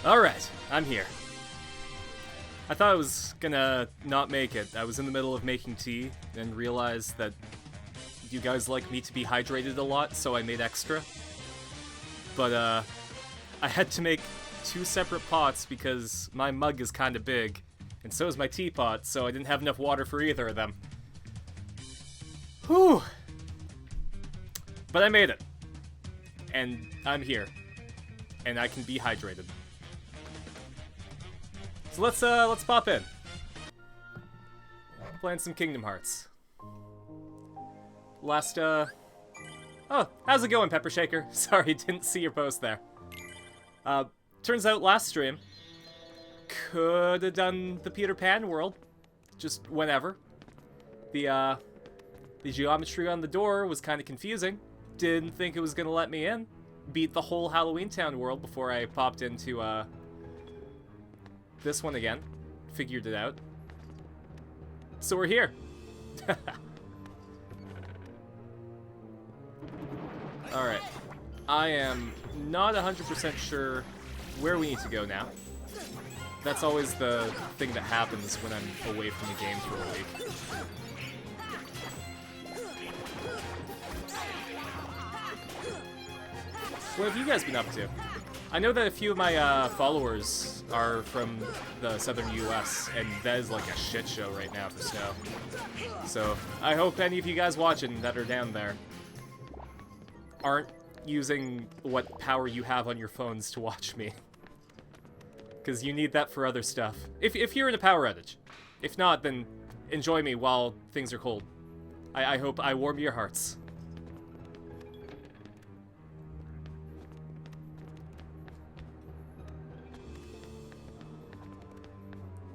Alright, I'm here. I thought I was gonna not make it. I was in the middle of making tea and realized that you guys like me to be hydrated a lot, so I made extra. But, I had to make 2 separate pots because my mug is kinda big, and so is my teapot, so I didn't have enough water for either of them. Whew! But I made it. And I'm here. And I can be hydrated. So let's pop in. Playing some Kingdom Hearts. Last, Oh, how's it going, Pepper Shaker? Sorry, didn't see your post there. Turns out last stream, could have done the Peter Pan world, just whenever. The geometry on the door was kind of confusing. Didn't think it was gonna let me in. Beat the whole Halloween Town world before I popped into, this one again. Figured it out. So we're here. Alright. I am not 100% sure where we need to go now. That's always the thing that happens when I'm away from the game for a week. What have you guys been up to? I know that a few of my followers are from the southern US, and that is like a shit show right now for snow. So I hope any of you guys watching that are down there aren't using what power you have on your phones to watch me. Because you need that for other stuff. If you're in a power outage. If not, then enjoy me while things are cold. I hope I warm your hearts.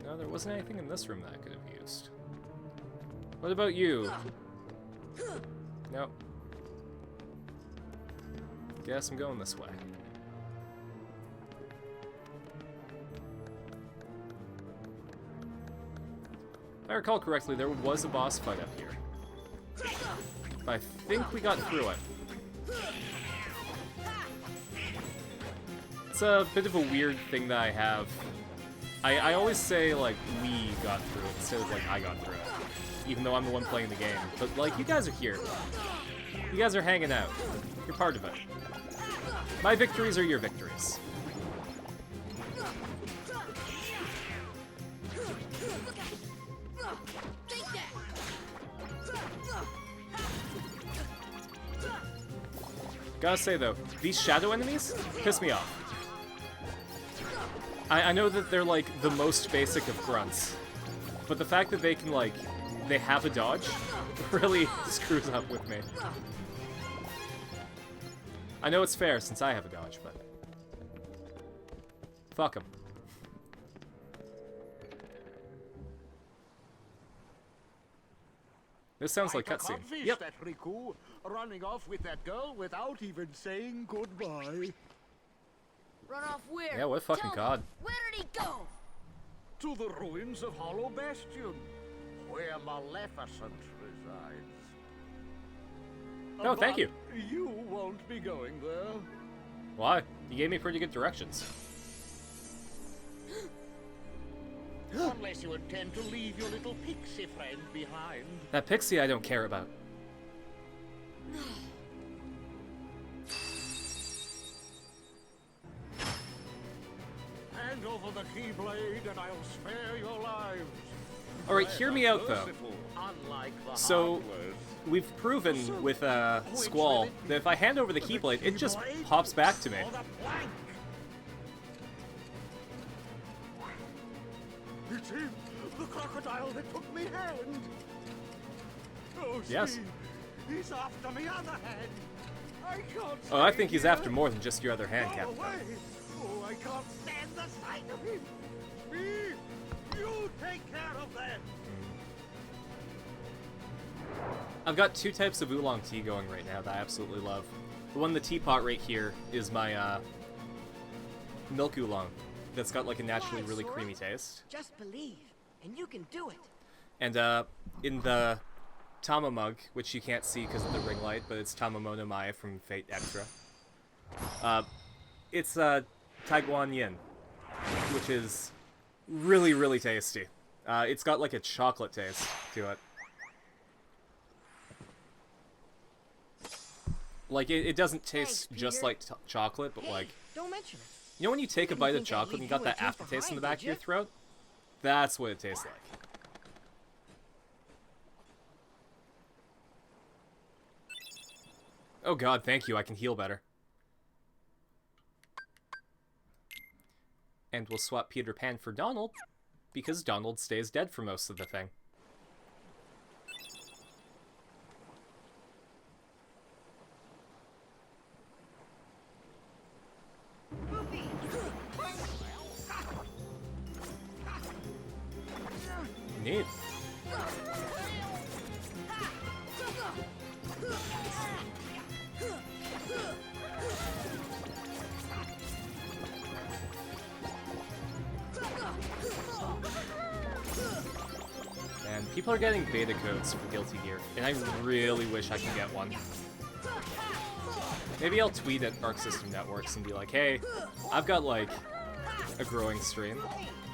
No, there wasn't anything in this room that I could have used. What about you? Nope. Guess I'm going this way. If I recall correctly, there was a boss fight up here. But I think we got through it. It's a bit of a weird thing that I have. I always say, like, we got through it instead of, like, I got through it. Even though I'm the one playing the game. But, like, you guys are here. You guys are hanging out. You're part of it. My victories are your victories. Gotta say, though, these shadow enemies piss me off. I know that they're, like, the most basic of grunts, but the fact that they can, like, they have a dodge really screws up with me. I know it's fair since I have a dodge, but fuck them. This sounds like cutscene. Yep. That Riku, running off with that girl without even saying goodbye. Run off where? Yeah, what fucking god. Where did he go? To the ruins of Hollow Bastion, where Maleficent resides. Oh, thank you. You won't be going there. Why? You gave me pretty good directions. Unless you intend to leave your little pixie friend behind. That pixie I don't care about. Hand over the Keyblade and I'll spare your lives. Alright, hear me out though. So, we've proven with Squall that if I hand over the Keyblade, it just pops back to me. It's him, the crocodile that took me hand. Oh, yes. See, he's after me other hand. I can't. Oh, I think he's after more than just your other hand, Captain. Oh, I can't stand the sight of him. Me, you take care of that. I've got 2 types of oolong tea going right now that I absolutely love. The one in the teapot right here is my milk oolong. That's got like a naturally really creamy taste. Just believe, and you can do it. And in the Tama mug, which you can't see because of the ring light, but it's Tamamono Maya from Fate Extra. It's Taiguan Yin. which is really, really tasty. It's got like a chocolate taste to it. Like, it doesn't taste Thanks, just Peter. like chocolate, but Hey, like, don't mention it. you know when you take a Didn't bite of think I'd chocolate and leave you got you that and Tiff aftertaste in the behind, back of your did ya? throat? That's what it tastes like. Oh god, thank you, I can heal better. And we'll swap Peter Pan for Donald, because Donald stays dead for most of the thing. Neat. And people are getting beta codes for Guilty Gear, and I really wish I could get one. Maybe I'll tweet at Arc System Networks and be like, hey, I've got like a growing stream.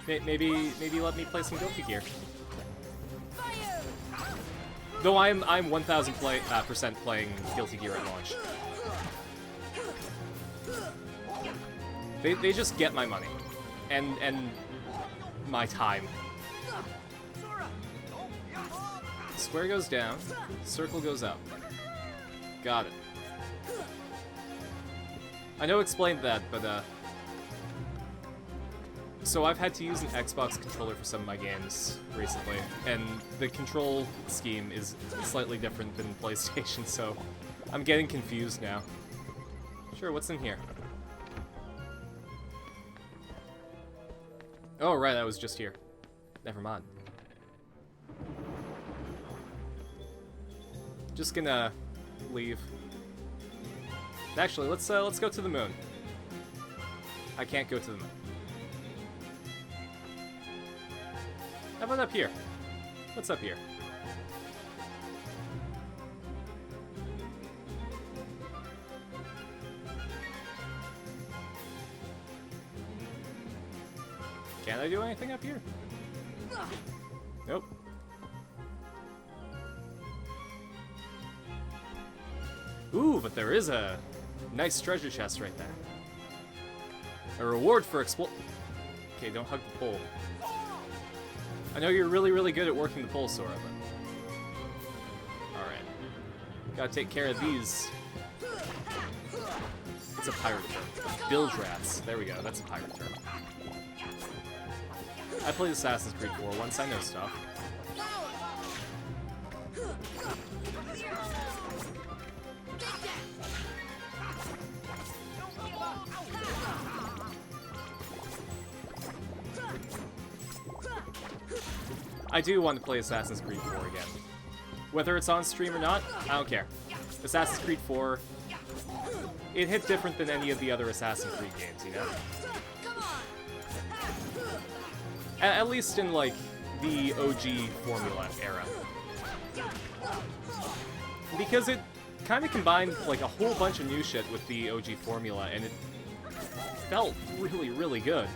Maybe let me play some Guilty Gear. Though I'm 1000% playing Guilty Gear at launch. They just get my money and my time. Square goes down, circle goes up. Got it. I know I explained that, but so I've had to use an Xbox controller for some of my games recently, and the control scheme is slightly different than PlayStation, so I'm getting confused now. Sure, what's in here? Oh, right, I was just here. Never mind. Just gonna leave. Actually, let's go to the moon. I can't go to the moon. How about up here? What's up here? Can I do anything up here? Nope. Ooh, but there is a nice treasure chest right there. A reward for Okay, don't hug the pole. I know you're really, really good at working the pole, Sora, but... Alright. Gotta take care of these. It's a pirate term. Bilge rats. There we go, that's a pirate term. I played Assassin's Creed 4 once, I know stuff. I do want to play Assassin's Creed 4 again. Whether it's on stream or not, I don't care. Assassin's Creed 4, it hit different than any of the other Assassin's Creed games, you know? At least in, like, the OG formula era. Because it kind of combined, like, a whole bunch of new shit with the OG formula, and it felt really, really good.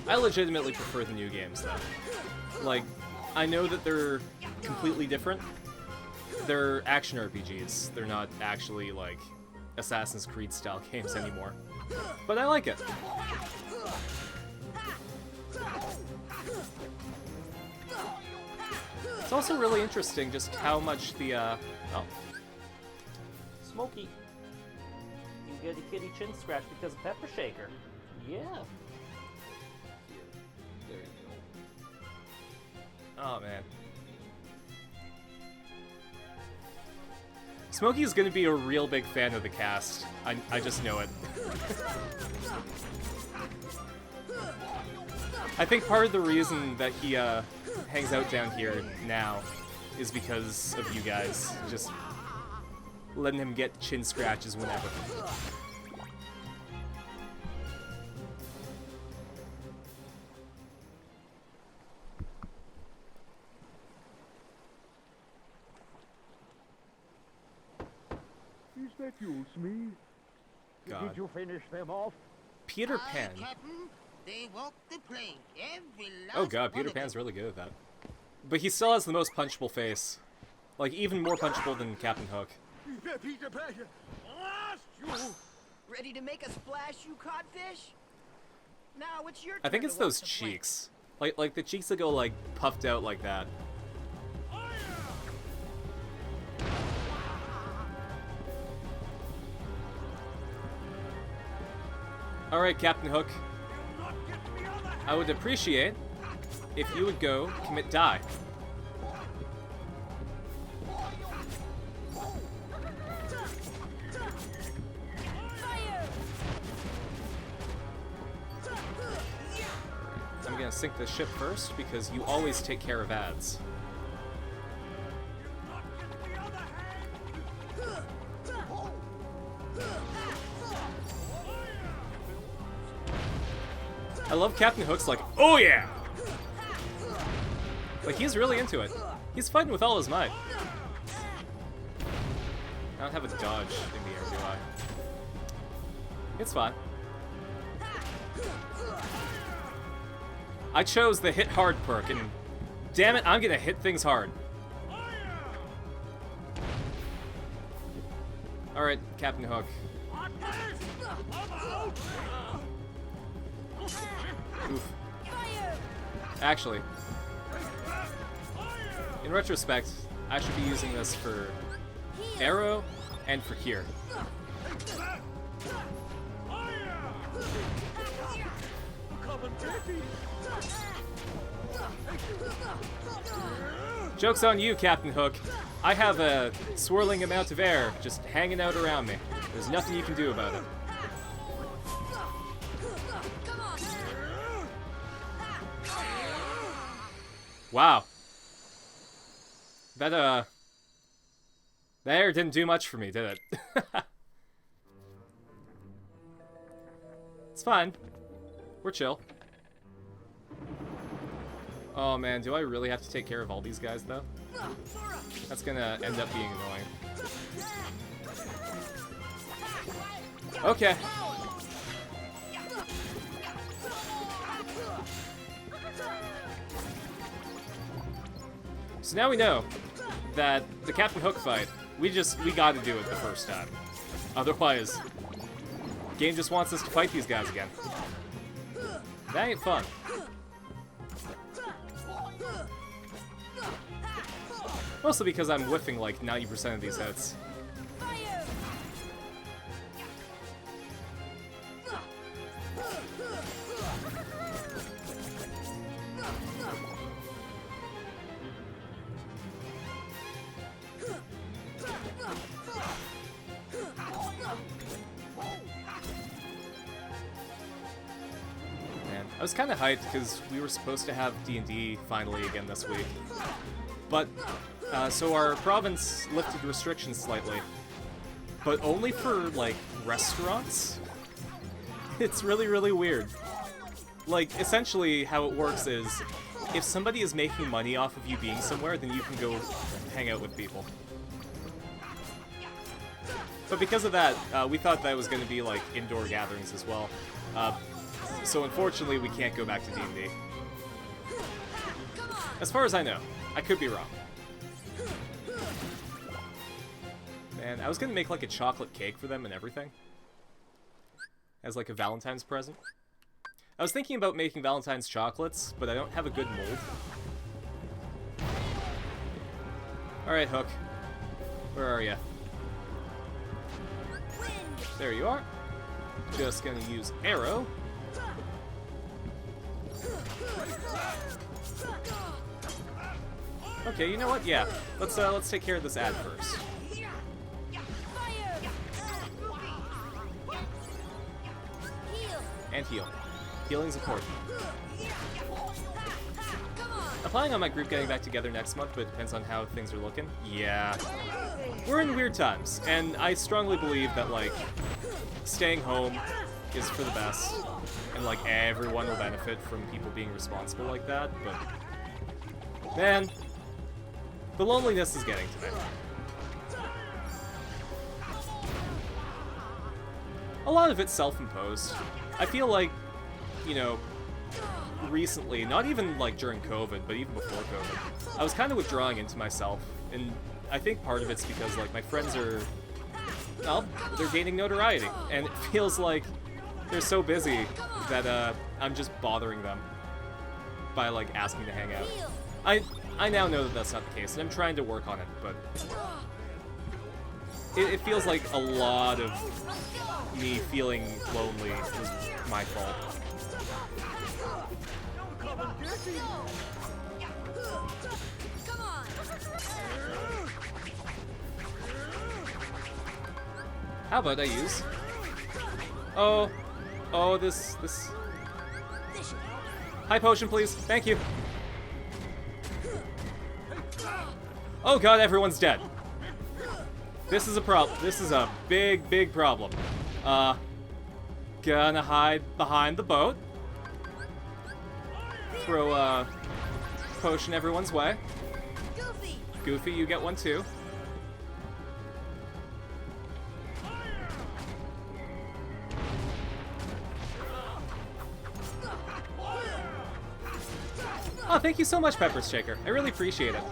I legitimately prefer the new games, though. Like, I know that they're completely different. They're action RPGs. They're not actually, like, Assassin's Creed-style games anymore. But I like it. It's also really interesting just how much the, oh. Smokey, you get a kitty chin scratch because of Pepper Shaker. Yeah. There you go. Oh, man. Smokey is gonna be a real big fan of the cast. I just know it. I think part of the reason that he hangs out down here now is because of you guys. Just letting him get chin scratches whenever. that you, Smee? God. Did you finish them off? Peter Pan. Captain, they walk the plank. Every last Oh god, one Peter of Pan's them. really good at that. But he still has the most punchable face. Like, even more punchable than Captain Hook. Peter Pan, lost you! Ready to make a splash, you codfish? Now it's your turn I think to it's walk those the plank. cheeks. Like the cheeks that go, like, puffed out like that. Alright, Captain Hook. I would appreciate if you would go commit die. I'm gonna sink the ship first because you always take care of ads. I love Captain Hook's like, oh yeah! Like, he's really into it. He's fighting with all his might. I don't have a dodge in the air, do I? It's fine. I chose the hit hard perk, and damn it, I'm gonna hit things hard. Alright, Captain Hook. Oof. Actually, in retrospect, I should be using this for arrow and for here. Joke's on you, Captain Hook. I have a swirling amount of air just hanging out around me. There's nothing you can do about it. Wow. That air didn't do much for me, did it? It's fine. We're chill. Oh man, do I really have to take care of all these guys, though? That's gonna end up being annoying. Okay. So now we know that the Captain Hook fight, we gotta do it the first time. Otherwise, game just wants us to fight these guys again. That ain't fun. Mostly because I'm whiffing like 90% of these hits. I was kind of hyped because we were supposed to have D&D finally again this week. But, so our province lifted restrictions slightly. But only for, like, restaurants? It's really, really weird. Like, essentially how it works is, if somebody is making money off of you being somewhere, then you can go hang out with people. But because of that, we thought that was going to be, like, indoor gatherings as well. So unfortunately, we can't go back to D&D. As far as I know. I could be wrong. Man, I was gonna make like a chocolate cake for them and everything. As like a Valentine's present. I was thinking about making Valentine's chocolates, but I don't have a good mold. Alright, Hook. Where are ya? There you are. Just gonna use arrow. Okay, you know what? Yeah, let's take care of this ad first. And heal. Healing's important. I'm planning on my group getting back together next month, but it depends on how things are looking. Yeah. We're in weird times, and I strongly believe that, like, staying home is for the best, and, like, everyone will benefit from people being responsible like that, but... Man... The loneliness is getting to me. a lot of it's self-imposed. I feel like, you know, recently, not even like during COVID, but even before COVID, I was kind of withdrawing into myself, and I think part of it's because like my friends are, well, they're gaining notoriety, and it feels like they're so busy that I'm just bothering them by like asking to hang out. I now know that that's not the case, and I'm trying to work on it, but it feels like a lot of me feeling lonely is my fault. How about I use? Oh, this. High potion, please. Thank you. Oh god, everyone's dead. This is a problem. This is a big problem. Gonna hide behind the boat. Throw a potion everyone's way. Goofy, you get one too. Oh, thank you so much, Peppers Shaker. I really appreciate it.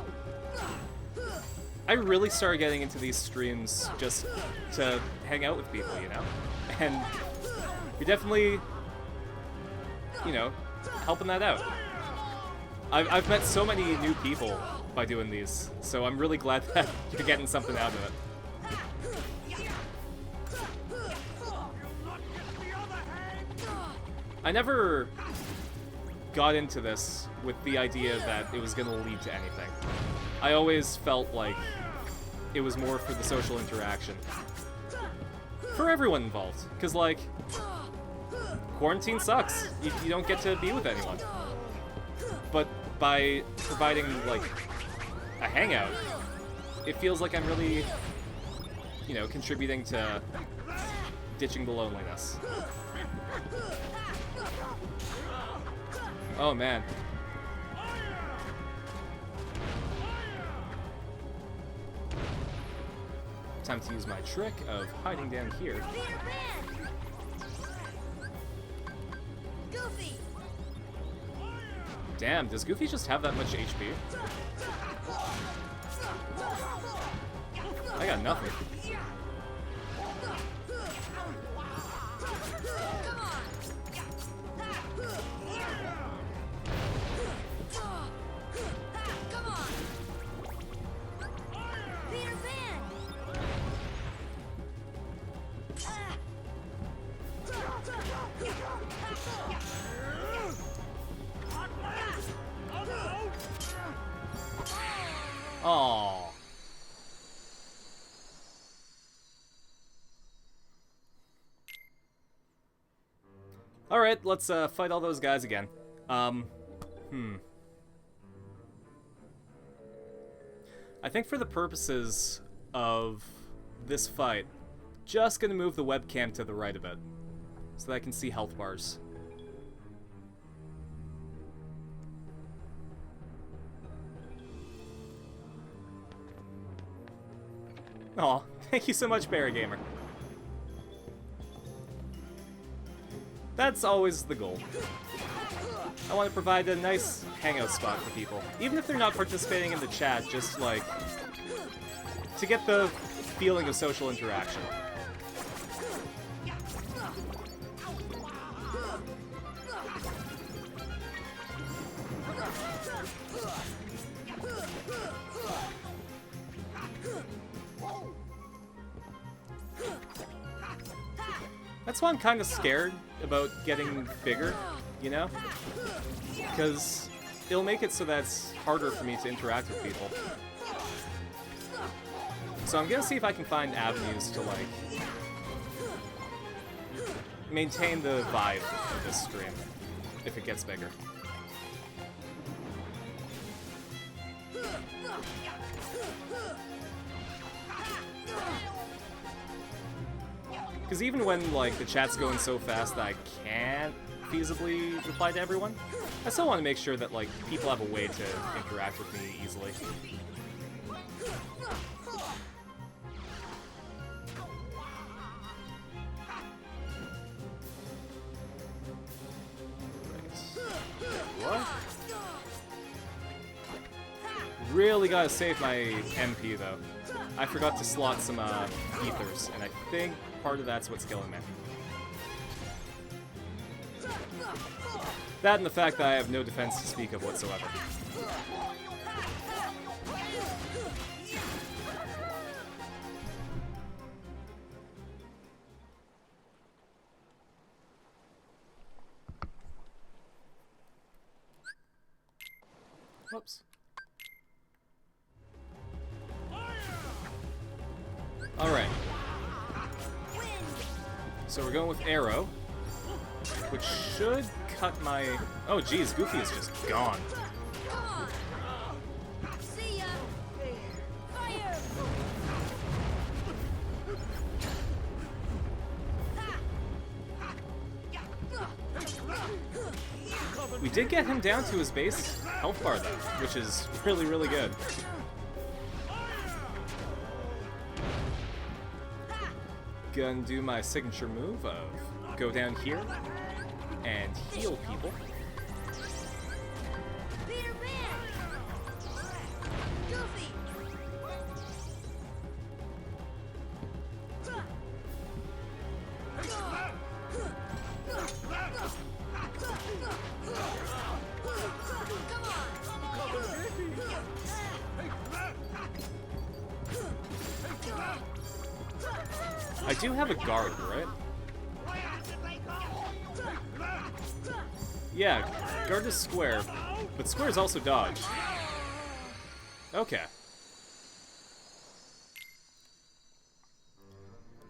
I really started getting into these streams just to hang out with people, you know? And you're definitely, you know, helping that out. I've met so many new people by doing these, so I'm really glad that you're getting something out of it. I never got into this with the idea that it was going to lead to anything. I always felt like it was more for the social interaction. For everyone involved. Because, like, quarantine sucks. You don't get to be with anyone. But by providing, like, a hangout, it feels like I'm really, you know, contributing to ditching the loneliness. Oh, man. Time to use my trick of hiding down here. Goofy. Damn, does Goofy just have that much HP? I got nothing. Aww. Alright, let's fight all those guys again. I think for the purposes of this fight, just gonna move the webcam to the right a bit, so that I can see health bars. Aw, thank you so much, Barry Gamer. That's always the goal. I want to provide a nice hangout spot for people. Even if they're not participating in the chat, just like, to get the feeling of social interaction. That's why I'm kind of scared about getting bigger, you know? Because it'll make it so that it's harder for me to interact with people. So I'm gonna see if I can find avenues to, like, maintain the vibe of this stream, if it gets bigger. Because even when, like, the chat's going so fast that I can't feasibly reply to everyone, I still want to make sure that, like, people have a way to interact with me easily. what? Really gotta save my MP, though. I forgot to slot some ethers, and I think part of that's what's killing me. That and the fact that I have no defense to speak of whatsoever. Whoops. Alright. So we're going with arrow, which should cut my... Oh geez, Goofy is just gone. See ya. Fire. We did get him down to his base health bar though, which is really, really good. Gonna do my signature move of go down here and heal people. Peter Pan. Goofy. I do have a guard, right? Yeah, guard is square, but square is also dodge. Okay.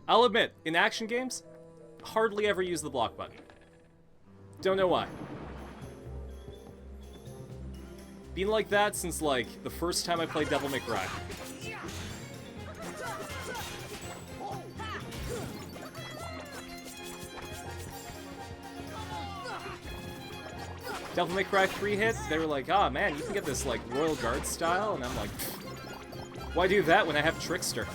I'll admit, in action games, hardly ever use the block button. Don't know why. Been like that since, like, the first time I played Devil May Cry. Devil May Cry 3 hit, they were like, ah, man, you can get this, like, Royal Guard style, and I'm like, why do that when I have Trickster?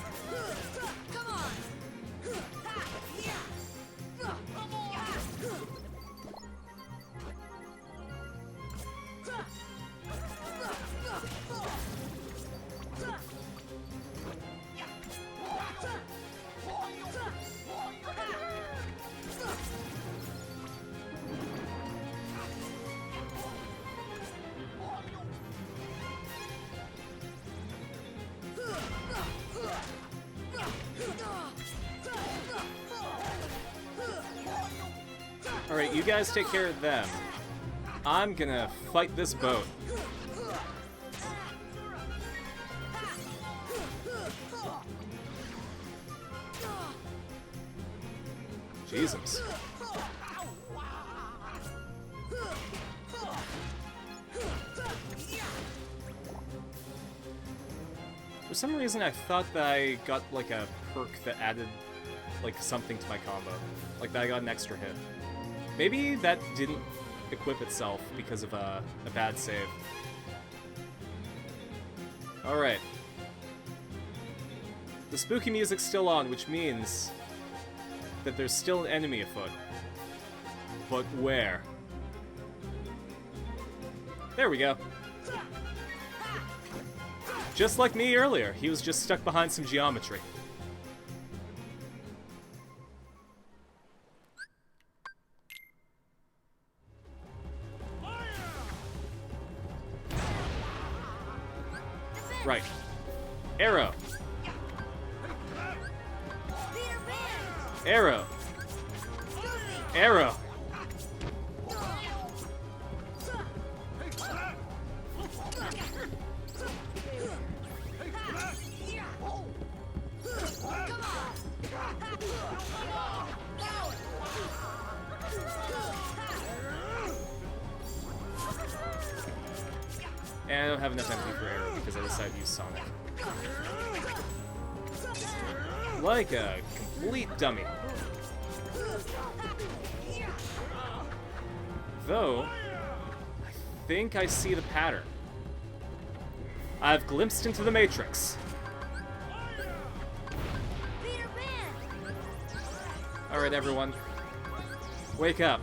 Alright, you guys take care of them. I'm gonna fight this boat. Jesus. For some reason, I thought that I got, like, a perk that added, like, something to my combo. Like, that I got an extra hit. Maybe that didn't equip itself because of a bad save. Alright. The spooky music's still on, which means that there's still an enemy afoot. But where? There we go. Just like me earlier, he was just stuck behind some geometry. Right. Arrow. Arrow. Arrow. And I don't have enough MP for arrow because I decided to use Sonic. Like a complete dummy. Though, I think I see the pattern. I've glimpsed into the Matrix. Alright, everyone. Wake up.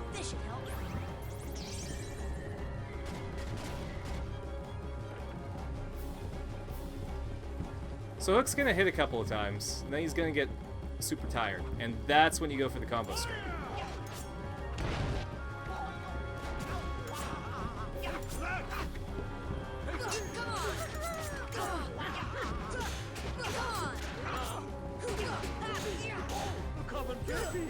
So Hook's gonna hit a couple of times, and then he's gonna get super tired, and that's when you go for the combo strike. Come and get me.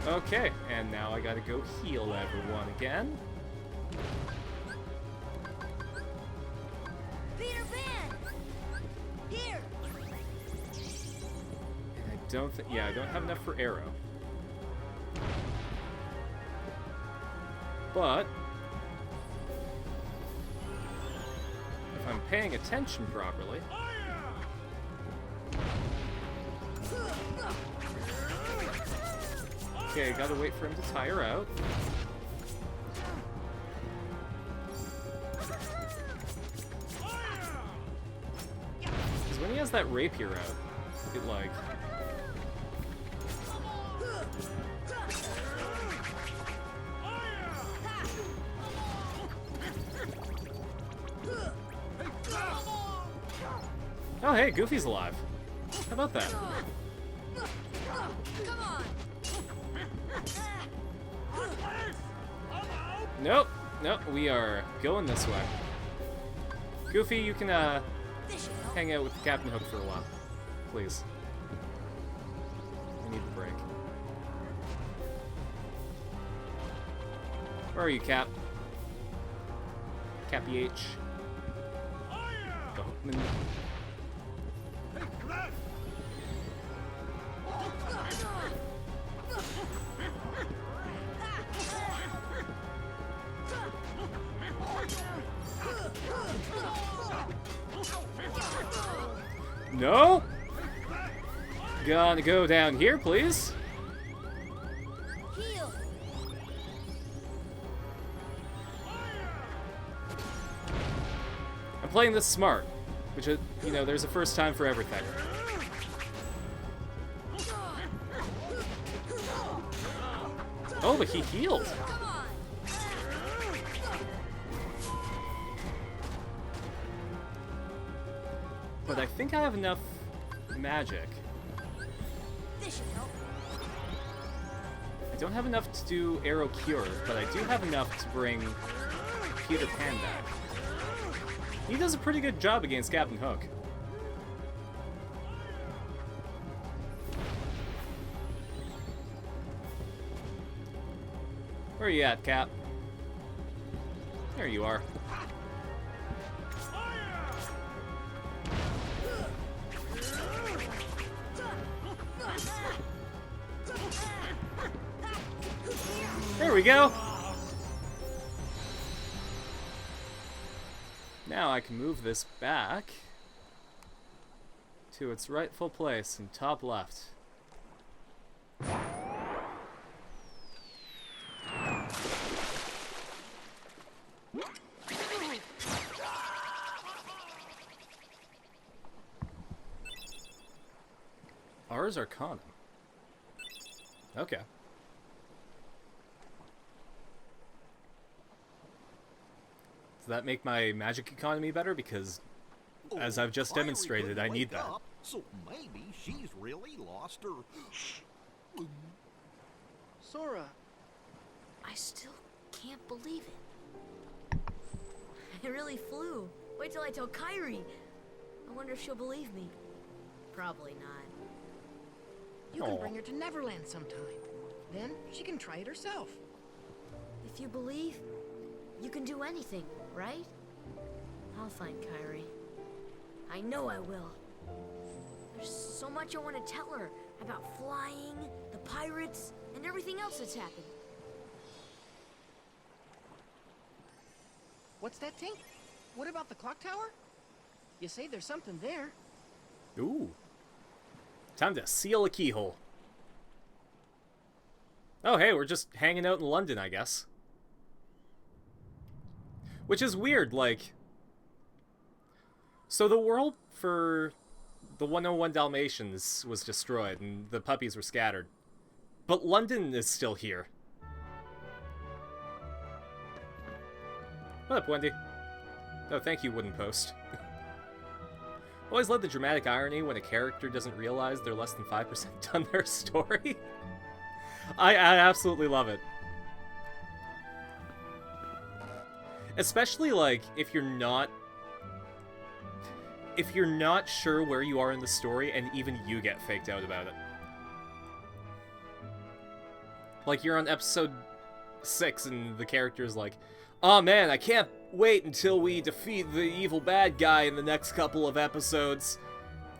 Okay, and now I gotta go heal everyone again. Peter Pan! Here! And I don't think, yeah, I don't have enough for arrow. But if I'm paying attention properly, okay, gotta wait for him to tire out. Because when he has that rapier out, it like... Oh hey, Goofy's alive. How about that? Come on! Nope, nope, we are going this way. Goofy, you can This should help. hang out with Captain Hook for a while. Please. I need the break. Where are you, Cap? Cappy H. The Hookman. No? Gonna go down here, please. Heal! I'm playing this smart, which, you know, there's a first time for everything. Oh, but he healed. Come on! But I think I have enough magic. This should help. I don't have enough to do Arrow Cure, but I do have enough to bring Peter Pan back. He does a pretty good job against Captain Hook. Where are you at, Cap? There you are. There we go. Now I can move this back to its rightful place in top left. Ars Arcanum. Okay. Does that make my magic economy better? Because, as I've just Fiery demonstrated, couldn't I need wake that. up, so maybe she's really lost her. Sora, I still can't believe it. I really flew. Wait till I tell Kyrie. I wonder if she'll believe me. Probably not. you can Aw. bring her to Neverland sometime. Then she can try it herself. If you believe, you can do anything, right? I'll find Kyrie. I know I will. There's so much I want to tell her about flying, the pirates, and everything else that's happened. What's that, Tink? What about the clock tower? You say there's something there. Ooh. Time to seal a keyhole. Oh, hey, we're just hanging out in London, I guess. Which is weird, like... So the world for the 101 Dalmatians was destroyed, and the puppies were scattered. But London is still here. What up, Wendy? Oh, thank you, Wooden Post. Always love the dramatic irony when a character doesn't realize they're less than 5% done their story. I absolutely love it. Especially, like, if you're not sure where you are in the story, and even you get faked out about it. Like, you're on episode 6, and the character's like, "Oh man, I can't wait until we defeat the evil bad guy in the next couple of episodes."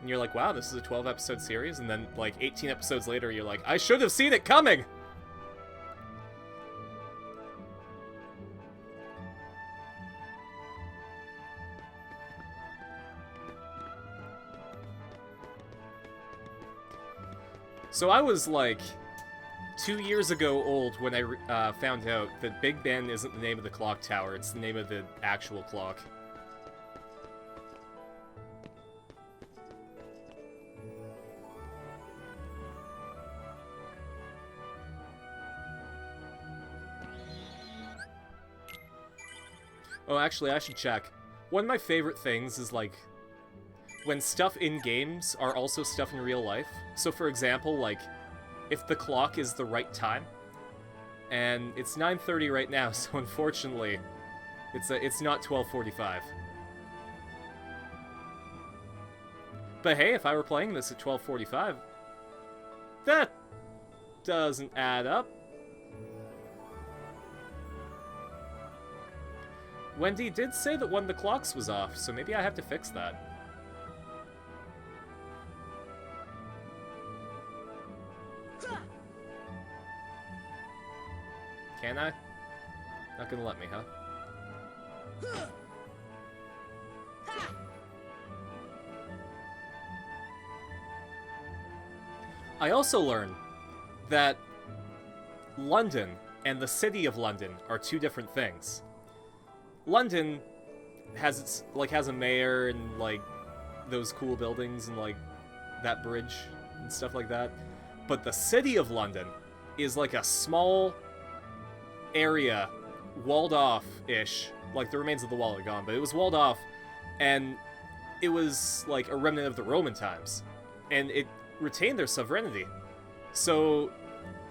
And you're like, wow, this is a 12-episode series? And then, like, 18 episodes later, you're like, I should have seen it coming! So I was, like, 2 years ago old when I found out that Big Ben isn't the name of the clock tower, it's the name of the actual clock. Oh, actually, I should check. One of my favorite things is, like, when stuff in games are also stuff in real life. So, for example, like, if the clock is the right time, and it's 9:30 right now, so unfortunately, it's not 12:45. But hey, if I were playing this at 12:45, that doesn't add up. Wendy did say that one of the clocks was off, so maybe I have to fix that. Can I? Not gonna let me, huh? I also learned that London and the City of London are two different things. London has a mayor and, like, those cool buildings and, like, that bridge and stuff like that. But the City of London is like a small area, walled off-ish. Like, the remains of the wall are gone, but it was walled off, and it was, like, a remnant of the Roman times. And it retained their sovereignty. So,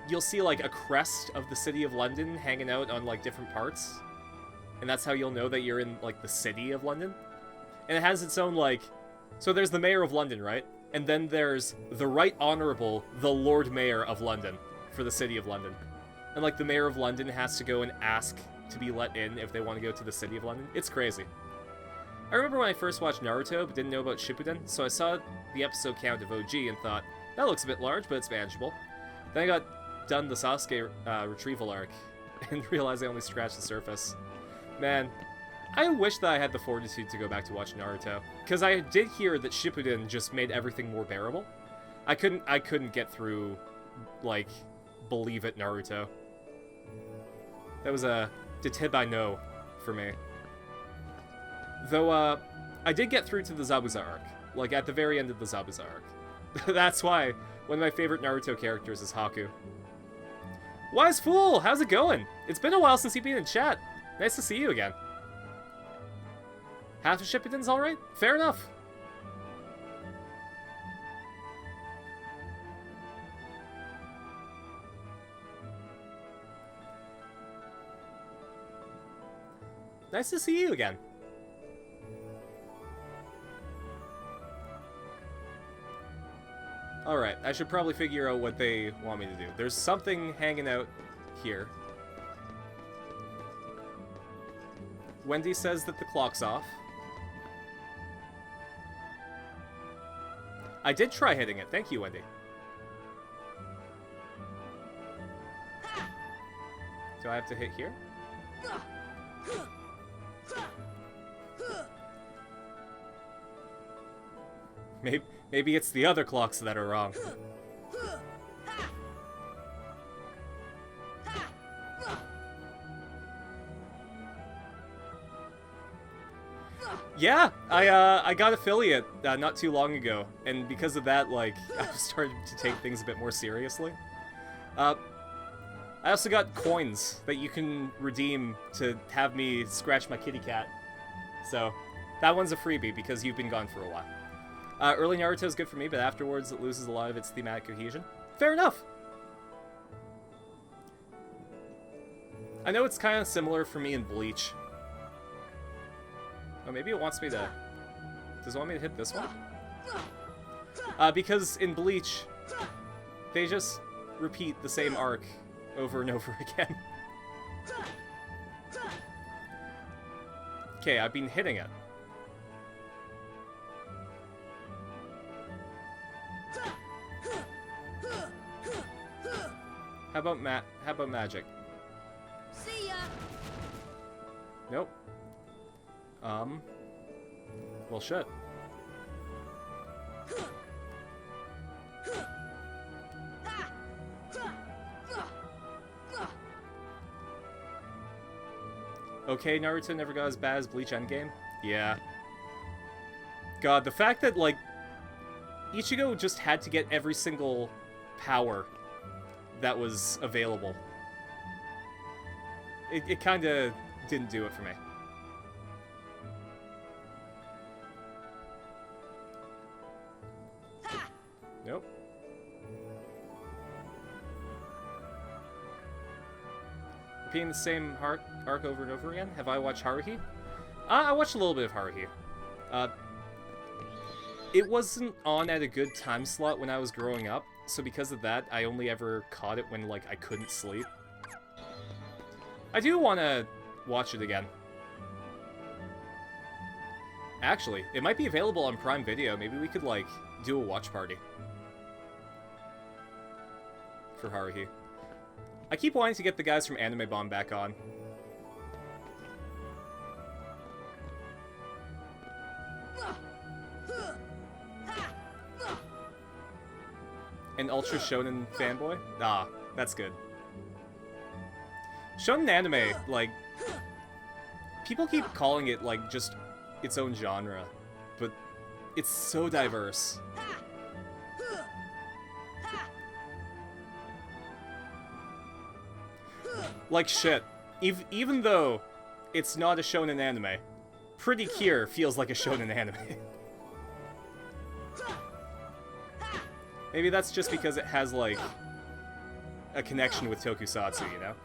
you'll see, like, a crest of the City of London hanging out on, like, different parts. And that's how you'll know that you're in, like, the City of London. And it has its own, like... So there's the Mayor of London, right? And then there's the Right Honourable, the Lord Mayor of London, for the City of London. And, like, the Mayor of London has to go and ask to be let in if they want to go to the City of London. It's crazy. I remember when I first watched Naruto, but didn't know about Shippuden, so I saw the episode count of OG and thought, that looks a bit large, but it's manageable. Then I got done the Sasuke retrieval arc, and realized I only scratched the surface. Man, I wish that I had the fortitude to go back to watch Naruto, because I did hear that Shippuden just made everything more bearable. I couldn't get through, like, Believe It Naruto. That was a Detib I know for me. Though, I did get through to the Zabuza arc, like, at the very end of the Zabuza arc. That's why one of my favorite Naruto characters is Haku. Wise Fool, how's it going? It's been a while since you've been in chat. Nice to see you again. Half of Shippuden's alright? Fair enough. Nice to see you again. Alright, I should probably figure out what they want me to do. There's something hanging out here. Wendy says that the clock's off. I did try hitting it. Thank you, Wendy. Do I have to hit here? Maybe it's the other clocks that are wrong. Yeah, I got affiliate not too long ago, and because of that, like, I started to take things a bit more seriously. I also got coins that you can redeem to have me scratch my kitty cat. So, that one's a freebie because you've been gone for a while. Early Naruto is good for me, but afterwards it loses a lot of its thematic cohesion. Fair enough! I know it's kind of similar for me in Bleach. Oh, maybe it wants me to... Does it want me to hit this one? Because in Bleach, they just repeat the same arc over and over again. Okay, I've been hitting it. How about magic? See ya. Nope. Well, shit. Okay, Naruto never got as bad as Bleach Endgame? Yeah. God, the fact that, like, Ichigo just had to get every single power that was available. It kinda didn't do it for me. Nope. Repeating the same arc over and over again? Have I watched Haruhi? I watched a little bit of Haruhi. It wasn't on at a good time slot when I was growing up, so because of that, I only ever caught it when, like, I couldn't sleep. I do want to watch it again. Actually, it might be available on Prime Video. Maybe we could, like, do a watch party for Haruhi. I keep wanting to get the guys from Anime Bomb back on. An Ultra Shonen fanboy? Ah, that's good. Shonen anime, like, people keep calling it, like, just its own genre, but it's so diverse. Like, shit. Even though it's not a shonen anime, Pretty Cure feels like a shonen anime. Maybe that's just because it has, like, a connection with tokusatsu, you know?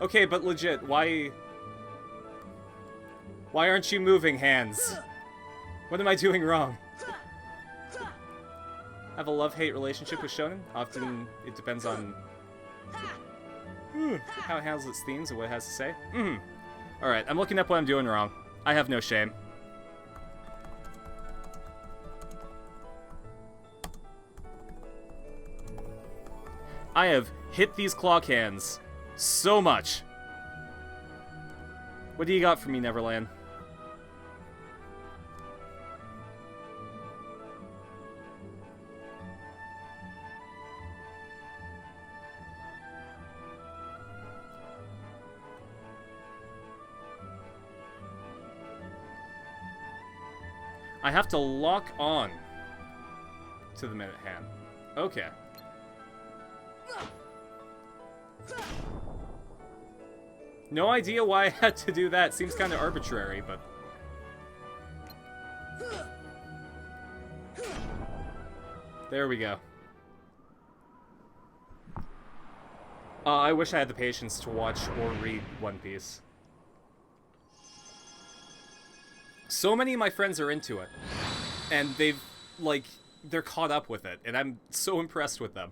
Okay, but legit, why aren't you moving, hands? What am I doing wrong? I have a love-hate relationship with shonen. Often, it depends on how it handles its themes and what it has to say. Alright, I'm looking up what I'm doing wrong. I have no shame. I have hit these claw cans so much. What do you got for me, Neverland? I have to lock on to the minute hand. Okay. No idea why I had to do that. Seems kind of arbitrary, but... There we go. I wish I had the patience to watch or read One Piece. So many of my friends are into it. And they've, like, they're caught up with it. And I'm so impressed with them.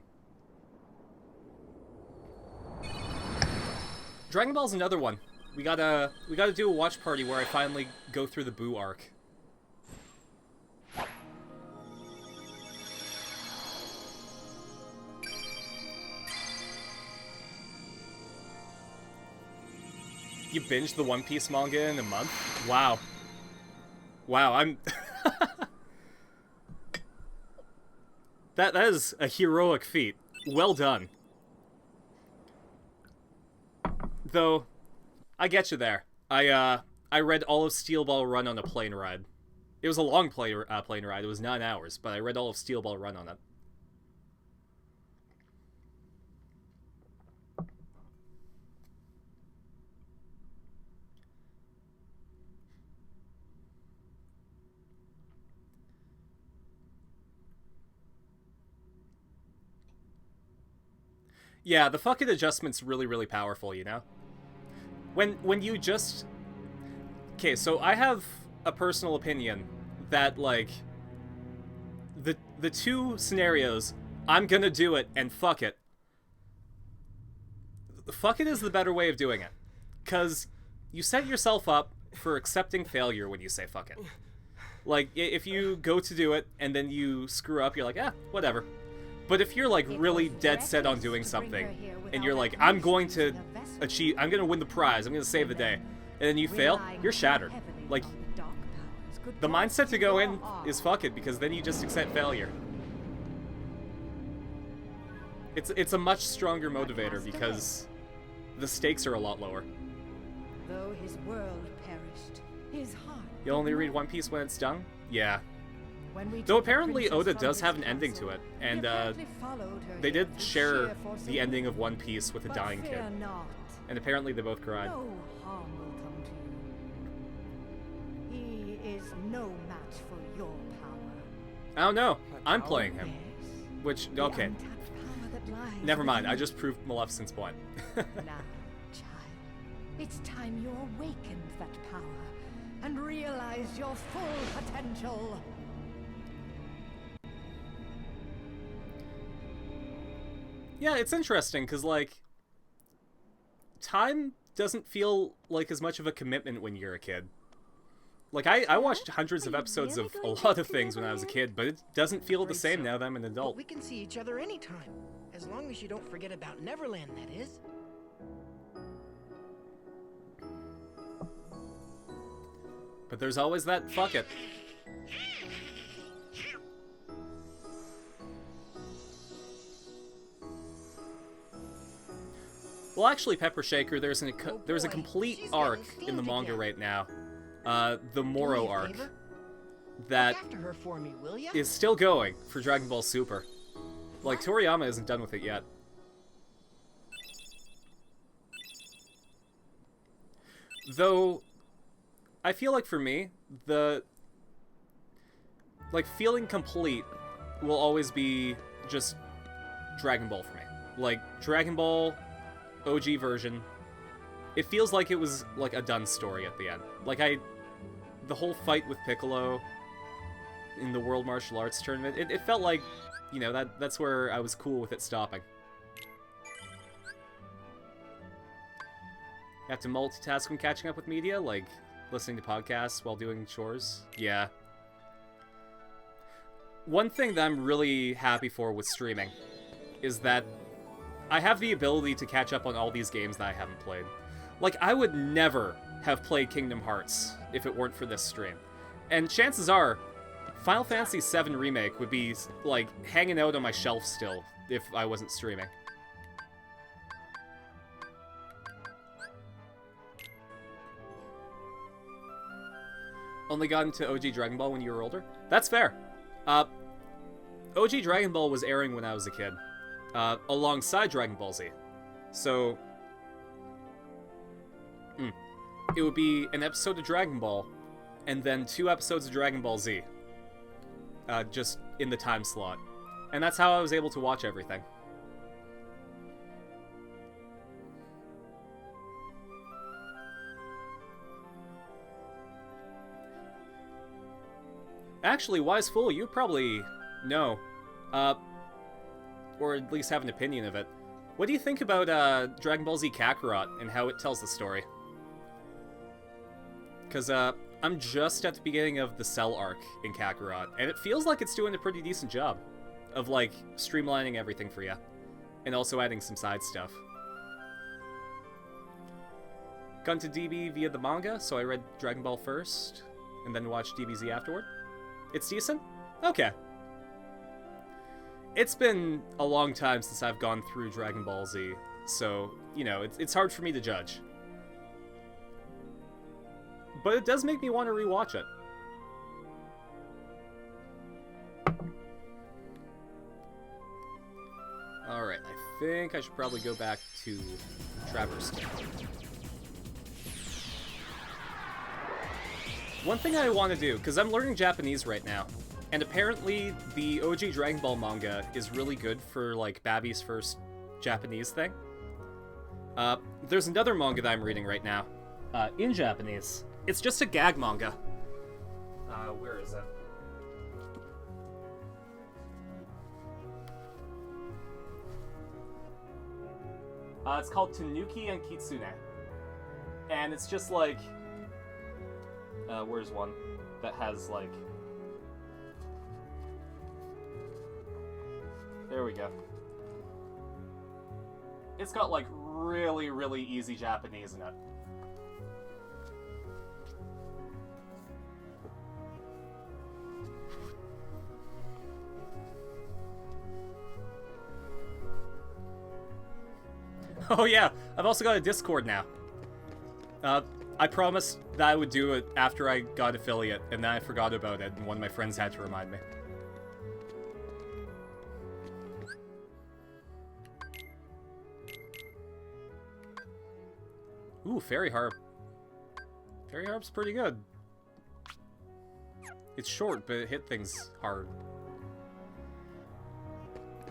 Dragon Ball's another one. We gotta do a watch party where I finally go through the Boo arc. You binged the One Piece manga in a month? Wow. Wow, I'm... That is a heroic feat. Well done. Though, I get you there. I I read all of Steel Ball Run on a plane ride. It was a long plane ride. It was 9 hours, but I read all of Steel Ball Run on it. Yeah, the fucking adjustment's really, really powerful, you know? When you just... Okay, so I have a personal opinion that, like, the two scenarios, I'm gonna do it and fuck it. Fuck it is the better way of doing it. Because you set yourself up for accepting failure when you say fuck it. Like, if you go to do it and then you screw up, you're like, whatever. But if you're, like, really dead set on doing something, and you're like, I'm going to win the prize, I'm gonna save the day, and then you fail, you're shattered. Like, the mindset to go in is fuck it, because then you just accept failure. It's a much stronger motivator, because the stakes are a lot lower. Though his world perished, his heart... You'll only read One Piece when it's done? Yeah. When we Though took the apparently princess Oda from does his have an ending castle, to it, we and apparently followed her they here did through share sheer force the of ending will. of One Piece with a But dying kid. fear not. And apparently they both cried. No harm will come to you. He is no match for your power. I don't know. I'm playing him. Yes, Which, the okay. untapped power that lies Never mind, I within just proved Maleficent's point. you. Now, child, it's time you awakened that power and realized your full potential. Yeah, it's interesting, because, like, time doesn't feel like as much of a commitment when you're a kid. Like, I watched hundreds of episodes of a lot of things when I was a kid, but it doesn't feel the same now that I'm an But adult. we can see each other anytime. As long as you don't forget about Neverland, that is. But there's always that fuck it. Well, actually, Pepper Shaker, there's a complete she's arc getting steamed in the manga again. right now, the Do Moro me a arc, favor? that Look after her for me, will ya? is still going for Dragon Ball Super. Like, Toriyama isn't done with it yet. Though, I feel like for me, feeling complete will always be just Dragon Ball for me. Like, Dragon Ball, OG version, it feels like it was, like, a done story at the end. Like, the whole fight with Piccolo in the World Martial Arts Tournament, it felt like, you know, that's where I was cool with it stopping. You have to multitask when catching up with media, like listening to podcasts while doing chores. Yeah. One thing that I'm really happy for with streaming is that I have the ability to catch up on all these games that I haven't played. Like, I would never have played Kingdom Hearts if it weren't for this stream. And chances are, Final Fantasy VII Remake would be, like, hanging out on my shelf still if I wasn't streaming. Only got into OG Dragon Ball when you were older? That's fair. OG Dragon Ball was airing when I was a kid, alongside Dragon Ball Z. So, it would be an episode of Dragon Ball, and then 2 episodes of Dragon Ball Z. Just in the time slot. And that's how I was able to watch everything. Actually, Wise Fool, you probably know, or at least have an opinion of it. What do you think about Dragon Ball Z Kakarot and how it tells the story? Because I'm just at the beginning of the Cell arc in Kakarot, and it feels like it's doing a pretty decent job of, like, streamlining everything for you, and also adding some side stuff. Got into DB via the manga, so I read Dragon Ball first, and then watched DBZ afterward. It's decent? Okay. It's been a long time since I've gone through Dragon Ball Z, so, you know, it's hard for me to judge. but it does make me want to rewatch it. Alright, I think I should probably go back to Traverse. One thing I want to do, because I'm learning Japanese right now, and apparently the OG Dragon Ball manga is really good for, like, Babby's first Japanese thing. There's another manga that I'm reading right now, in Japanese. It's just a gag manga. Where is it? It's called Tanuki and Kitsune. And it's just like... where's one that has, like... There we go. It's got, like, really, really easy Japanese in it. Oh yeah, I've also got a Discord now. I promised that I would do it after I got affiliate, and then I forgot about it, and one of my friends had to remind me. Ooh, Fairy Harp. Fairy Harp's pretty good. It's short, but it hit things hard.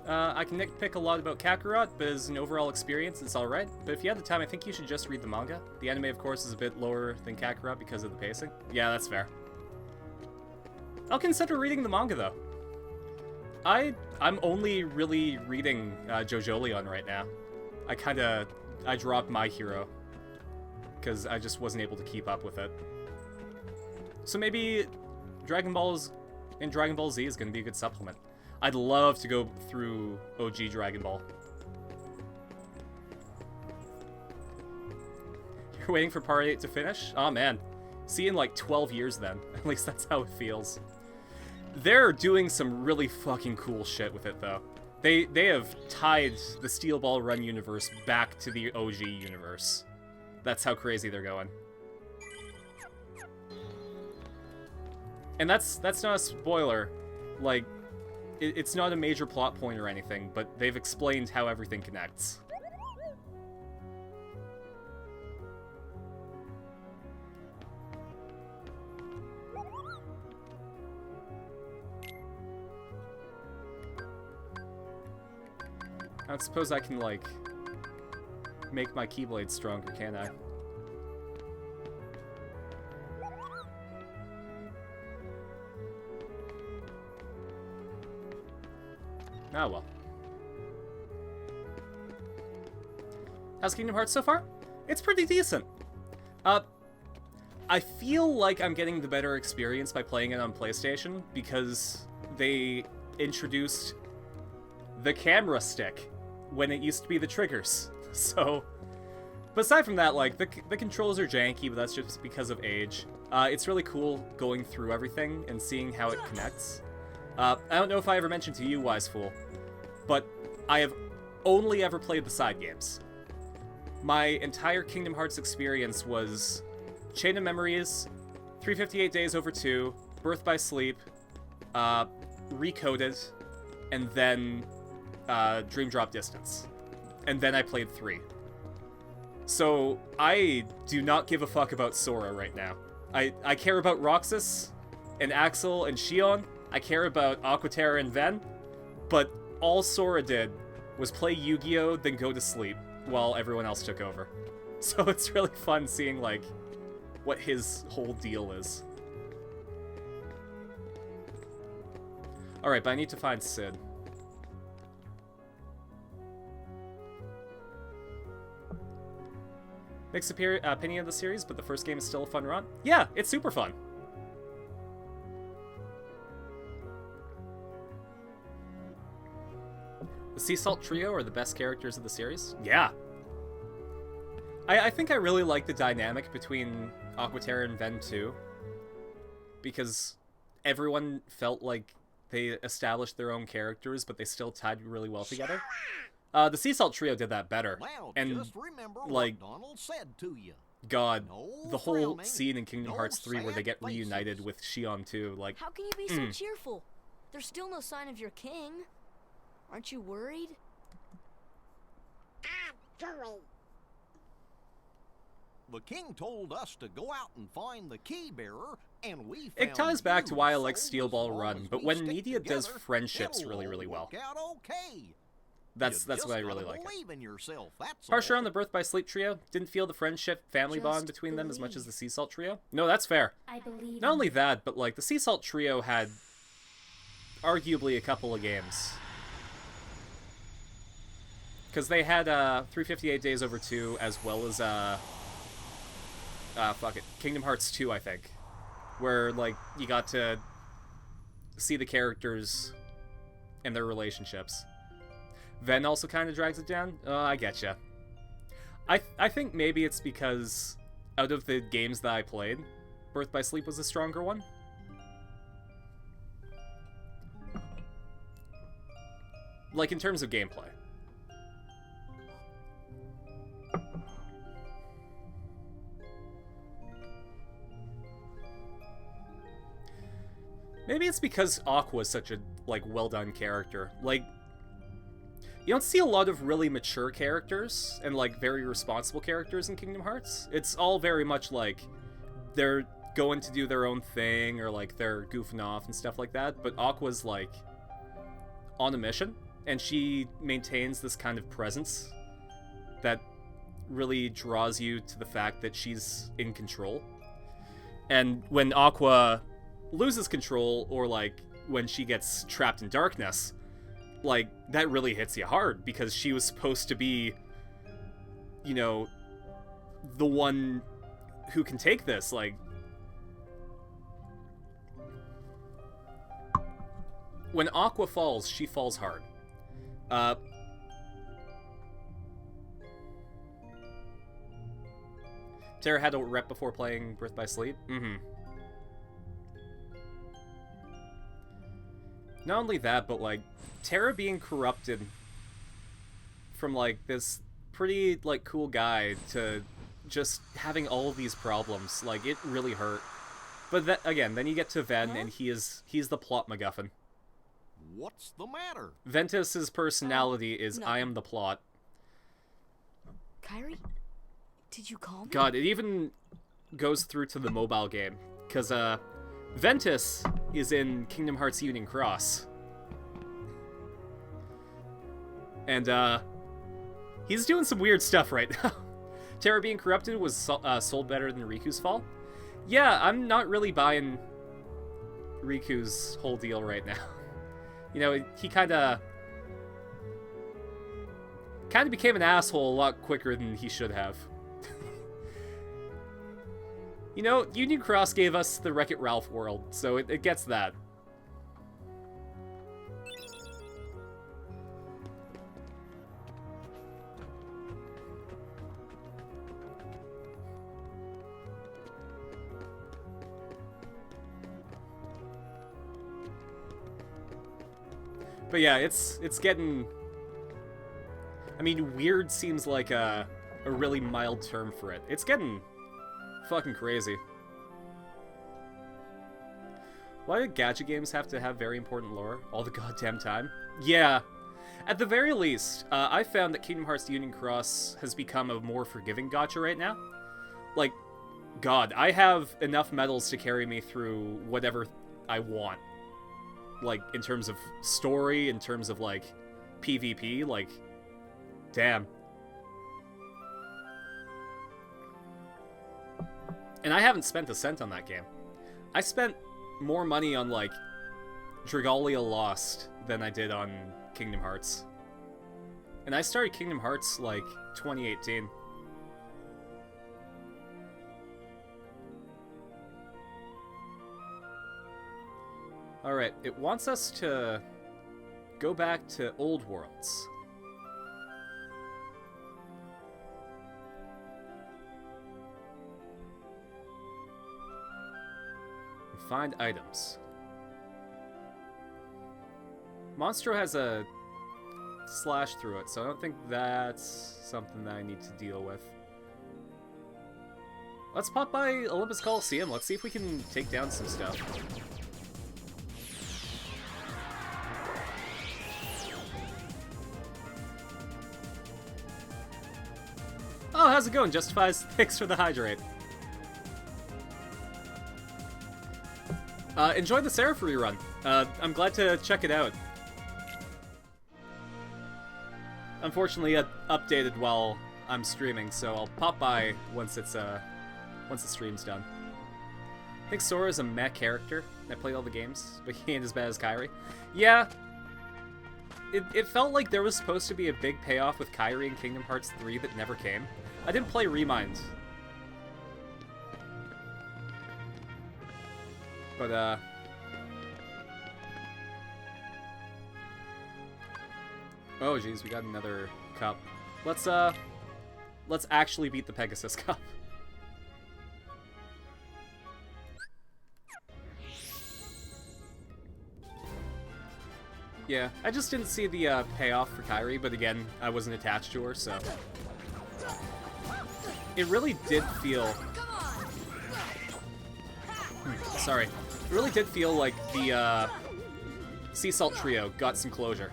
I can nitpick a lot about Kakarot, but as an overall experience, it's alright. But if you have the time, I think you should just read the manga. The anime, of course, is a bit lower than Kakarot because of the pacing. Yeah, that's fair. I'll consider reading the manga, though. I'm only really reading JoJolion right now. I dropped My Hero, because I just wasn't able to keep up with it. So maybe Dragon Ball Z is going to be a good supplement. I'd love to go through OG Dragon Ball. You're waiting for Part 8 to finish? Oh man. See you in like 12 years then. At least that's how it feels. They're doing some really fucking cool shit with it though. They have tied the Steel Ball Run universe back to the OG universe. That's how crazy they're going. And that's not a spoiler. Like, it's not a major plot point or anything, but they've explained how everything connects. I don't suppose I can, like, make my Keyblade stronger, can I? Oh well. How's Kingdom Hearts so far? It's pretty decent. I feel like I'm getting the better experience by playing it on PlayStation because they introduced the camera stick when it used to be the triggers. So, but aside from that, like, the controls are janky, but that's just because of age. It's really cool going through everything and seeing how it connects. I don't know if I ever mentioned to you, Wise Fool, but I have only ever played the side games. My entire Kingdom Hearts experience was Chain of Memories, 358 Days Over 2, Birth by Sleep, Recoded, and then Dream Drop Distance. And then I played 3. So I do not give a fuck about Sora right now. I care about Roxas, and Axel, and Xion. I care about Aquaterra and Ven, but all Sora did was play Yu-Gi-Oh! Then go to sleep while everyone else took over. So it's really fun seeing, like, what his whole deal is. Alright, but I need to find Sid. Mixed opinion of the series, but the first game is still a fun run. Yeah, it's super fun. The Sea Salt Trio are the best characters of the series? Yeah. I think I really like the dynamic between Aquaterra and Ven too. Because everyone felt like they established their own characters, but they still tied really well together. The Sea Salt Trio did that better. Well, and, just remember like, what Donald said to you. God, No the whole frowning, scene in Kingdom no Hearts 3 where they sad get reunited faces. with Shion 2, like, How can you be so cheerful? There's still no sign of your king. Aren't you worried? The king told us to go out and find the key bearer, and we found it ties back to you, why I like so Steel as Ball long Run, as but we when stick media does together, friendships it'll really, all really well. work out okay. That's You what I just really gotta like. believe in yourself, that's Harsher all. on the Birth by Sleep trio didn't feel the friendship family bond Just between them as much as believe. the Sea Salt trio. No, that's fair. I believe. Not only that, but like the Sea Salt trio had arguably a couple of games. Because they had 358 Days Over 2 as well as Kingdom Hearts 2, I think. Where like you got to see the characters and their relationships. Ven also kind of drags it down. I getcha. I think maybe it's because out of the games that I played, Birth by Sleep was a stronger one. Like in terms of gameplay. Maybe it's because Aqua is such a like well done character. Like you don't see a lot of really mature characters and like very responsible characters in Kingdom Hearts. It's all very much like they're going to do their own thing or like they're goofing off and stuff like that. But Aqua's like on a mission and she maintains this kind of presence that really draws you to the fact that she's in control. And when Aqua loses control or like when she gets trapped in darkness, like that really hits you hard because she was supposed to be, you know, the one who can take this. Like when Aqua falls, she falls hard. Tara had a rep before playing Birth by Sleep. Not only that, but like Terra being corrupted from like this pretty like cool guy to just having all of these problems, like it really hurt. But that again, then you get to Ven and he's the plot MacGuffin. What's the matter? Ventus's personality is I am the plot. Kyrie? Did you call me? God, it even goes through to the mobile game because Ventus is in Kingdom Hearts Union Cross. And, he's doing some weird stuff right now. Terra being corrupted was sold better than Riku's fall. Yeah, I'm not really buying Riku's whole deal right now. You know, he kind of became an asshole a lot quicker than he should have. You know, Union Cross gave us the Wreck-It Ralph world, so it gets that. But yeah, it's getting... I mean, weird seems like a really mild term for it. It's getting fucking crazy. Why do gacha games have to have very important lore all the goddamn time? Yeah. At the very least, I found that Kingdom Hearts Union Cross has become a more forgiving gacha right now. Like, God, I have enough medals to carry me through whatever I want. Like, in terms of story, in terms of, like, PvP, like, damn. And I haven't spent a cent on that game. I spent more money on, like, Dragalia Lost than I did on Kingdom Hearts. And I started Kingdom Hearts, like, 2018. Alright, it wants us to go back to Old Worlds. And find items. Monstro has a slash through it, so I don't think that's something that I need to deal with. Let's pop by Olympus Coliseum. Let's see if we can take down some stuff. Oh, how's it going? Justifies. Thanks for the hydrate. Enjoy the Seraph rerun. I'm glad to check it out. Unfortunately, it updated while I'm streaming, so I'll pop by once it's once the stream's done. I think Sora is a meh character. I played all the games, but he ain't as bad as Kairi. Yeah. It felt like there was supposed to be a big payoff with Kairi in Kingdom Hearts 3 that never came. I didn't play Remind. But, oh, geez, we got another cup. Let's actually beat the Pegasus Cup. Yeah, I just didn't see the payoff for Kairi, but again, I wasn't attached to her, so... It really did feel... Sorry. It really did feel like the Sea Salt Trio got some closure.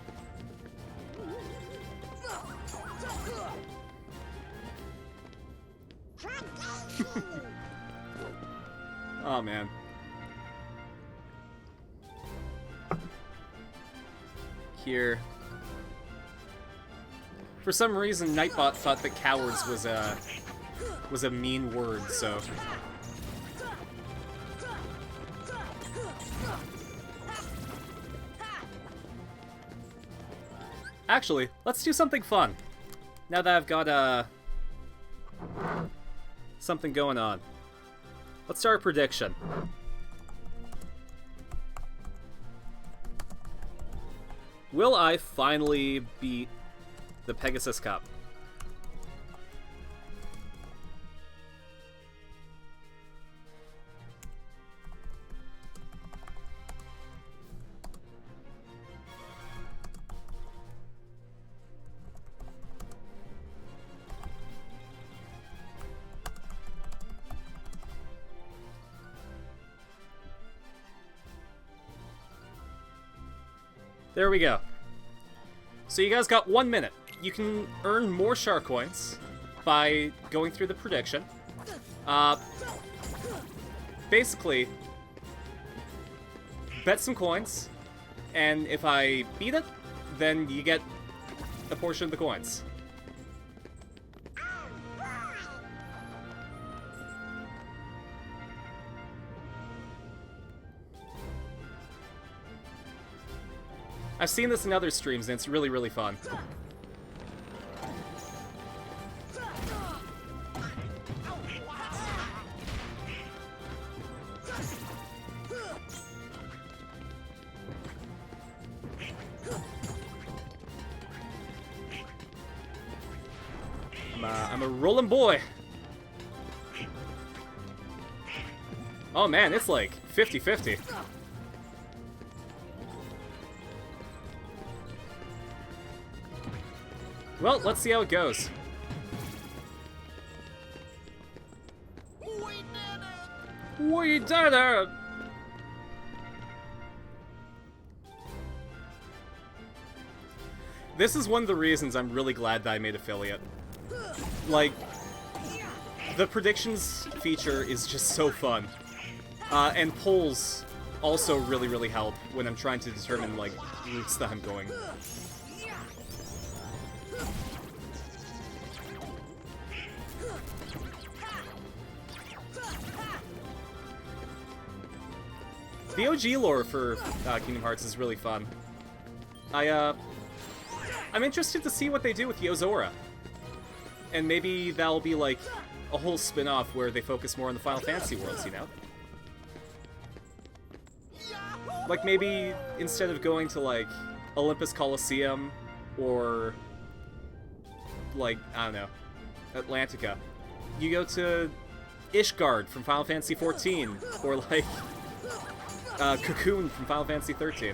Oh, man. Here. For some reason, Nightbot thought that cowards was a mean word, so... Actually, let's do something fun. Now that I've got, something going on. Let's start a prediction. Will I finally beat the Pegasus Cup? There we go. So you guys got 1 minute. You can earn more Shark Coins by going through the prediction. Basically, bet some coins, and if I beat it, then you get a portion of the coins. I've seen this in other streams, and it's really, really fun. I'm a rolling boy. Oh man, it's like 50-50. Well, let's see how it goes. We did it! This is one of the reasons I'm really glad that I made affiliate. Like, the predictions feature is just so fun. And polls also really, really help when I'm trying to determine, like, routes that I'm going. The OG lore for Kingdom Hearts is really fun. I'm interested to see what they do with Yozora. And maybe that'll be like a whole spin-off where they focus more on the Final Fantasy worlds, you know? Like maybe instead of going to like Olympus Coliseum or like, I don't know, Atlantica, you go to Ishgard from Final Fantasy XIV, or like Cocoon from Final Fantasy XIII.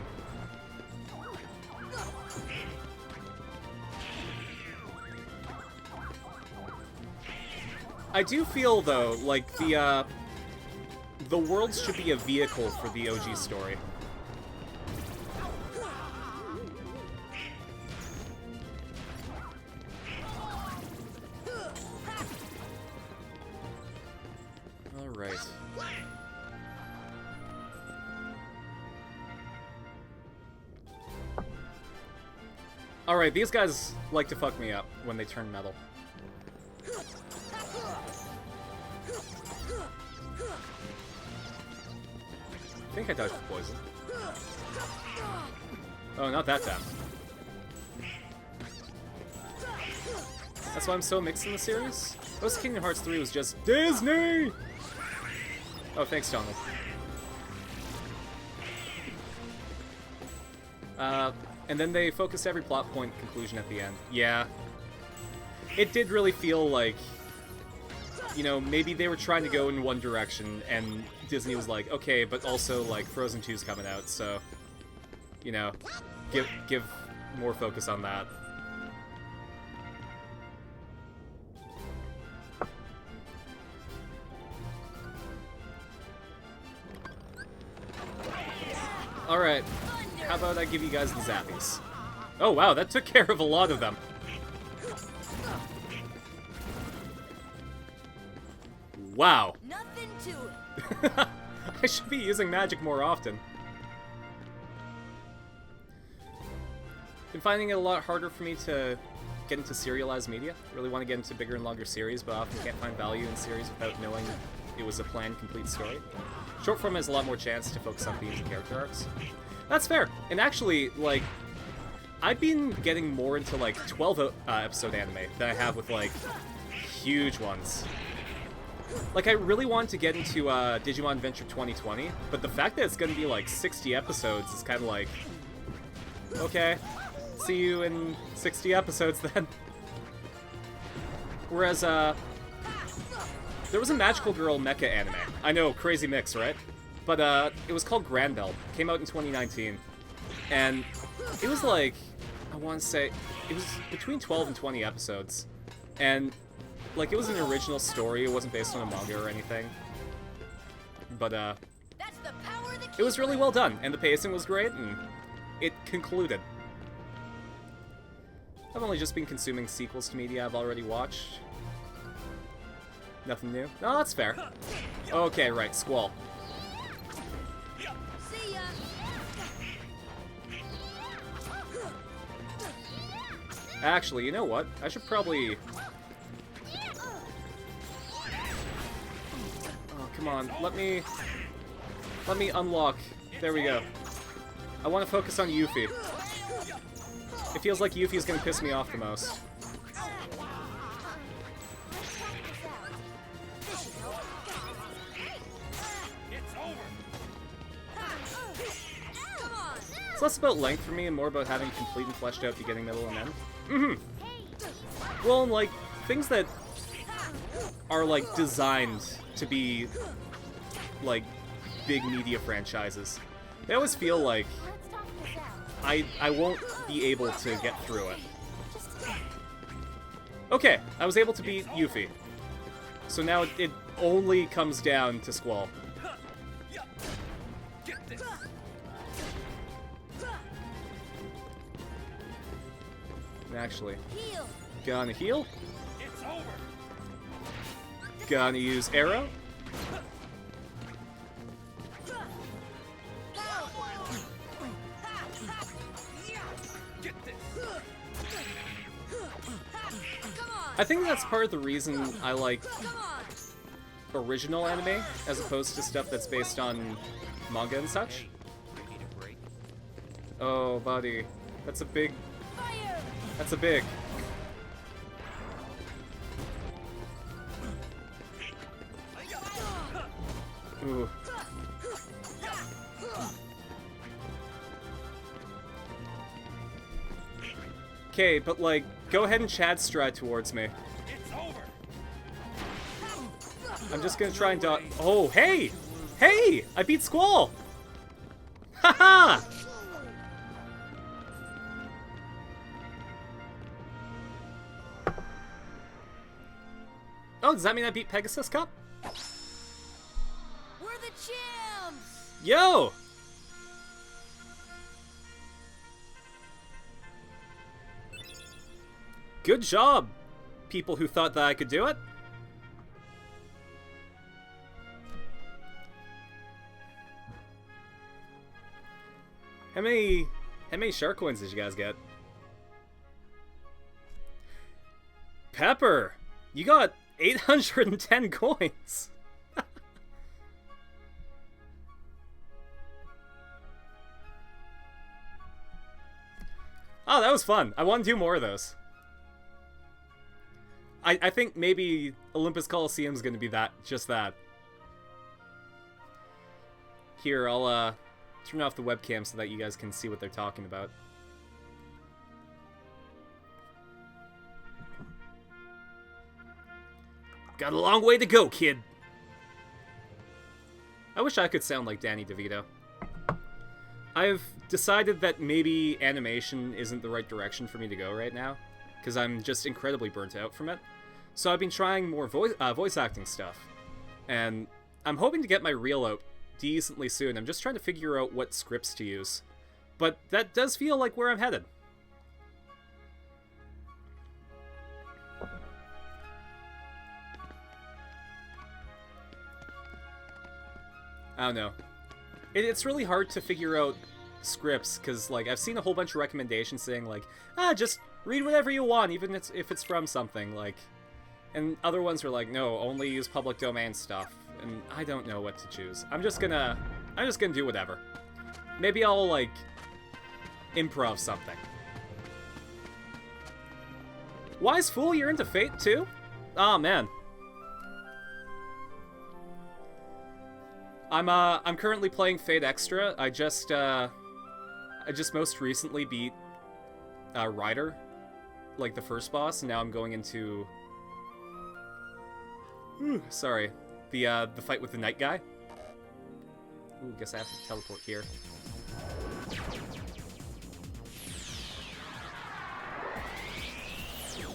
I do feel, though, like the worlds should be a vehicle for the OG story. Alright. Alright, these guys like to fuck me up when they turn metal. I think I dodged the poison. Oh, not that time. That's why I'm so mixed in the series? Most Kingdom Hearts 3 was just Disney! Oh, thanks, Donald. And then they focused every plot point conclusion at the end. Yeah. It did really feel like, you know, maybe they were trying to go in one direction, and Disney was like, okay, but also, like, Frozen 2's coming out, so, you know, give more focus on that. Alright, how about I give you guys the zappies? Oh wow, that took care of a lot of them. Wow. Nothing to it. I should be using magic more often. Been finding it a lot harder for me to get into serialized media. Really want to get into bigger and longer series, but often can't find value in series without knowing it was a planned, complete story. Short form has a lot more chance to focus on themes and character arcs. That's fair. And actually, like, I've been getting more into, like, 12 episode anime than I have with, like, huge ones. Like, I really want to get into Digimon Adventure 2020, but the fact that it's going to be, like, 60 episodes is kind of like, okay, see you in 60 episodes then. Whereas, there was a Magical Girl mecha anime. I know, crazy mix, right? But, it was called Granbell. Came out in 2019. And it was like, I want to say, it was between 12 and 20 episodes. And, like, it was an original story. It wasn't based on a manga or anything. But, it was really well done. And the pacing was great, and it concluded. I've only just been consuming sequels to media I've already watched. Nothing new? No, that's fair. Okay, right, Squall. See ya. Actually, you know what? I should probably... Oh, come on. Let me unlock. There we go. I want to focus on Yuffie. It feels like Yuffie is going to piss me off the most. It's less about length for me and more about having complete and fleshed out beginning, middle, and end. Well, like, things that are, like, designed to be, like, big media franchises. They always feel like I won't be able to get through it. Okay, I was able to beat Yuffie. So now it only comes down to Squall. Actually, gonna heal. Gonna use arrow. I think that's part of the reason I like original anime as opposed to stuff that's based on manga and such. Oh, buddy, that's a big. That's a big. Ooh. Okay, but like, go ahead and Chad stride towards me. I'm just gonna try and dodge. Oh, hey! Hey! I beat Squall! Haha! Oh does that mean I beat Pegasus Cup? We're the champs! Yo! Good job, people who thought that I could do it. How many shark coins did you guys get? Pepper, you got 810 coins. Oh, that was fun. I want to do more of those. I think maybe Olympus Coliseum is going to be just that. Here, I'll turn off the webcam so that you guys can see what they're talking about. Got a long way to go, kid. I wish I could sound like Danny DeVito. I've decided that maybe animation isn't the right direction for me to go right now, because I'm just incredibly burnt out from it. So I've been trying more voice acting stuff, and I'm hoping to get my reel out decently soon. I'm just trying to figure out what scripts to use, but that does feel like where I'm headed. I don't know. It's really hard to figure out scripts, because, like, I've seen a whole bunch of recommendations saying, like, just read whatever you want, even if it's from something, like... And other ones were like, no, only use public domain stuff, and I don't know what to choose. I'm just gonna do whatever. Maybe I'll, like, improv something. Wise Fool, you're into Fate, too? Oh, man. I'm currently playing Fate Extra. I just most recently beat Ryder, like the first boss, and now I'm going into sorry, the fight with the Night Guy. Ooh, guess I have to teleport here.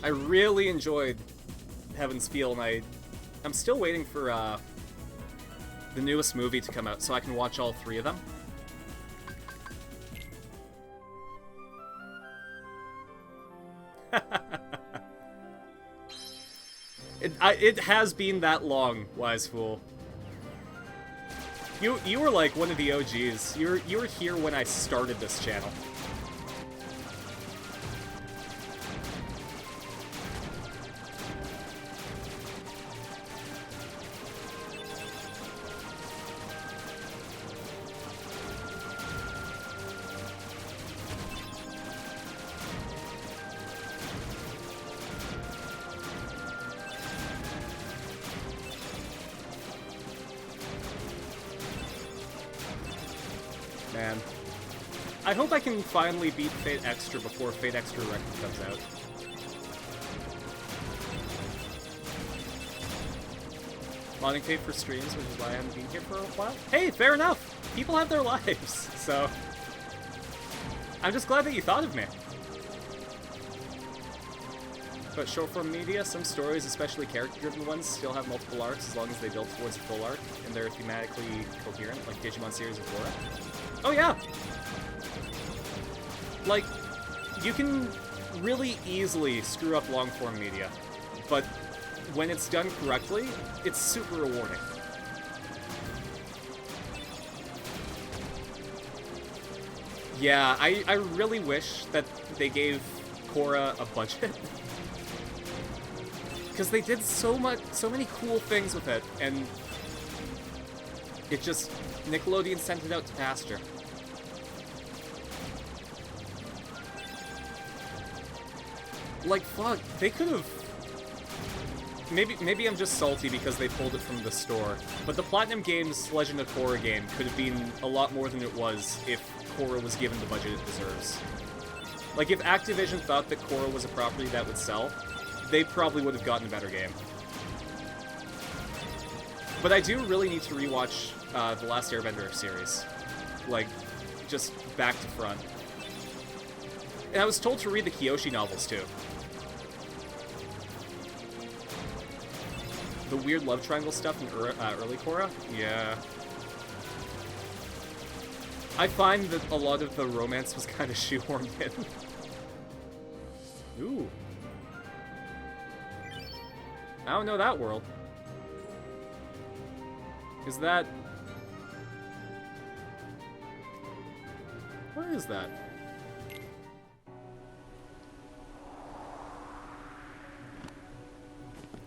I really enjoyed Heaven's Feel, and I'm still waiting for the newest movie to come out so I can watch all 3 of them. It has been that long, Wise Fool. You were like one of the OGs. You were here when I started this channel. Man. I hope I can finally beat Fate Extra before Fate Extra Record comes out. Modding Fate for streams, which is why I haven't been here for a while. Hey, fair enough! People have their lives, so... I'm just glad that you thought of me. But short-form media, some stories, especially character-driven ones, still have multiple arcs as long as they build towards a full arc, and they're thematically coherent, like Digimon series of Sora. Oh yeah! Like, you can really easily screw up long-form media, but when it's done correctly, it's super rewarding. Yeah, I really wish that they gave Korra a budget. Because they did so many cool things with it, and it just... Nickelodeon sent it out to pasture. Like, fuck, they could have... Maybe I'm just salty because they pulled it from the store, but the Platinum Games Legend of Korra game could have been a lot more than it was if Korra was given the budget it deserves. Like, if Activision thought that Korra was a property that would sell, they probably would have gotten a better game. But I do really need to rewatch The Last Airbender series. Like, just back to front. And I was told to read the Kyoshi novels, too. the weird love triangle stuff in early Korra? Yeah. I find that a lot of the romance was kind of shoehorned in. Ooh. I don't know that world. Is that... Where is that?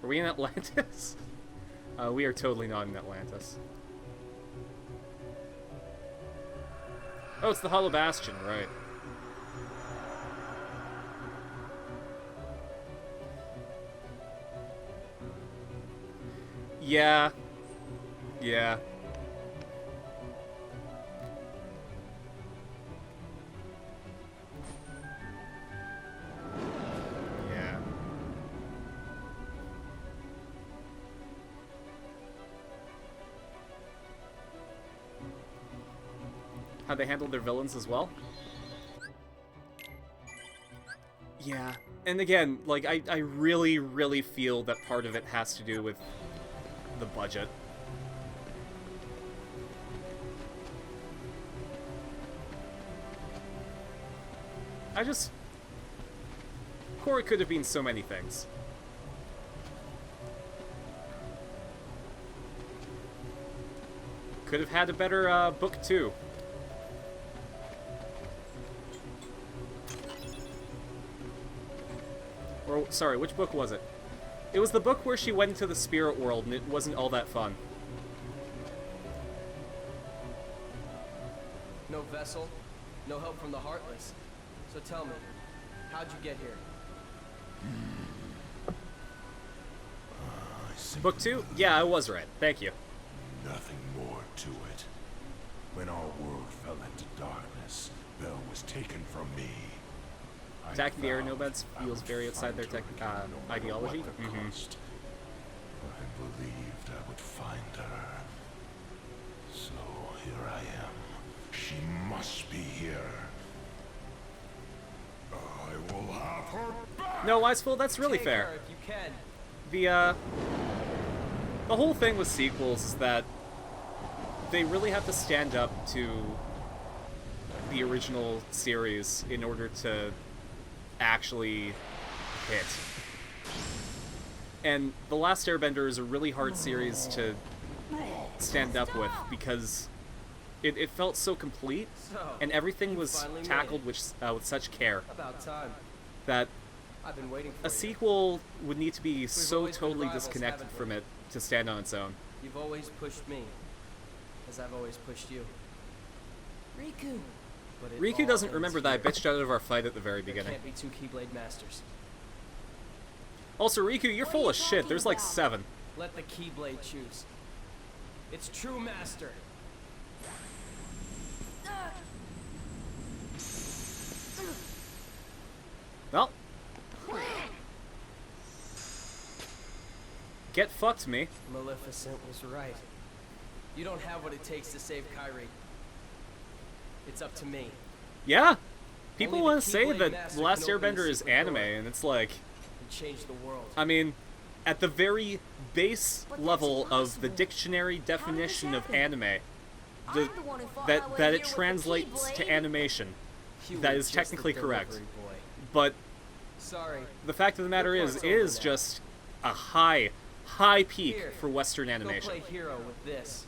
Are we in Atlantis? We are totally not in Atlantis. Oh, it's the Hollow Bastion, right. Yeah. Yeah. Yeah. How they handled their villains as well? Yeah. And again, like, I really, really feel that part of it has to do with the budget. Korra could have been so many things. Could have had a better, book, too. Or, sorry, which book was it? It was the book where she went into the spirit world and it wasn't all that fun. No vessel, no help from the Heartless. So tell me, how'd you get here? Book 2? Yeah, I was right. Thank you. Nothing more to it. When our world fell into darkness, Belle was taken from me. Attacking the air nomads feels very outside their ideology. I believed I would find her. So here I am. She must be here. I will have her back! No, Iceful, that's really Take fair. her if you can. The whole thing with sequels is that they really have to stand up to the original series in order to actually hit. And The Last Airbender is a really hard series to stand up with because it felt so complete So, and everything you was finally made tackled it. with such care About time. that I've been waiting for a you. sequel would need to be so always been totally rivals, disconnected haven't from we? it to stand on its own. You've always pushed me, as I've always pushed you. Riku. But it Riku all doesn't ends remember that I here. bitched out of our fight at the very There beginning. can't be two Keyblade Masters. Also, Riku, you're What are full you of shit. talking There's like about? 7. Let the Keyblade choose. It's true master. Well. Get fucked, me. Maleficent was right. You don't have what it takes to save Kyrie. It's up to me. Yeah. People Only want the to say Keyblade that Master The Last can open the Airbender is secret anime, door. and it's like, And change the world. I mean, at the very base But that's level of the impossible. dictionary definition of happen? anime, I'm the, the one who fought my that way that here it with the translates to Keyblade. animation. You That were is just technically the correct. delivery boy. But Sorry. the fact of the matter Your is, part's it over is now. just a high peak Here, for Western Go animation. play hero with this.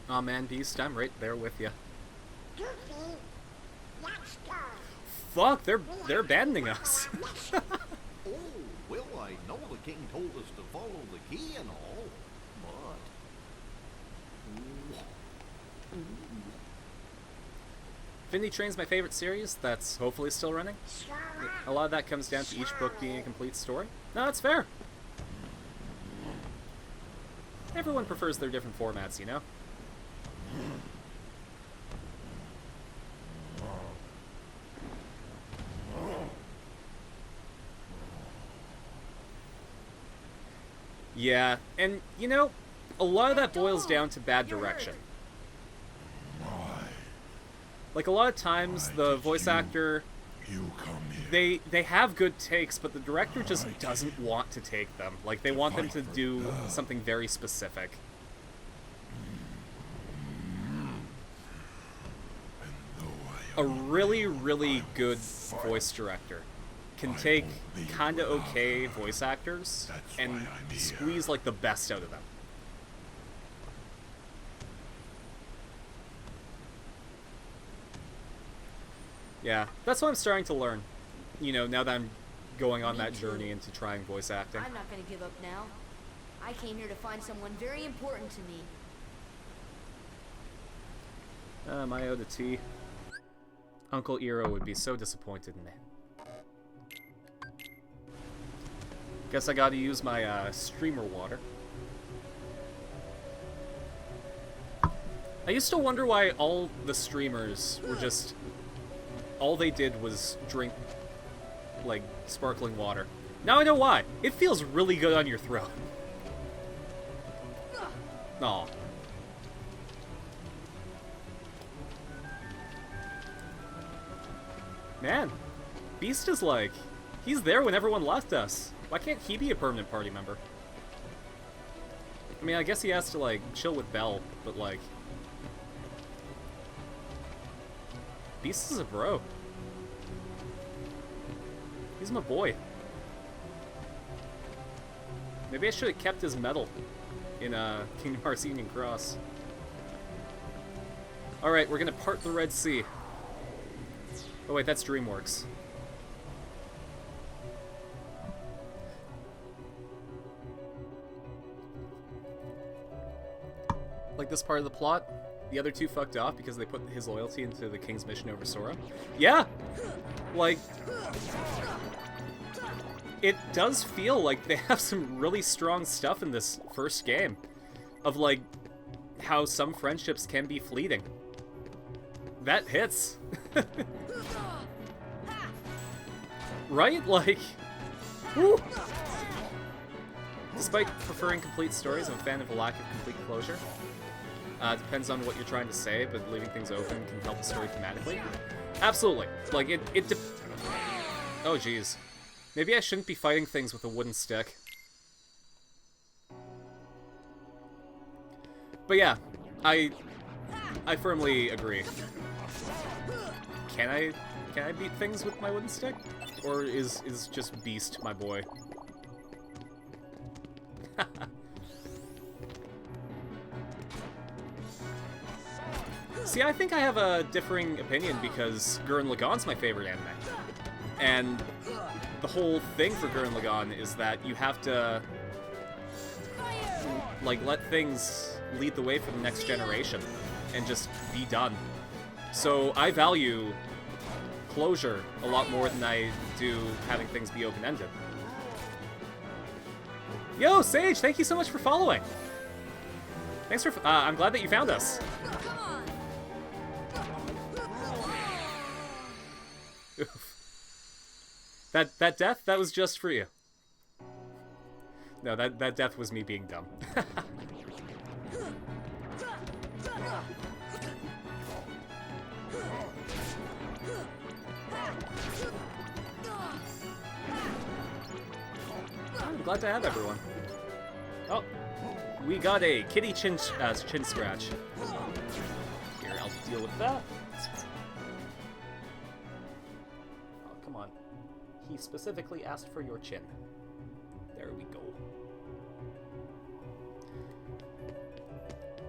Aw man, Beast, I'm right there with you. Goofy, let's go. Fuck, they're abandoning us. Oh, well, I know the king told us to follow the key and all, but... Infinity Train's my favorite series. That's hopefully still running. A lot of that comes down to each book being a complete story. No, that's fair. Everyone prefers their different formats, you know? Yeah, and you know, a lot of that boils down to bad direction. Like, a lot of times, the voice actor they have good takes, but the director just doesn't want to take them. Like, they want them to do something very specific. A really, really good voice director can take kinda okay voice actors and squeeze, like, the best out of them. Yeah, that's what I'm starting to learn. You know, now that I'm going on that journey into trying voice acting. I'm not gonna give up now. I came here to find someone very important to me. My Oda T. Uncle Eero would be so disappointed in me. Guess I gotta use my streamer water. I used to wonder why all the streamers were just... all they did was drink, like, sparkling water. Now I know why. It feels really good on your throat. Aw. Man, Beast is like... he's there when everyone left us. Why can't he be a permanent party member? I mean, I guess he has to, like, chill with Belle, but, like... Beast is a bro. He's my boy. Maybe I should have kept his medal in Kingdom Hearts Union Cross. Alright, we're gonna part the Red Sea. Oh wait, that's DreamWorks. Like this part of the plot? The other two fucked off because they put his loyalty into the King's mission over Sora? Yeah! Like... it does feel like they have some really strong stuff in this first game. Of, like, how some friendships can be fleeting. That hits. Right? Like... woo! Despite preferring complete stories, I'm a fan of a lack of complete closure. Depends on what you're trying to say, but leaving things open can help the story thematically. Absolutely. Like, oh, jeez. Maybe I shouldn't be fighting things with a wooden stick. But yeah, I firmly agree. Can I beat things with my wooden stick? Or is just Beast my boy? See, I think I have a differing opinion because Gurren Lagann's my favorite anime. And the whole thing for Gurren Lagann is that you have to, like, let things lead the way for the next generation and just be done. So I value closure a lot more than I do having things be open-ended. Yo, Sage, thank you so much for following. Thanks for, I'm glad that you found us. Oof. That death, that was just for you. No, that death was me being dumb. I'm glad to have everyone. Oh, we got a kitty chin scratch. Here, I'll deal with that. Oh, come on. He specifically asked for your chin. There we go.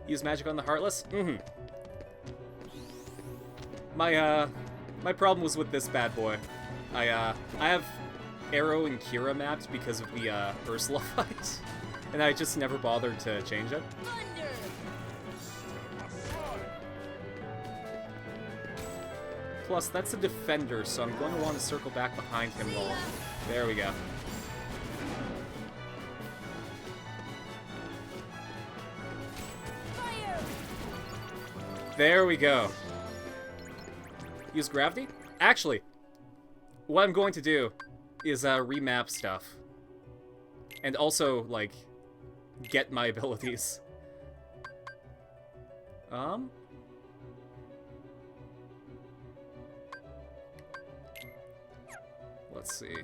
Use magic on the Heartless? Mm-hmm. My problem was with this bad boy. I have Arrow and Kira mapped because of the Ursula fight, and I just never bothered to change it. Plus, that's a defender, so I'm going to want to circle back behind him while... There we go. There we go. Use gravity? Actually, what I'm going to do is remap stuff. And also, like, get my abilities. Let's see.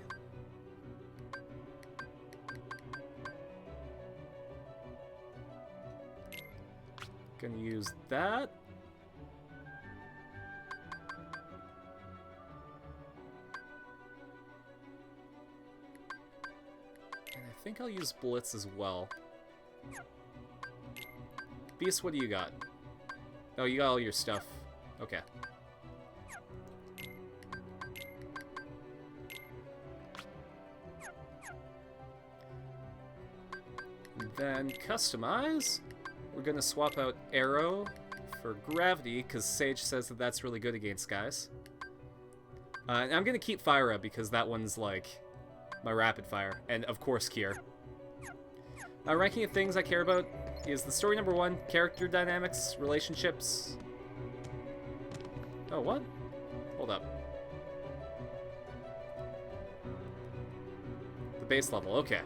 Gonna use that. And I think I'll use Blitz as well. Beast, what do you got? Oh, you got all your stuff. Okay. And then customize. We're gonna swap out Arrow for Gravity, because Sage says that that's really good against guys. And I'm gonna keep Fire Up, because that one's, like, my rapid fire. And, of course, Kier. Ranking of things I care about is the story number 1, character dynamics, relationships. Oh, what? Hold up. The base level, okay.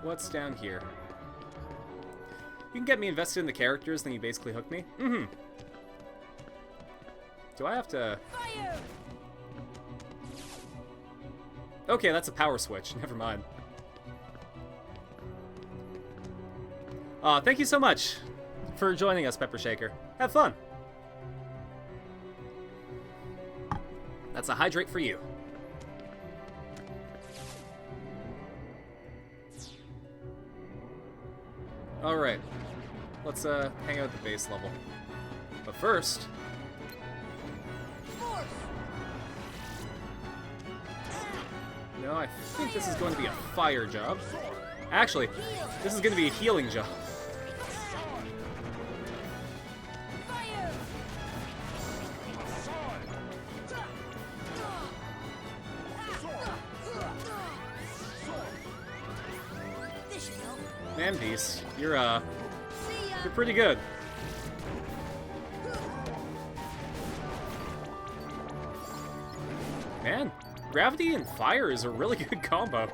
What's down here? You can get me invested in the characters, then you basically hook me. Mm-hmm. Do I have to... Fire! Okay, that's a power switch. Never mind. Thank you so much for joining us, Pepper Shaker. Have fun. That's a hydrate for you. Alright. Let's hang out at the base level. But first... Force! No, I think this is going to be a fire job. Actually, this is going to be a healing job. Fire! This should help. Man, Beast, you're pretty good. Man, gravity and fire is a really good combo.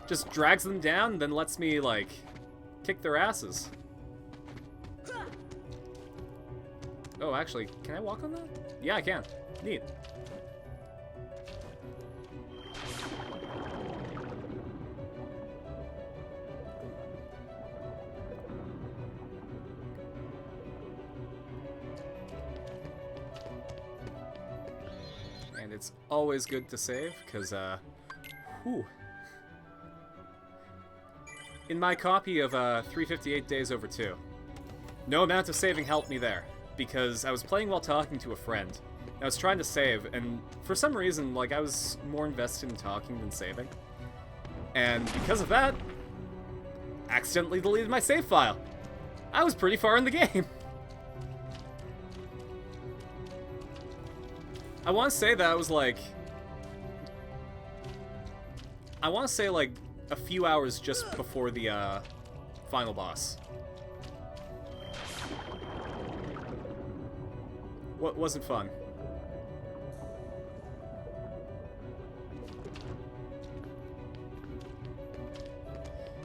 Just drags them down, then lets me, like, kick their asses. Oh, actually, can I walk on that? Yeah, I can. Neat. And it's always good to save, because, whew. In my copy of 358 Days Over 2, no amount of saving helped me there, because I was playing while talking to a friend. I was trying to save, and for some reason, like, I was more invested in talking than saving. And because of that, accidentally deleted my save file. I was pretty far in the game. I want to say that I was like... I want to say like a few hours just before the final boss. What wasn't fun?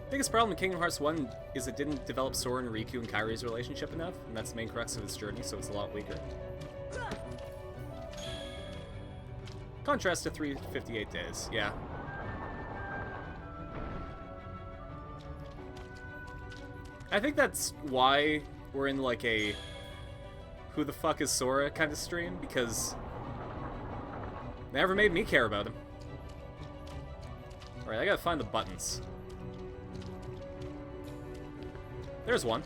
Biggest problem in Kingdom Hearts 1 is it didn't develop Sora and Riku and Kairi's relationship enough, and that's the main crux of its journey, so it's a lot weaker. Contrast to 358 Days, yeah. I think that's why we're in like a who the fuck is Sora kind of stream, because they never made me care about him. Alright, I gotta find the buttons. There's one.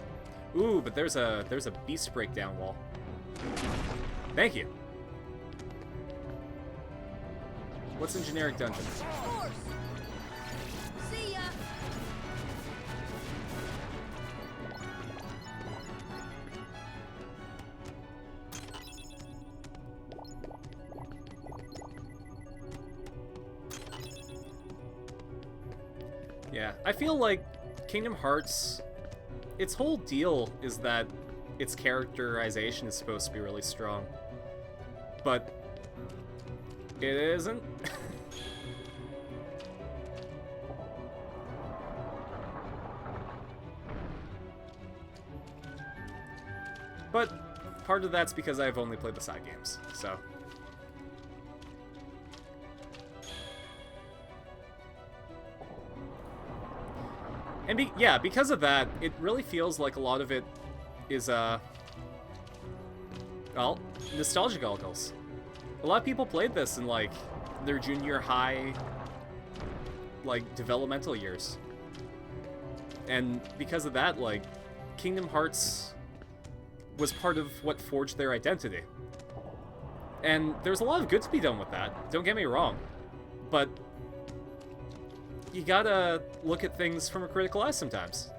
Ooh, but there's a beast breakdown wall. Thank you. What's in generic dungeon? Force! See ya! Yeah, I feel like Kingdom Hearts, its whole deal is that its characterization is supposed to be really strong. But it isn't. But part of that's because I've only played the side games, so... And yeah, because of that, it really feels like a lot of it is, well, nostalgia goggles. A lot of people played this in, like, their junior high, like, developmental years. And because of that, like, Kingdom Hearts was part of what forged their identity. And there's a lot of good to be done with that, don't get me wrong. But you gotta look at things from a critical eye sometimes.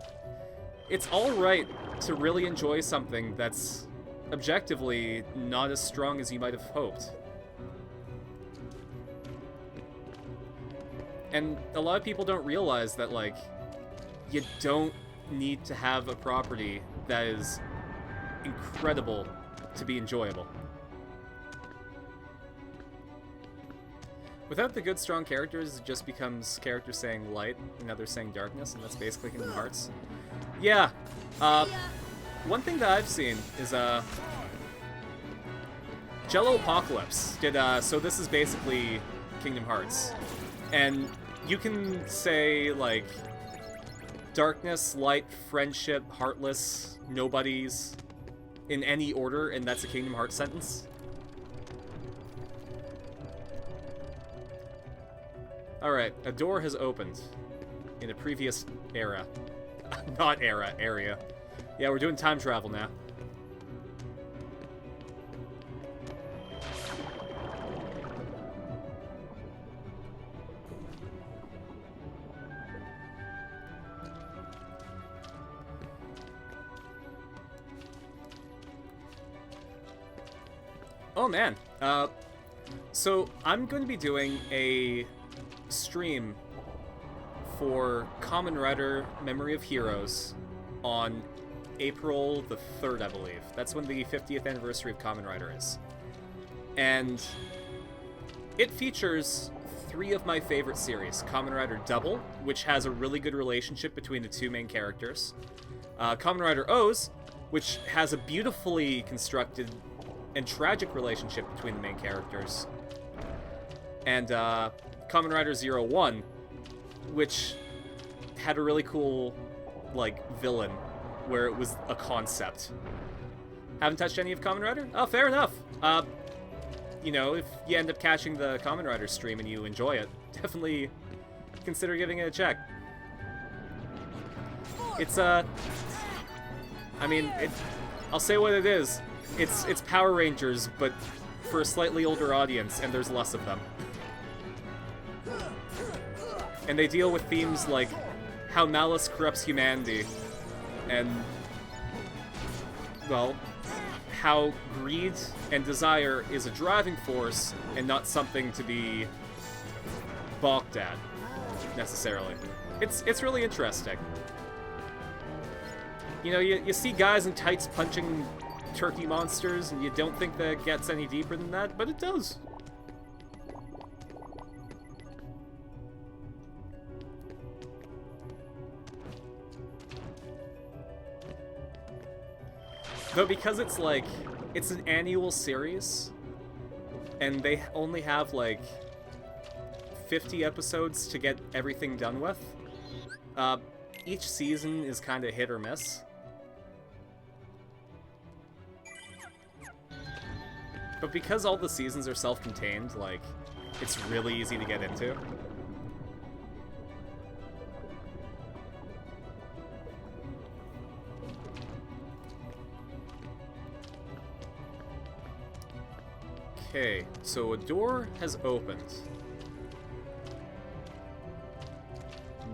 It's alright to really enjoy something that's objectively not as strong as you might have hoped. And a lot of people don't realize that, like, you don't need to have a property that is incredible to be enjoyable. Without the good, strong characters, it just becomes characters saying light and others saying darkness, and that's basically Kingdom Hearts. Yeah, one thing that I've seen is, Jello Apocalypse did, so this is basically Kingdom Hearts. And you can say, like, darkness, light, friendship, heartless, nobodies, in any order, and that's a Kingdom Hearts sentence. Alright, a door has opened in a previous era. Not era, area. Yeah, we're doing time travel now. Oh man, so I'm going to be doing a stream for Kamen Rider Memory of Heroes on April the 3rd, I believe. That's when the 50th anniversary of Kamen Rider is. And it features 3 of my favorite series. Kamen Rider Double, which has a really good relationship between the 2 main characters. Kamen Rider O's, which has a beautifully constructed and tragic relationship between the main characters. And Kamen Rider 01, which had a really cool, like, villain, where it was a concept. Haven't touched any of Kamen Rider? Oh, fair enough. You know, if you end up catching the Kamen Rider stream and you enjoy it, definitely consider giving it a check. It's, I mean, I'll say what it is. It's Power Rangers, but for a slightly older audience, and there's less of them. And they deal with themes like how malice corrupts humanity, and, well, how greed and desire is a driving force and not something to be balked at, necessarily. It's really interesting. You know, you see guys in tights punching turkey monsters, and you don't think that it gets any deeper than that, but it does. Though because it's like, it's an annual series, and they only have like 50 episodes to get everything done with, each season is kind of hit or miss. But because all the seasons are self-contained, like, it's really easy to get into. Okay, so a door has opened.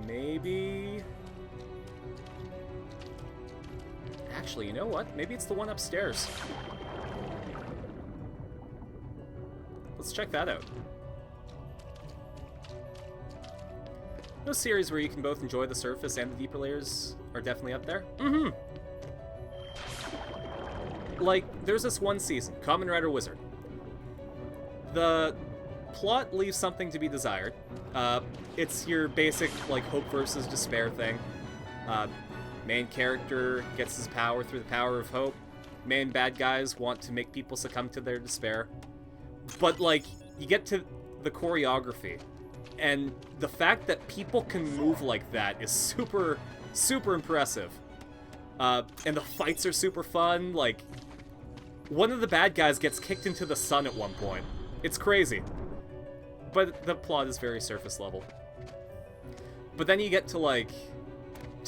Maybe... Actually, you know what? Maybe it's the one upstairs. Let's check that out. Those series where you can both enjoy the surface and the deeper layers are definitely up there. Mm-hmm. Like, there's this one season, Kamen Rider Wizard. The plot leaves something to be desired. It's your basic, like, hope versus despair thing. Main character gets his power through the power of hope. main bad guys want to make people succumb to their despair. But, like, you get to the choreography, and the fact that people can move like that is super, super impressive. And the fights are super fun. Like, one of the bad guys gets kicked into the sun at one point. It's crazy. But the plot is very surface level. But then you get to, like...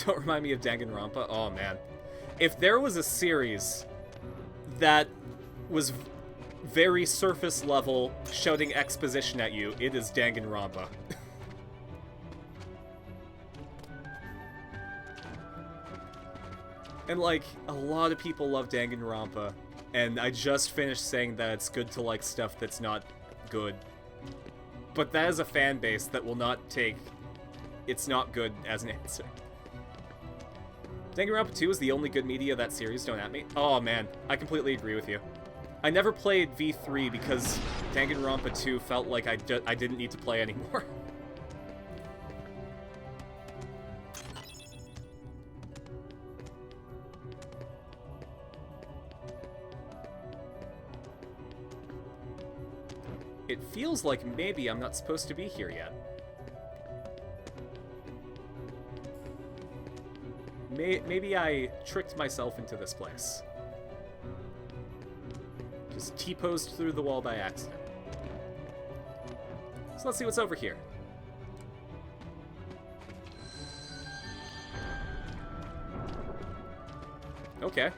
Don't remind me of Danganronpa. Oh, man. If there was a series that was very surface level, shouting exposition at you, it is Danganronpa. And, like, a lot of people love Danganronpa, and I just finished saying that it's good to like stuff that's not good. But that is a fan base that will not take it's not good as an answer. Danganronpa 2 is the only good media of that series, don't at me. Oh man, I completely agree with you. I never played V3 because Danganronpa 2 felt like I didn't need to play anymore. It feels like maybe I'm not supposed to be here yet. Maybe I tricked myself into this place. Just T-posed through the wall by accident. So let's see what's over here. Okay.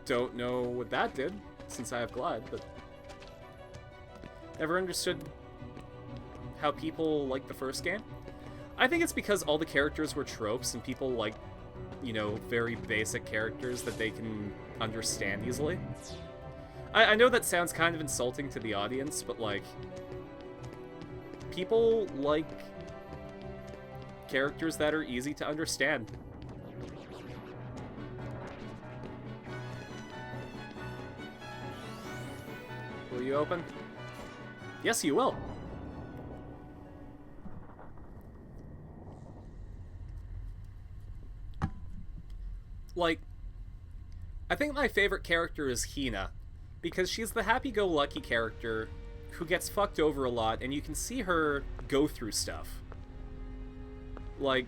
Don't know what that did, since I have Glide, but... Never understood how people like the first game. I think it's because all the characters were tropes and people like, you know, very basic characters that they can understand easily. I know that sounds kind of insulting to the audience, but like, people like characters that are easy to understand. Will you open? Yes, you will. Like, I think my favorite character is Hina, because she's the happy-go-lucky character who gets fucked over a lot, and you can see her go through stuff. Like,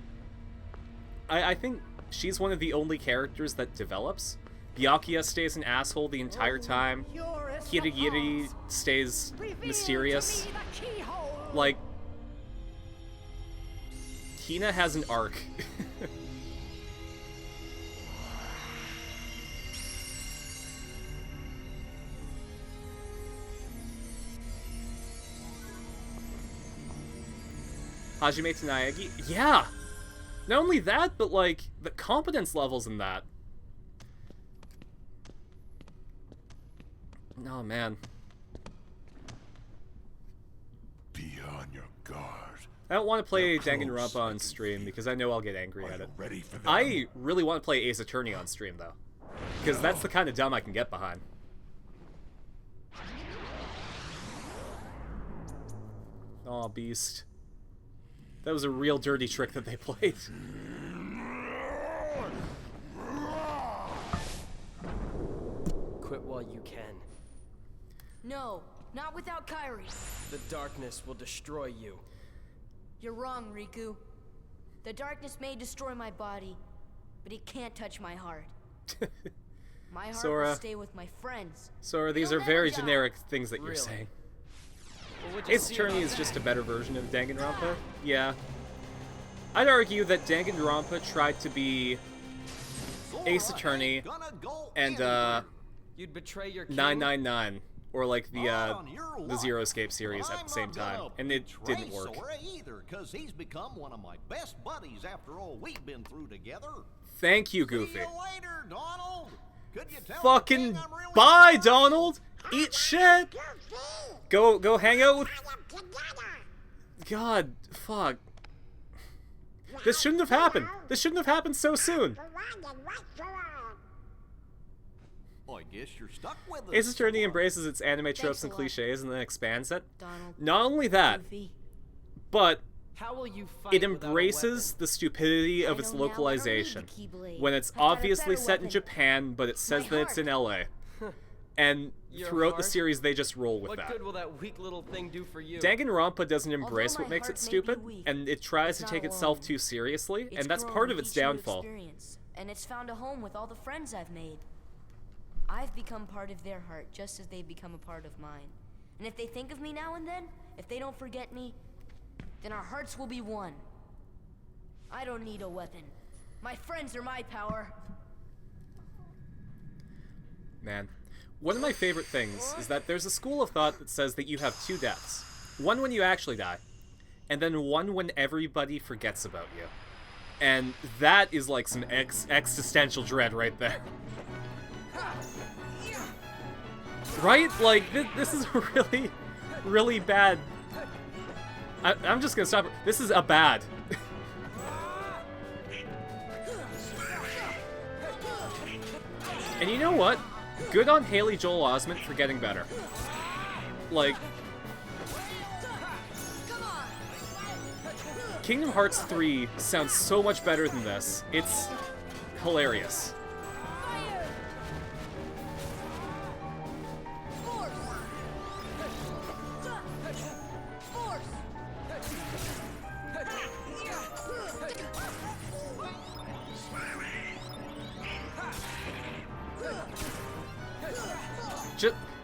I think she's one of the only characters that develops. Byakuya stays an asshole the entire time. Kirigiri stays mysterious. Like, Hina has an arc. Hajime Tanaagi? Yeah! Not only that, but like, the competence levels in that. Oh man. Be on your guard. I don't want to play Danganronpa on stream because I know I'll get angry at it. Ready for that? I really want to play Ace Attorney on stream though. Because that's the kind of dumb I can get behind. Aw, Beast. That was a real dirty trick that they played. Quit while you can. No, not without Kairi. The darkness will destroy you. You're wrong, Riku. The darkness may destroy my body, but it can't touch my heart. My heart Sora. will stay with my friends. Sora, these They'll are very never die. generic things that you're Really? saying. Well, what'd you Ace see Attorney about is just a that? better version of Danganronpa. Yeah. I'd argue that Danganronpa tried to be Ace Attorney and You'd betray your king? 999, or like the Zero Escape series at the same time, and it didn't work. Sora either, 'cause he's become one of my best buddies after all we've been through together. Thank you, See Goofy. you later, Donald. Could you tell Fucking the king I'm really bye, sorry? Donald! Eat shit! Go hang out with... God, fuck. This shouldn't have happened. This shouldn't have happened so soon. I guess you're stuck with us. Ace Attorney embraces its anime tropes Thanks a and lot. cliches and then expands it. Donald. Not only that, Goofy. but How will you fight it without a embraces weapon? the stupidity of I its know now I don't need the localization. Keyblade. When it's I've got a obviously better set in weapon. Japan, but it says My that it's in LA. And Your throughout the heart? series, they just roll with What that. good will that weak little thing do for you? Danganronpa doesn't embrace Although what my makes it heart may be stupid, weak, and it tries it's to not take itself alone. too seriously, It's and that's grown part of with its each new downfall. experience, and it's found a home with all the friends I've made. I've become part of their heart just as they've become a part of mine. And if they think of me now and then, if they don't forget me, then our hearts will be one. I don't need a weapon. My friends are my power. Man, one of my favorite things is that there's a school of thought that says that you have two deaths. One when you actually die, and then one when everybody forgets about you. And that is like some existential dread right there. Right? Like, this is really, really bad. I'm just gonna stop it. This is a bad. And you know what? Good on Haley Joel Osment for getting better. Like, Kingdom Hearts 3 sounds so much better than this. It's hilarious.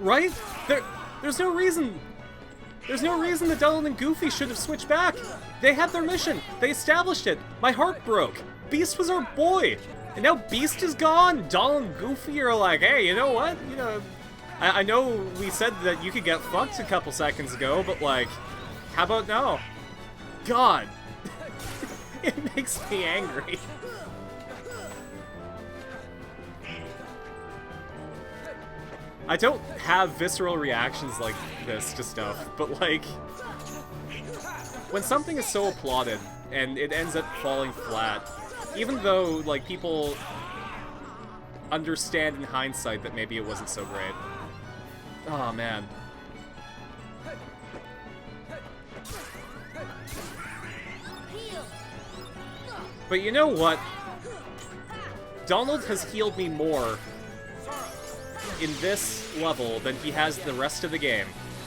Right? There's no reason. There's no reason that Donald and Goofy should have switched back. They had their mission. They established it. My heart broke. Beast was our boy. And now Beast is gone. Donald and Goofy are like, hey, you know what? You know, I know we said that you could get fucked a couple seconds ago, but like, how about now? God. It makes me angry. I don't have visceral reactions like this to stuff, but like, when something is so applauded and it ends up falling flat, even though like people understand in hindsight that maybe it wasn't so great. Oh man. But you know what? Donald has healed me more in this level than he has the rest of the game.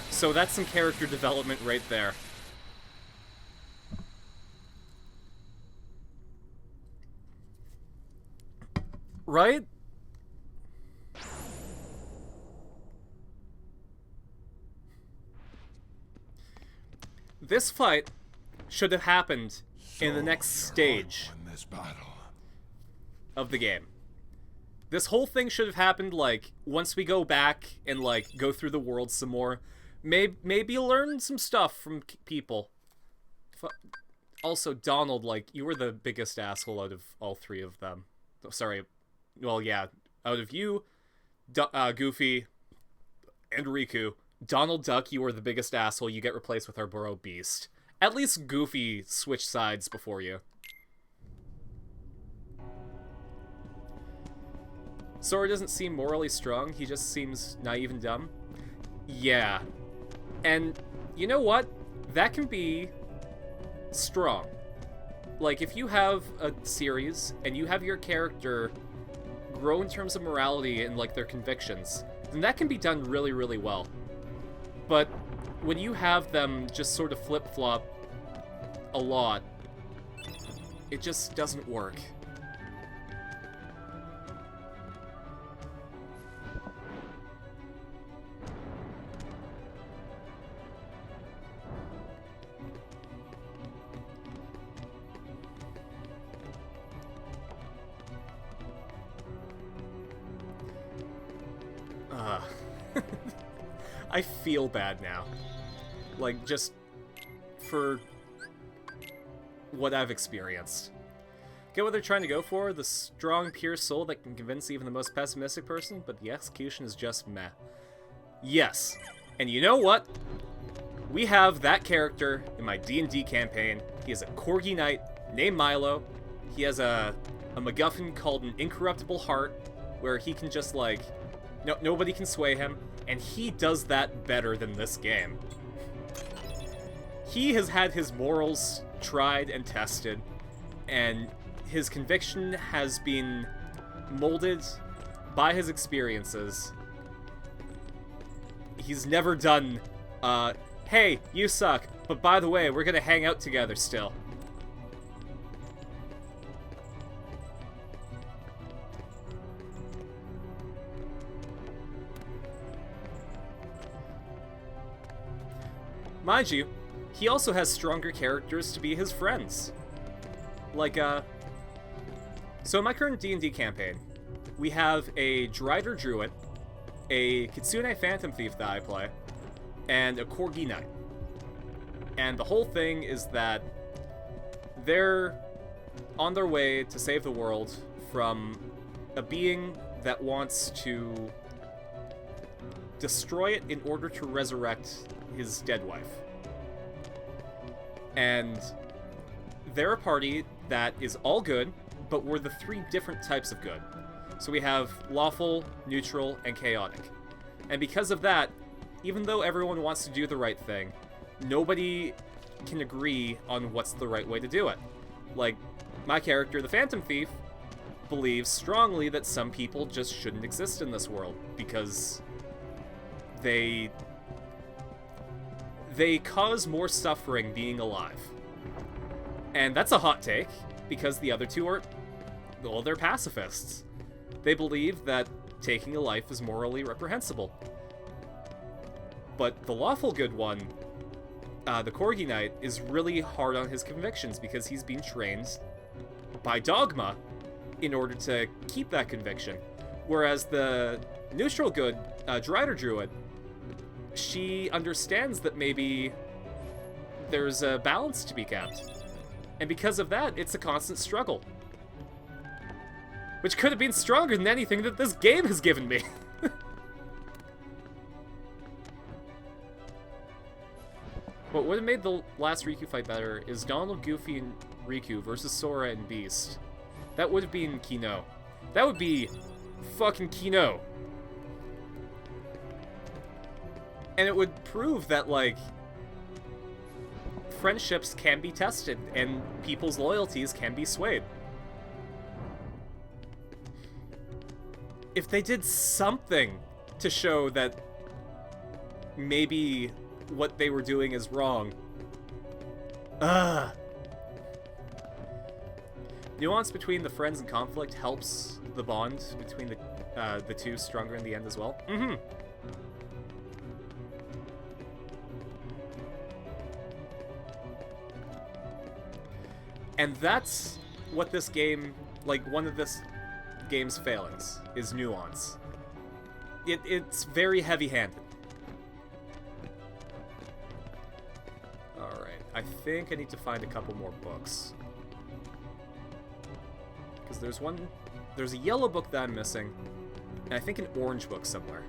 So that's some character development right there. Right? This fight should have happened in the next stage of the game. This whole thing should have happened, like, once we go back and, like, go through the world some more. Maybe learn some stuff from people. Also, Donald, like, you were the biggest asshole out of all three of them. Sorry. Well, yeah. Out of you, Goofy, and Riku, Donald Duck, you were the biggest asshole. You get replaced with our Burrow Beast. At least Goofy switched sides before you. Sora doesn't seem morally strong, he just seems naive and dumb. Yeah. And you know what? That can be strong. Like, if you have a series and you have your character grow in terms of morality and, like, their convictions, then that can be done really, really well. But when you have them just sort of flip-flop a lot, it just doesn't work. I feel bad now. Like, just for what I've experienced. Get what they're trying to go for? The strong, pure soul that can convince even the most pessimistic person, but the execution is just meh. Yes. And you know what? We have that character in my D&D campaign. He is a Corgi Knight named Milo. He has a MacGuffin called an Incorruptible Heart, where he can just, like, nobody can sway him, and he does that better than this game. He has had his morals tried and tested, and his conviction has been molded by his experiences. He's never done, hey, you suck, but by the way, we're gonna hang out together still. Mind you, he also has stronger characters to be his friends. Like, so in my current D&D campaign, we have a Drider Druid, a Kitsune Phantom Thief that I play, and a Corgi Knight. And the whole thing is that they're on their way to save the world from a being that wants to destroy it in order to resurrect his dead wife. And they're a party that is all good, but we're the three different types of good. So we have lawful, neutral, and chaotic. And because of that, even though everyone wants to do the right thing, nobody can agree on what's the right way to do it. Like, my character, the Phantom Thief, believes strongly that some people just shouldn't exist in this world because they cause more suffering being alive. And that's a hot take, because the other two are, well, they're pacifists. They believe that taking a life is morally reprehensible. But the lawful good one, the Corgi Knight, is really hard on his convictions because he's been trained by dogma in order to keep that conviction. Whereas the neutral good, Drider Druid, she understands that maybe there's a balance to be kept. And because of that, it's a constant struggle. Which could have been stronger than anything that this game has given me. What would have made the last Riku fight better is Donald, Goofy, and Riku versus Sora and Beast. That would have been Kino. That would be fucking Kino. And it would prove that, like, friendships can be tested and people's loyalties can be swayed. If they did something to show that maybe what they were doing is wrong. Ugh. Nuance between the friends and conflict helps the bond between the two stronger in the end as well. Mm-hmm. And that's what this game, like, one of this game's failings, is nuance. It's very heavy-handed. Alright, I think I need to find a couple more books. Because there's a yellow book that I'm missing, and I think an orange book somewhere.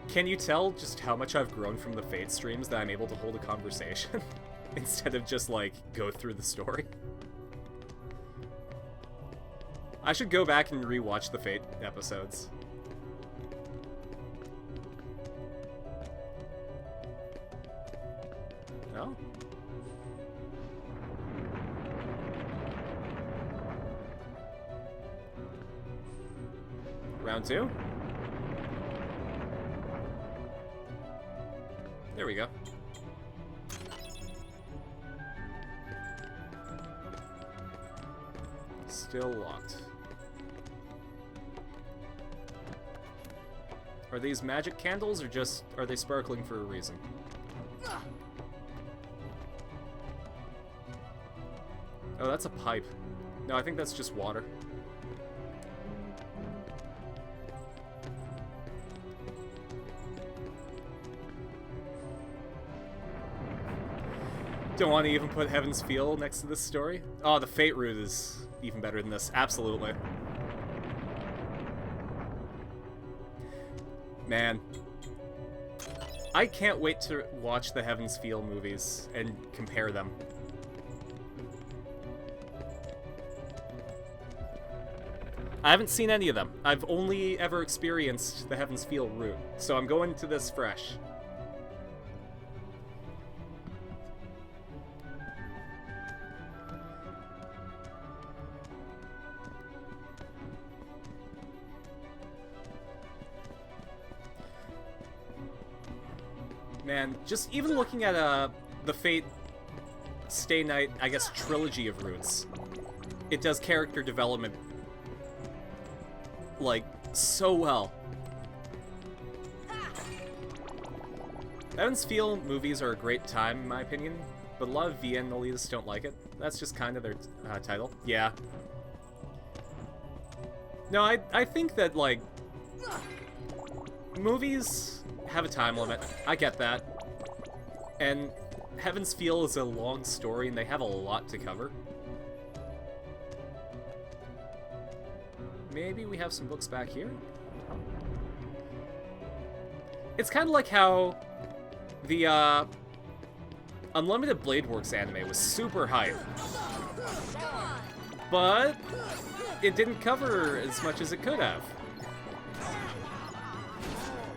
Can you tell just how much I've grown from the Fate streams that I'm able to hold a conversation instead of just, like, go through the story? I should go back and rewatch the Fate episodes. No? Round 2? There we go. Still locked. Are these magic candles, or just are they sparkling for a reason? Oh, that's a pipe. No, I think that's just water. Don't want to even put Heaven's Feel next to this story. Oh, the Fate route is even better than this. Absolutely. Man. I can't wait to watch the Heaven's Feel movies and compare them. I haven't seen any of them. I've only ever experienced the Heaven's Feel route, so I'm going to this fresh. Man, just even looking at the Fate Stay Night, I guess, trilogy of routes, it does character development, like, so well. Evansville movies are a great time, in my opinion, but a lot of Viennese don't like it. That's just kind of their title. Yeah. No, I think that, like, movies have a time limit. I get that. And Heaven's Feel is a long story, and they have a lot to cover. Maybe we have some books back here? It's kind of like how the Unlimited Blade Works anime was super hype, but it didn't cover as much as it could have.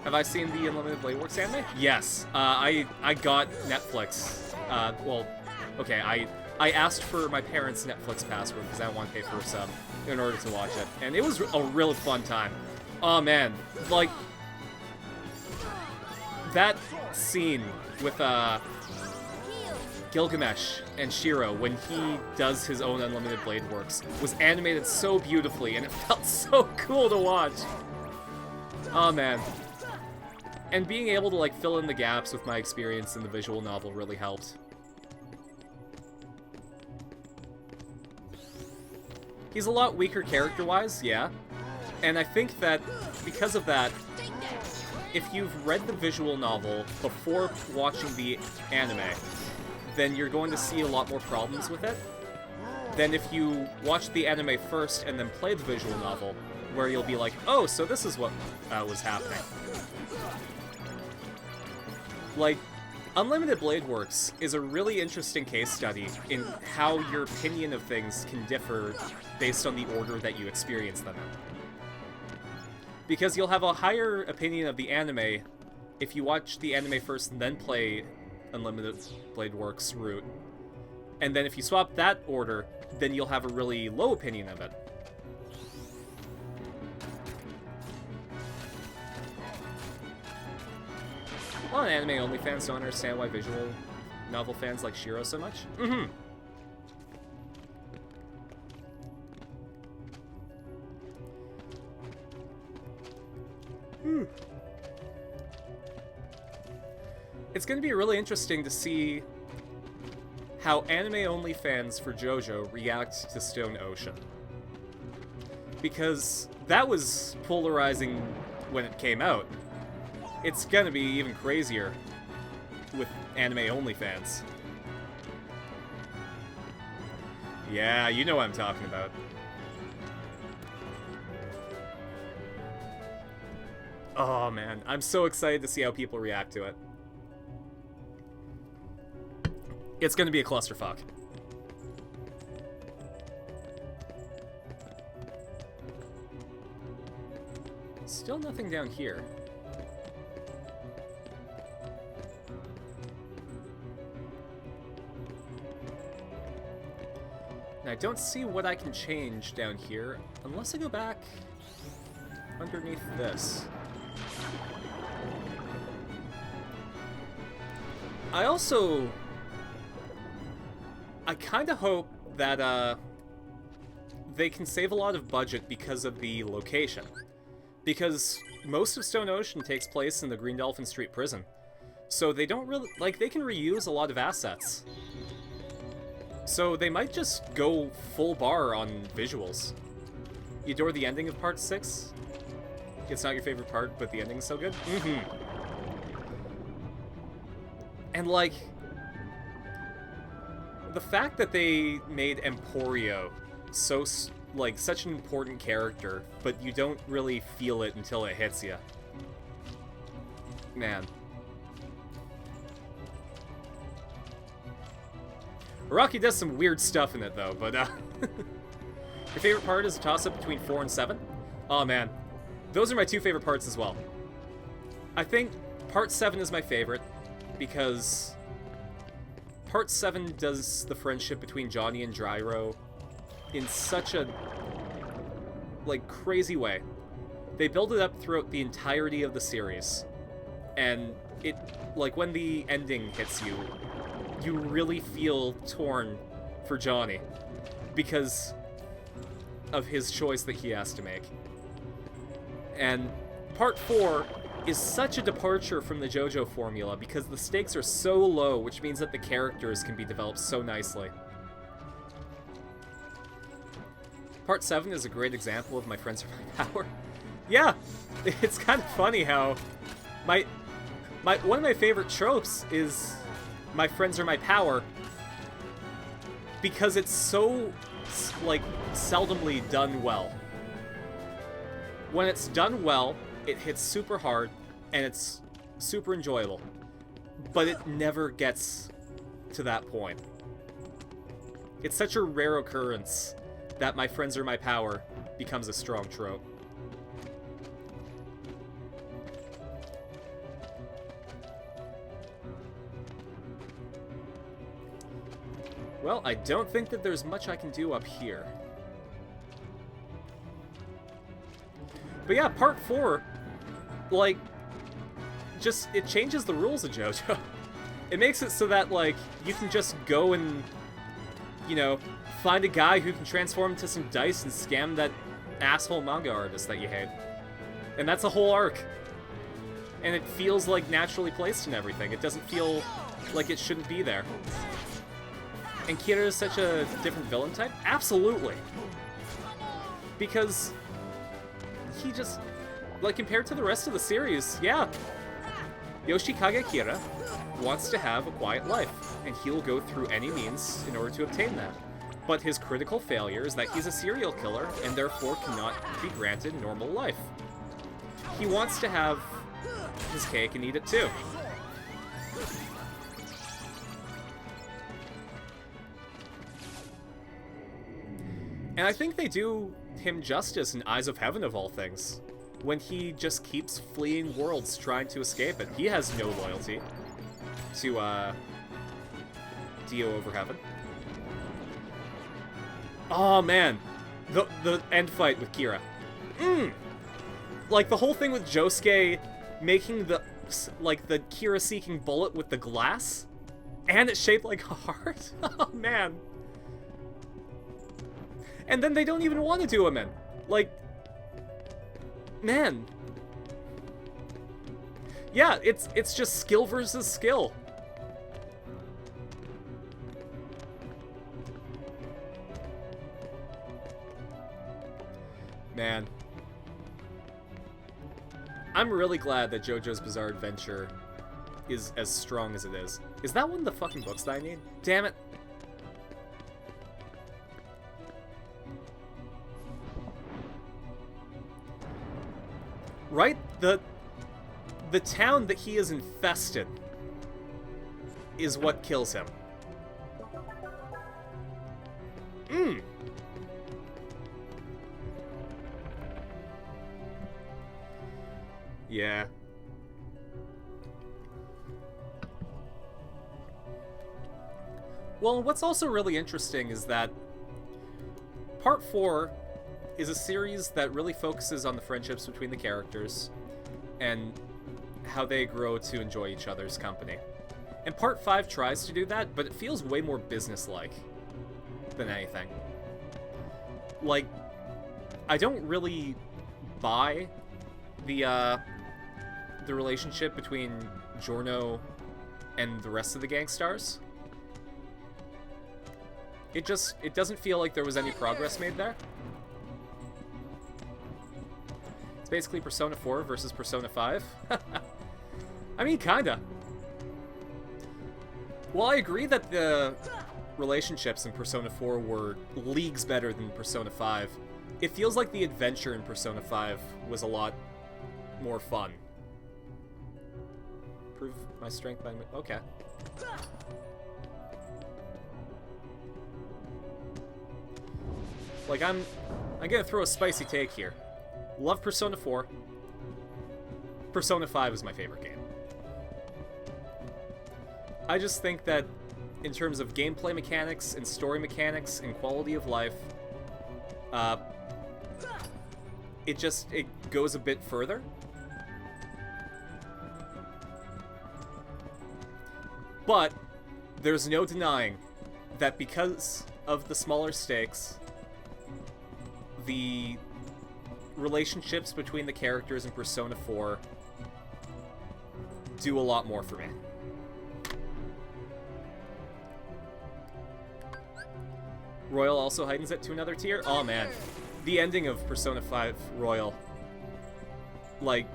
Have I seen the Unlimited Blade Works anime? Yes. I got Netflix. Well, okay, I asked for my parents' Netflix password because I don't want to pay for a sub in order to watch it. And it was a really fun time. Oh man, like, that scene with Gilgamesh and Shiro when he does his own Unlimited Blade Works was animated so beautifully and it felt so cool to watch. Oh man. And being able to, like, fill in the gaps with my experience in the visual novel really helped. He's a lot weaker character-wise, yeah. And I think that, because of that, if you've read the visual novel before watching the anime, then you're going to see a lot more problems with it than if you watch the anime first and then play the visual novel, where you'll be like, oh, so this is what was happening. Like, Unlimited Blade Works is a really interesting case study in how your opinion of things can differ based on the order that you experience them in. Because you'll have a higher opinion of the anime if you watch the anime first and then play Unlimited Blade Works route. And then if you swap that order, then you'll have a really low opinion of it. A lot of anime-only fans don't understand why visual novel fans like Shiro so much. It's going to be really interesting to see how anime-only fans for JoJo react to Stone Ocean. Because that was polarizing when it came out. It's gonna be even crazier with anime-only fans. Yeah, you know what I'm talking about. Oh man, I'm so excited to see how people react to it. It's gonna be a clusterfuck. Still nothing down here. And I don't see what I can change down here, unless I go back underneath this. I kinda hope that, they can save a lot of budget because of the location. Because most of Stone Ocean takes place in the Green Dolphin Street prison. So they don't really, like, they can reuse a lot of assets. So they might just go full bar on visuals. You adore the ending of Part 6? It's not your favorite part, but the ending's so good? And, like, the fact that they made Emporio so, like, such an important character, but you don't really feel it until it hits you. Man. Rocky does some weird stuff in it, though, but, your favorite part is a toss-up between 4 and 7? Oh, man. Those are my two favorite parts as well. I think Part 7 is my favorite, because Part 7 does the friendship between Johnny and Gyro in such a, like, crazy way. They build it up throughout the entirety of the series. And it, like, when the ending hits you, you really feel torn for Johnny because of his choice that he has to make. And Part 4 is such a departure from the JoJo formula because the stakes are so low, which means that the characters can be developed so nicely. Part 7 is a great example of My Friends Are My Power. Yeah, it's kind of funny how one of my favorite tropes is My Friends Are My Power because it's so, like, seldomly done well. When it's done well, it hits super hard, and it's super enjoyable. But it never gets to that point. It's such a rare occurrence that My Friends Are My Power becomes a strong trope. Well, I don't think that there's much I can do up here. But yeah, Part 4, like, just, it changes the rules of JoJo. It makes it so that, like, you can just go and, you know, find a guy who can transform into some dice and scam that asshole manga artist that you hate. And that's a whole arc. And it feels, like, naturally placed and everything. It doesn't feel like it shouldn't be there. And Kira is such a different villain type? Absolutely. Because he just, like, compared to the rest of the series, yeah. Yoshikage Kira wants to have a quiet life, and he'll go through any means in order to obtain that. But his critical failure is that he's a serial killer, and therefore cannot be granted normal life. He wants to have his cake and eat it too. And I think they do him justice in Eyes of Heaven, of all things, when he just keeps fleeing worlds trying to escape it. He has no loyalty to, Dio over Heaven. Oh, man. The end fight with Kira. Like, the whole thing with Josuke making the Kira-seeking bullet with the glass, and it's shaped like a heart? Oh, man. And then they don't even want to do him in. Like, man. Yeah, it's just skill versus skill. Man. I'm really glad that JoJo's Bizarre Adventure is as strong as it is. Is that one of the fucking books that I need? Damn it. Right? The town that he is infested is what kills him. Yeah. Well, what's also really interesting is that Part 4 is a series that really focuses on the friendships between the characters and how they grow to enjoy each other's company. And Part 5 tries to do that, but it feels way more businesslike than anything. Like, I don't really buy the relationship between Giorno and the rest of the Gangstars. It doesn't feel like there was any progress made there. It's basically Persona 4 versus Persona 5. I mean, kinda. Well, I agree that the relationships in Persona 4 were leagues better than Persona 5. It feels like the adventure in Persona 5 was a lot more fun. Prove my strength by... Okay. Like, I'm gonna throw a spicy take here. Love Persona 4. Persona 5 is my favorite game. I just think that in terms of gameplay mechanics and story mechanics and quality of life, it goes a bit further. But there's no denying that because of the smaller stakes, the relationships between the characters in Persona 4 do a lot more for me. Royal also heightens it to another tier? Oh man. The ending of Persona 5 Royal. Like,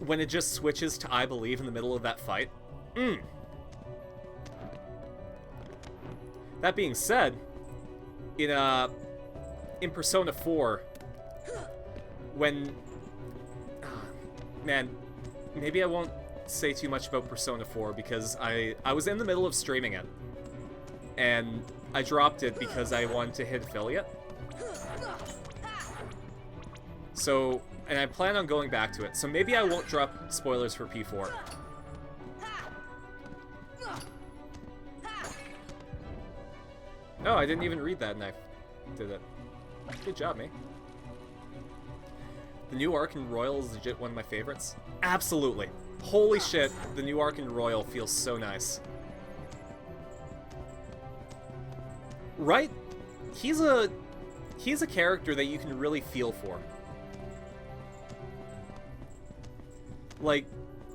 when it just switches to I Believe in the middle of that fight. That being said, in Persona 4, when... man, maybe I won't say too much about Persona 4 because I was in the middle of streaming it. And I dropped it because I wanted to hit affiliate. So, and I plan on going back to it. So maybe I won't drop spoilers for P4. Oh, I didn't even read that and I did it. Good job, me. The new arc in Royal is legit one of my favorites. Absolutely. Holy shit, the new arc in Royal feels so nice. Right? He's a character that you can really feel for. Like,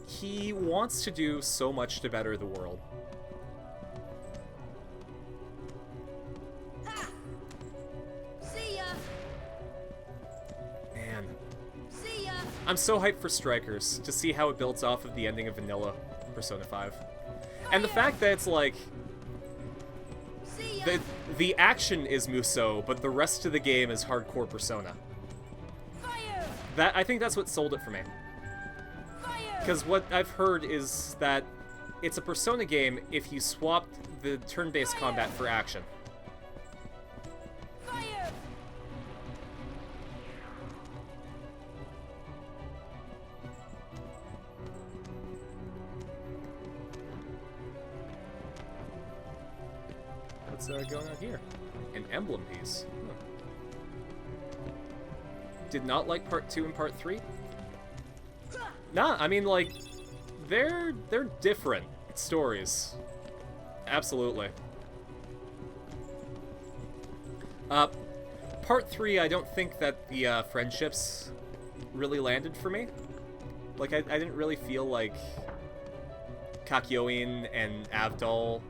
he wants to do so much to better the world. See ya. Man. See ya. I'm so hyped for Strikers, to see how it builds off of the ending of Vanilla Persona 5. And the fact that it's like... The action is Musou, but the rest of the game is hardcore Persona. I think that's what sold it for me. Because what I've heard is that it's a Persona game if you swapped the turn-based combat for action. What's going on here? An emblem piece. Did not like part 2 and part 3? Nah, I mean, like, they're different stories. Absolutely. Part 3, I don't think that the friendships really landed for me. Like, I didn't really feel like Kakyoin and Avdol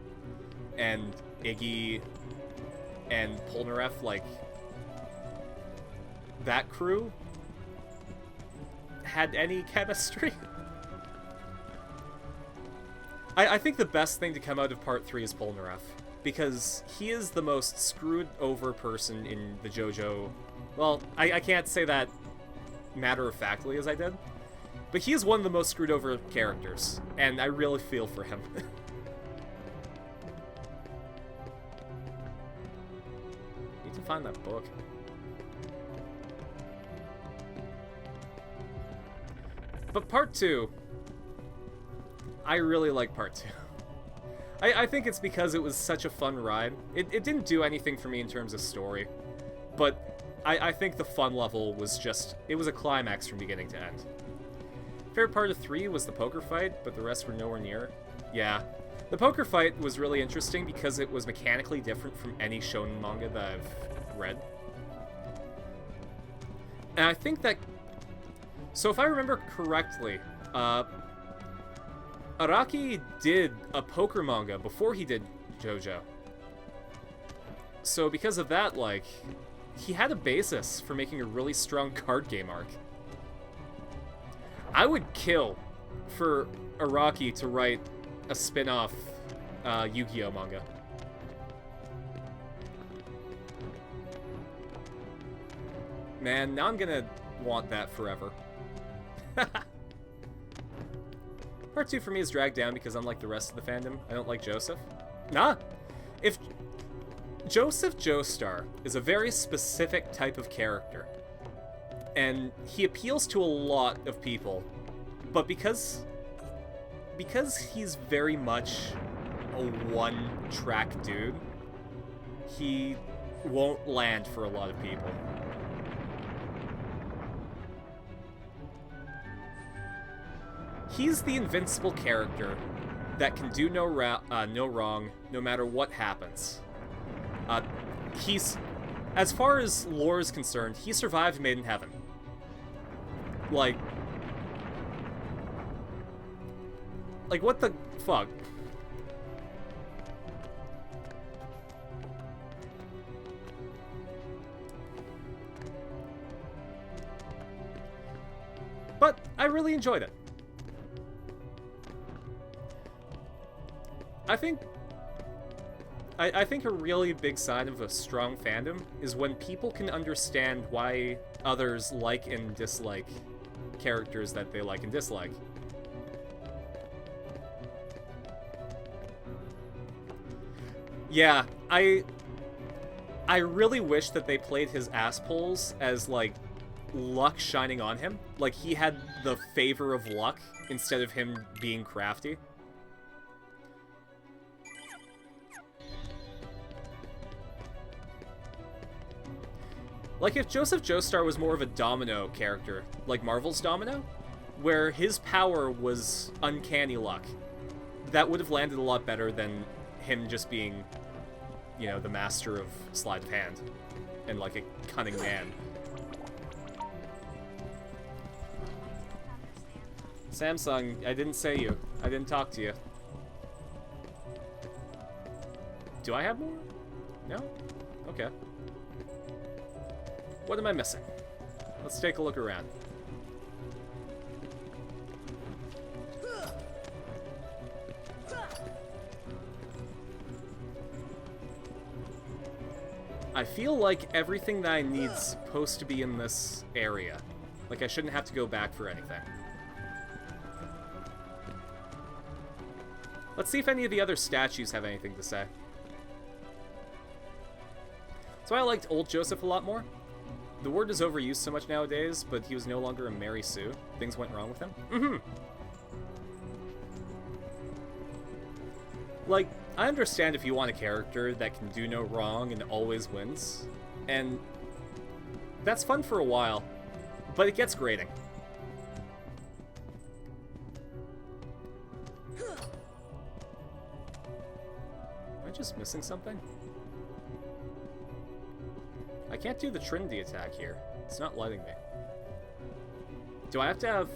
and Iggy and Polnareff, like, that crew had any chemistry. I think the best thing to come out of part 3 is Polnareff, because he is the most screwed over person in the JoJo. Well, I can't say that matter-of-factly as I did, but he is one of the most screwed over characters, and I really feel for him. Need to find that book. But part 2, I really like part 2. I think it's because it was such a fun ride. It didn't do anything for me in terms of story, but I think the fun level was just, it was a climax from beginning to end. Favorite part of 3 was the poker fight, but the rest were nowhere near. Yeah. The poker fight was really interesting because it was mechanically different from any shonen manga that I've read. And I think that... So if I remember correctly, Araki did a poker manga before he did JoJo. So because of that, like, he had a basis for making a really strong card game arc. I would kill for Araki to write a spin-off Yu-Gi-Oh manga. Man, now I'm gonna want that forever. Part 2 for me is dragged down because unlike the rest of the fandom, I don't like Joseph. Nah! If Joseph Joestar is a very specific type of character, and he appeals to a lot of people, but because he's very much a one-track dude, he won't land for a lot of people. He's the invincible character that can do no wrong, no matter what happens. As far as lore is concerned, he survived Made in Heaven. Like, what the fuck? But I really enjoyed it. I think a really big sign of a strong fandom is when people can understand why others like and dislike characters that they like and dislike. Yeah, I really wish that they played his assholes as, like, luck shining on him. Like, he had the favor of luck instead of him being crafty. Like, if Joseph Joestar was more of a Domino character, like Marvel's Domino, where his power was uncanny luck, that would have landed a lot better than him just being, you know, the master of sleight of hand and, like, a cunning man. Samsung, I didn't say you. I didn't talk to you. Do I have more? No? Okay. What am I missing? Let's take a look around. I feel like everything that I need's supposed to be in this area. Like, I shouldn't have to go back for anything. Let's see if any of the other statues have anything to say. So I liked old Joseph a lot more. The word is overused so much nowadays, but he was no longer a Mary Sue. Things went wrong with him. Mm-hmm. Like, I understand if you want a character that can do no wrong and always wins. And that's fun for a while, but it gets grating. Am I just missing something? I can't do the Trinity attack here. It's not letting me. Do I have to have...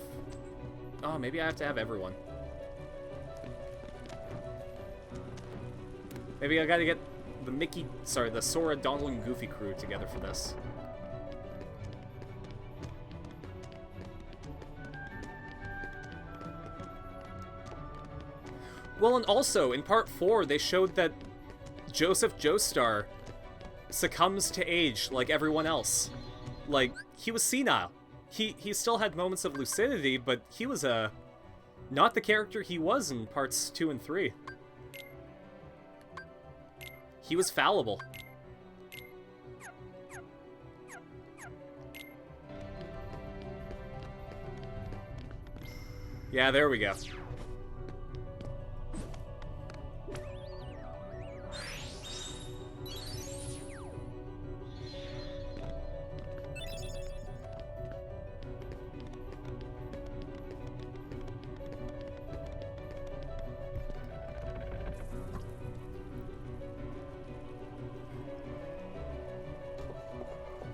Oh, maybe I have to have everyone. Maybe I gotta get the Sora, Donald, and Goofy crew together for this. Well, and also, in Part 4, they showed that Joseph Joestar succumbs to age like everyone else. Like, he was senile. He still had moments of lucidity, but he was not the character he was in Parts 2 and 3. He was fallible. Yeah, there we go.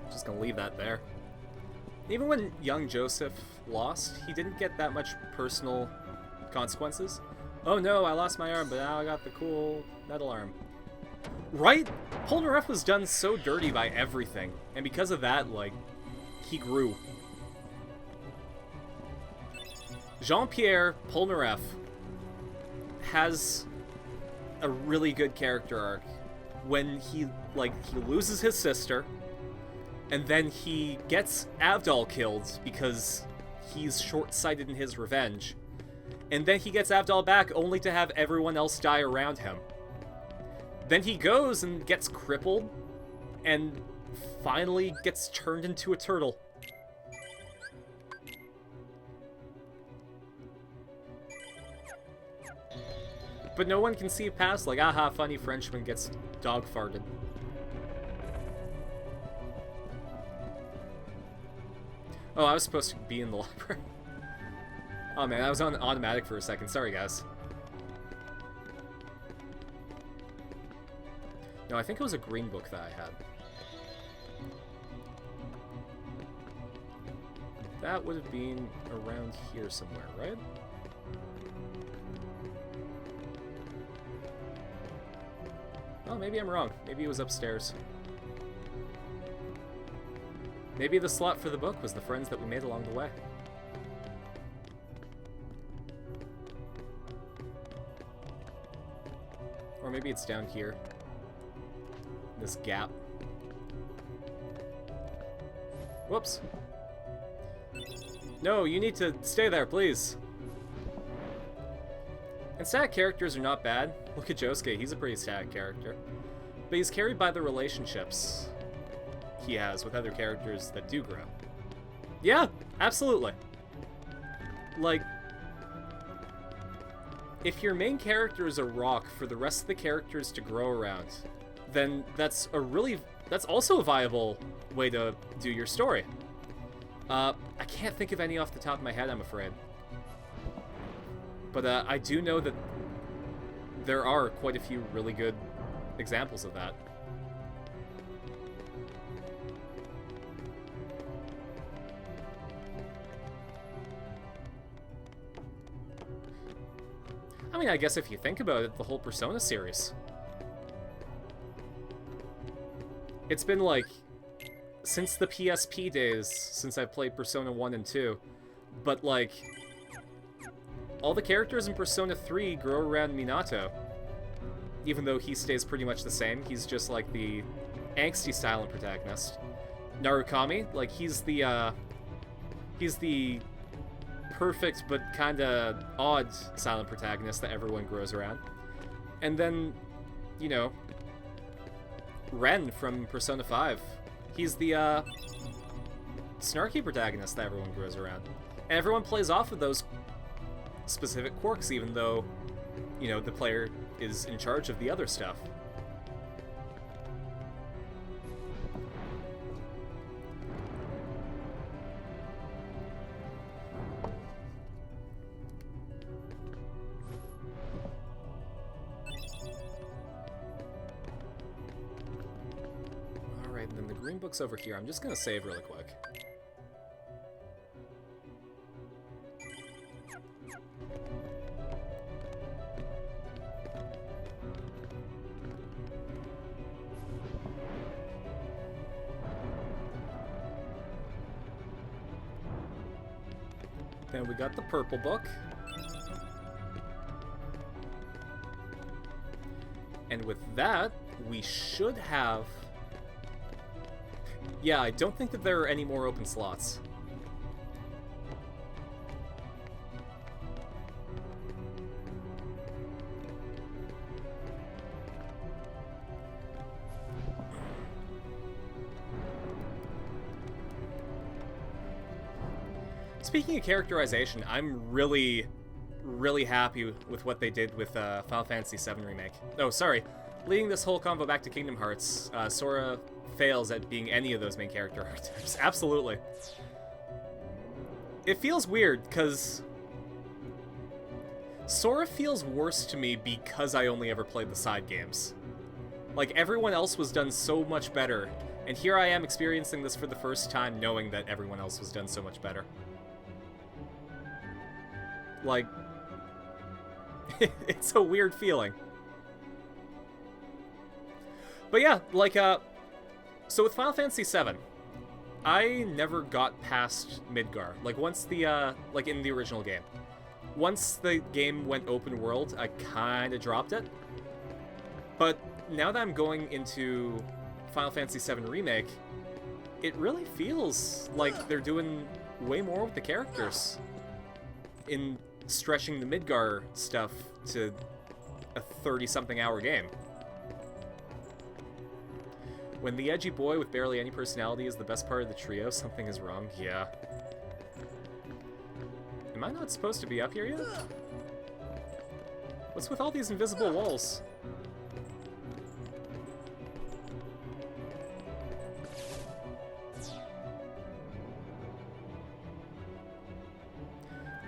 Just gonna leave that there. Even when young Joseph lost, he didn't get that much personal consequences. Oh no, I lost my arm, but now I got the cool metal arm. Right? Polnareff was done so dirty by everything, and because of that, like, he grew. Jean-Pierre Polnareff has a really good character arc when he loses his sister, and then he gets Avdol killed because he's short-sighted in his revenge. And then he gets Avdol back only to have everyone else die around him. Then he goes and gets crippled, and finally gets turned into a turtle. But no one can see past, like, aha, funny Frenchman gets dog farted. Oh, I was supposed to be in the library. Oh man, I was on automatic for a second. Sorry, guys. No, I think it was a green book that I had. That would have been around here somewhere, right? Oh, maybe I'm wrong. Maybe it was upstairs. Maybe the slot for the book was the friends that we made along the way. Or maybe it's down here. This gap. Whoops. No, you need to stay there, please. And static characters are not bad. Look at Josuke, he's a pretty static character. But he's carried by the relationships he has with other characters that do grow. Yeah, absolutely. Like, if your main character is a rock for the rest of the characters to grow around, then that's also a viable way to do your story. I can't think of any off the top of my head, I'm afraid. But I do know that there are quite a few really good examples of that. I mean, I guess if you think about it, the whole Persona series. It's been like, since the PSP days, since I've played Persona 1 and 2, but like, all the characters in Persona 3 grow around Minato. Even though he stays pretty much the same, he's just like the angsty silent protagonist. Narukami, like he's the perfect but kinda odd silent protagonist that everyone grows around. And then, you know, Ren from Persona 5. He's the snarky protagonist that everyone grows around. And everyone plays off of those specific quirks, even though, you know, the player is in charge of the other stuff. Alright, then the green book's over here. I'm just gonna save really quick. Then we got the purple book. And with that, we should have... Yeah, I don't think that there are any more open slots. Speaking of characterization, I'm really happy with what they did with Final Fantasy VII Remake. Oh, sorry. Leading this whole convo back to Kingdom Hearts, Sora fails at being any of those main character archetypes. Absolutely. It feels weird, because Sora feels worse to me because I only ever played the side games. Like, everyone else was done so much better, and here I am experiencing this for the first time knowing that everyone else was done so much better. Like, it's a weird feeling. But yeah, like, so with Final Fantasy VII, I never got past Midgar. Like, once the, like, in the original game. Once the game went open world, I kinda dropped it. But now that I'm going into Final Fantasy VII Remake, it really feels like they're doing way more with the characters. In stretching the Midgar stuff to a 30-something hour game. When the edgy boy with barely any personality is the best part of the trio, something is wrong. Yeah. Am I not supposed to be up here yet? What's with all these invisible walls?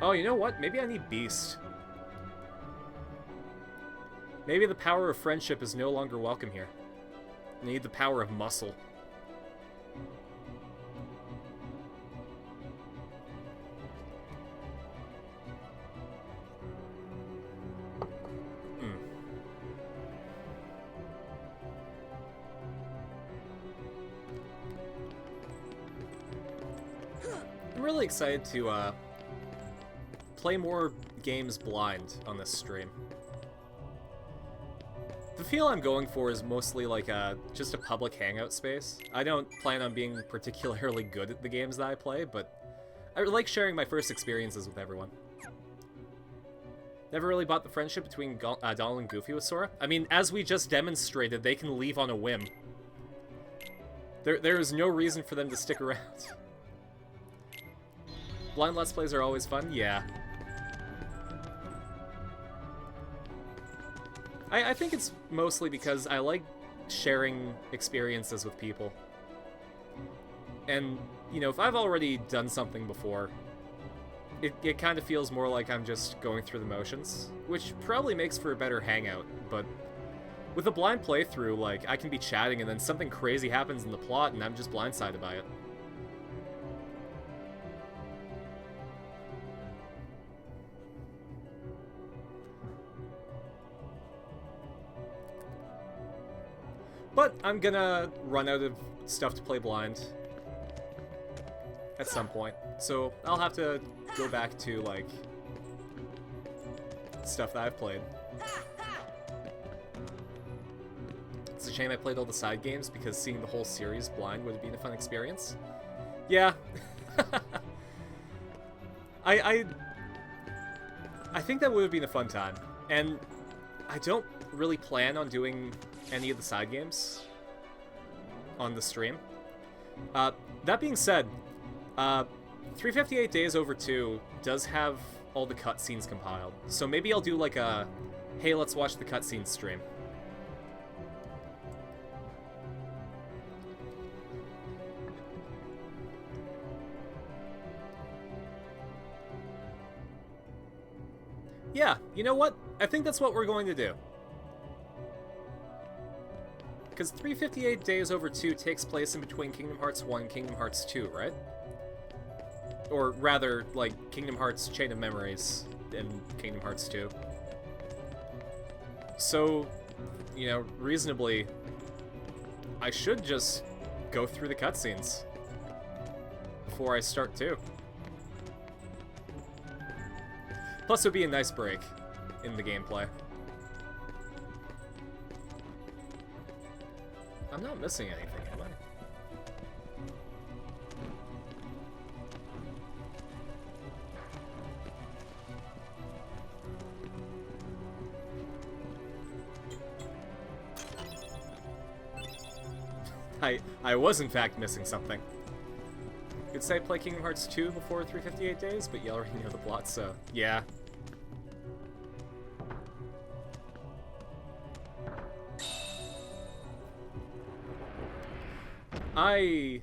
Oh, you know what? Maybe I need Beast. Maybe the power of friendship is no longer welcome here. I need the power of muscle. I'm really excited to play more games blind on this stream. The feel I'm going for is mostly like just a public hangout space. I don't plan on being particularly good at the games that I play, but I like sharing my first experiences with everyone. Never really bought the friendship between Donald and Goofy with Sora. I mean, as we just demonstrated, they can leave on a whim. There is no reason for them to stick around. Blind Let's Plays are always fun? Yeah. I think it's mostly because I like sharing experiences with people. And, you know, if I've already done something before, it kind of feels more like I'm just going through the motions, which probably makes for a better hangout, but with a blind playthrough, like, I can be chatting and then something crazy happens in the plot and I'm just blindsided by it. But I'm gonna run out of stuff to play blind at some point, so I'll have to go back to, like, stuff that I've played. It's a shame I played all the side games, because seeing the whole series blind would have been a fun experience. Yeah. I think that would have been a fun time, and I don't really plan on doing any of the side games on the stream. That being said, 358 Days Over 2 does have all the cutscenes compiled, so maybe I'll do like a, hey, let's watch the cutscenes stream. Yeah, you know what? I think that's what we're going to do. Because 358 Days Over 2 takes place in between Kingdom Hearts 1 and Kingdom Hearts 2, right? Or rather, like, Kingdom Hearts Chain of Memories and Kingdom Hearts 2. So, you know, reasonably, I should just go through the cutscenes before I start 2. Plus, it would be a nice break in the gameplay. I'm not missing anything, am I? I was in fact missing something. Could say play Kingdom Hearts 2 before 358 days, but you already know the plot, so yeah. I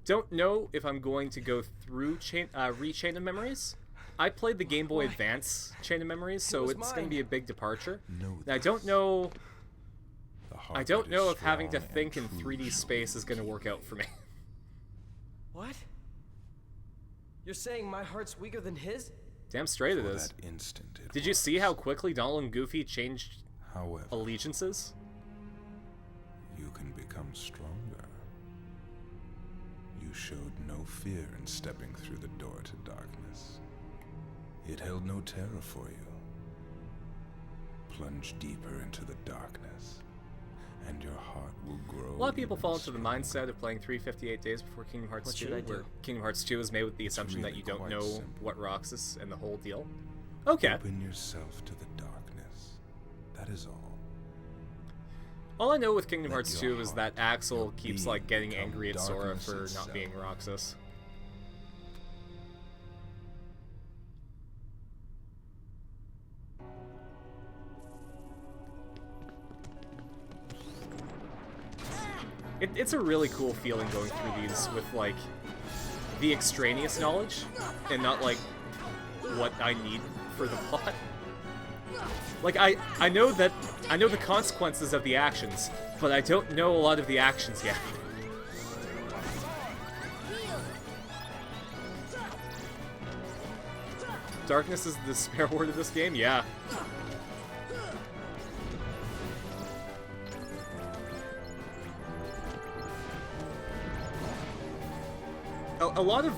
don't know if I'm going to go through Chain of Memories. I played the Game Boy Advance Chain of Memories, so it's going to be a big departure. And I don't know. I don't know if having to think in 3D space is going to work out for me. What? You're saying my heart's weaker than his? Damn straight it is. Did you see how quickly Donald and Goofy changed allegiances? You can become stronger. You showed no fear in stepping through the door to darkness. It held no terror for you. Plunge deeper into the darkness, and your heart will grow. A lot of people fall into the mindset of playing 358 days before Kingdom Hearts 2, where Kingdom Hearts 2 is made with the assumption that you don't know what Roxas and the whole deal. Okay. Open yourself to the darkness. That is all. All I know with Kingdom Hearts 2 is that Axel keeps, like, getting angry at Sora for not being Roxas. It's a really cool feeling going through these with, like, the extraneous knowledge, and not, like, what I need for the plot. Like, I know the consequences of the actions, but I don't know a lot of the actions yet. Darkness is the spare word of this game? Yeah. A lot of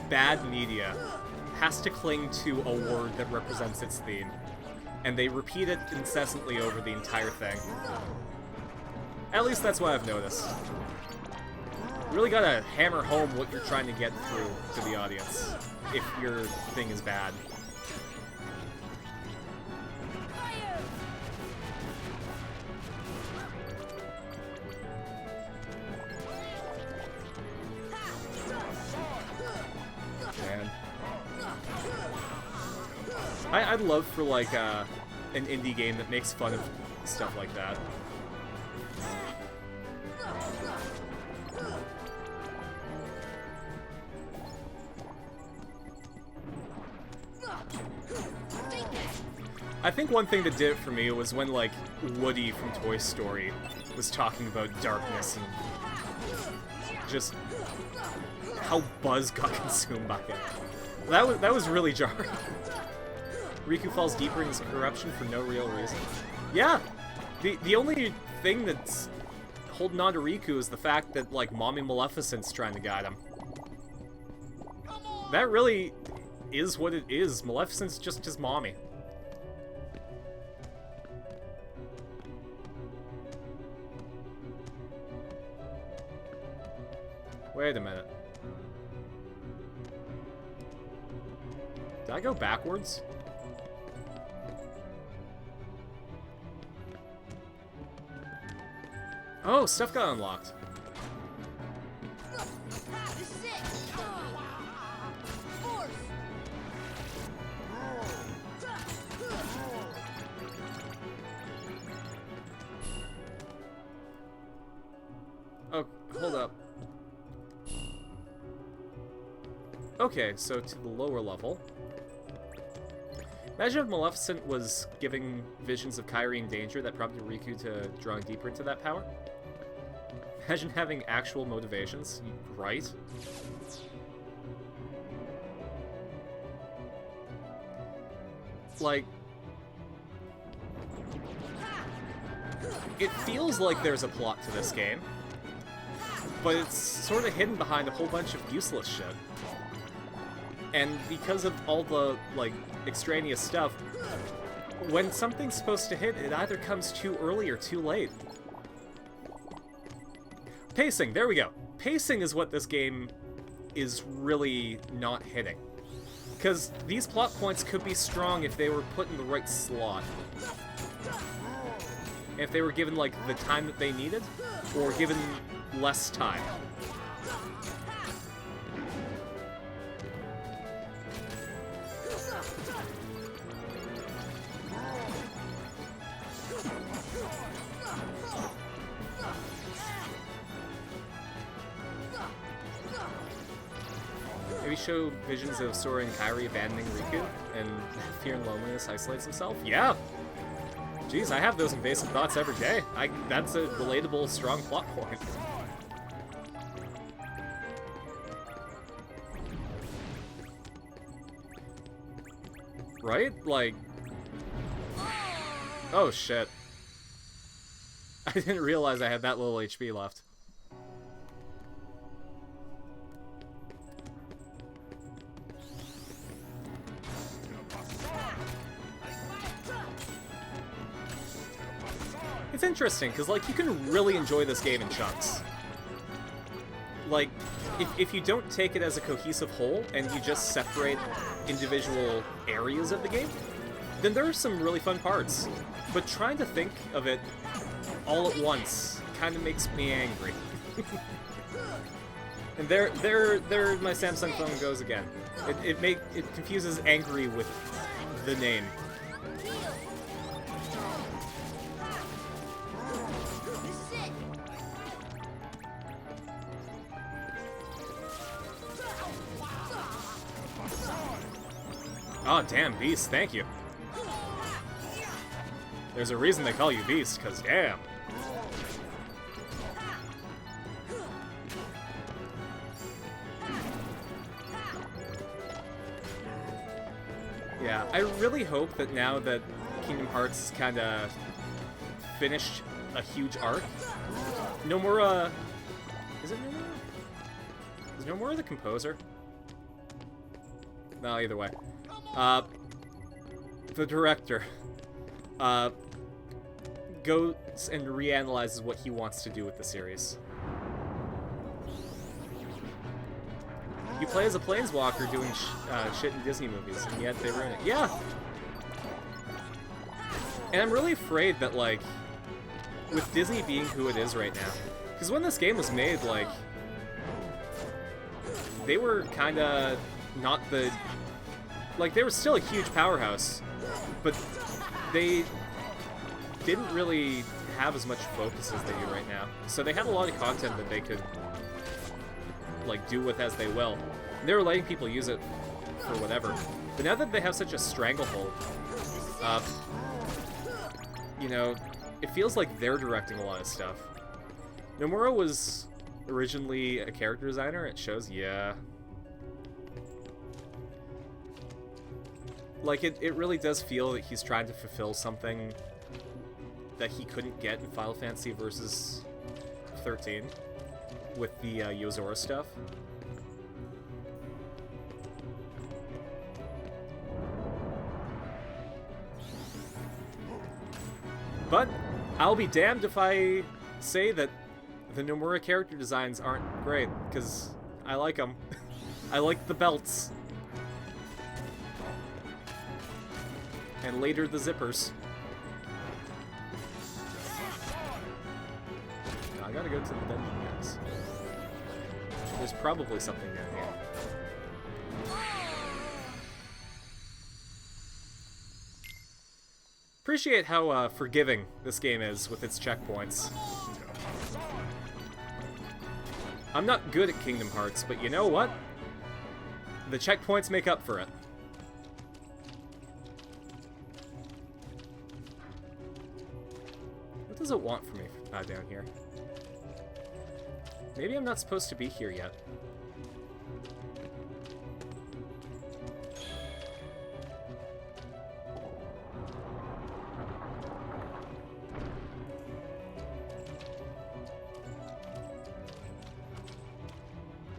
bad media has to cling to a word that represents its theme, and they repeat it incessantly over the entire thing. At least that's what I've noticed. You really gotta hammer home what you're trying to get through to the audience if your thing is bad. Man. I'd love for, like, an indie game that makes fun of stuff like that. I think one thing that did it for me was when, like, Woody from Toy Story was talking about darkness and just how Buzz got consumed by it. That was really jarring. Riku falls deeper in his corruption for no real reason. Yeah! The only thing that's holding on to Riku is the fact that, like, Mommy Maleficent's trying to guide him. That really is what it is. Maleficent's just his mommy. Wait a minute. Did I go backwards? Oh, stuff got unlocked. Oh, hold up. Okay, so to the lower level. Imagine if Maleficent was giving visions of Kairi in danger that prompted Riku to drawing deeper into that power. Imagine having actual motivations, right? Like, it feels like there's a plot to this game, but it's sort of hidden behind a whole bunch of useless shit. And because of all the, like, extraneous stuff, when something's supposed to hit, it either comes too early or too late. Pacing, there we go. Pacing is what this game is really not hitting. Because these plot points could be strong if they were put in the right slot. If they were given, like, the time that they needed, or given less time. Maybe show visions of Sora and Kairi abandoning Riku, and fear and loneliness isolates himself? Yeah! Jeez, I have those invasive thoughts every day. That's a relatable, strong plot point. Right? Like... Oh, shit. I didn't realize I had that little HP left. It's interesting, because, like, you can really enjoy this game in chunks. Like, if you don't take it as a cohesive whole, and you just separate individual areas of the game, then there are some really fun parts. But trying to think of it all at once kind of makes me angry. And there my Samsung phone goes again. It confuses angry with the name. Oh, damn, Beast, thank you. There's a reason they call you Beast, because damn. Yeah, I really hope that now that Kingdom Hearts kind of finished a huge arc, Nomura... Is it Nomura? Is Nomura the composer? No, either way. The director goes and reanalyzes what he wants to do with the series. You play as a planeswalker doing shit in Disney movies, and yet they ruin it. Yeah! And I'm really afraid that, like, with Disney being who it is right now, because when this game was made, like, they were kinda not the... Like, they were still a huge powerhouse, but they didn't really have as much focus as they do right now. So they had a lot of content that they could, like, do with as they will. And they were letting people use it for whatever. But now that they have such a stranglehold, you know, it feels like they're directing a lot of stuff. Nomura was originally a character designer, it shows, yeah. Like, it really does feel that he's trying to fulfill something that he couldn't get in Final Fantasy Versus 13 with the Yozora stuff. But I'll be damned if I say that the Nomura character designs aren't great, because I like them. I like the belts. And later the zippers. Now, I gotta go to the dungeon next. There's probably something down here. Appreciate how forgiving this game is with its checkpoints. I'm not good at Kingdom Hearts, but you know what? The checkpoints make up for it. What does it want from me down here? Maybe I'm not supposed to be here yet.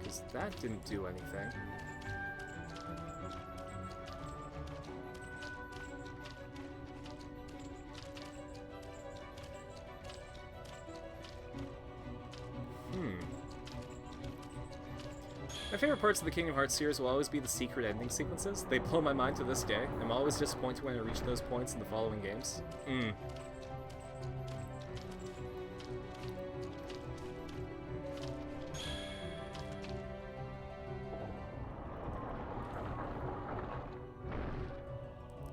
Because that didn't do anything. My favorite parts of the Kingdom Hearts series will always be the secret ending sequences. They blow my mind to this day. I'm always disappointed when I reach those points in the following games.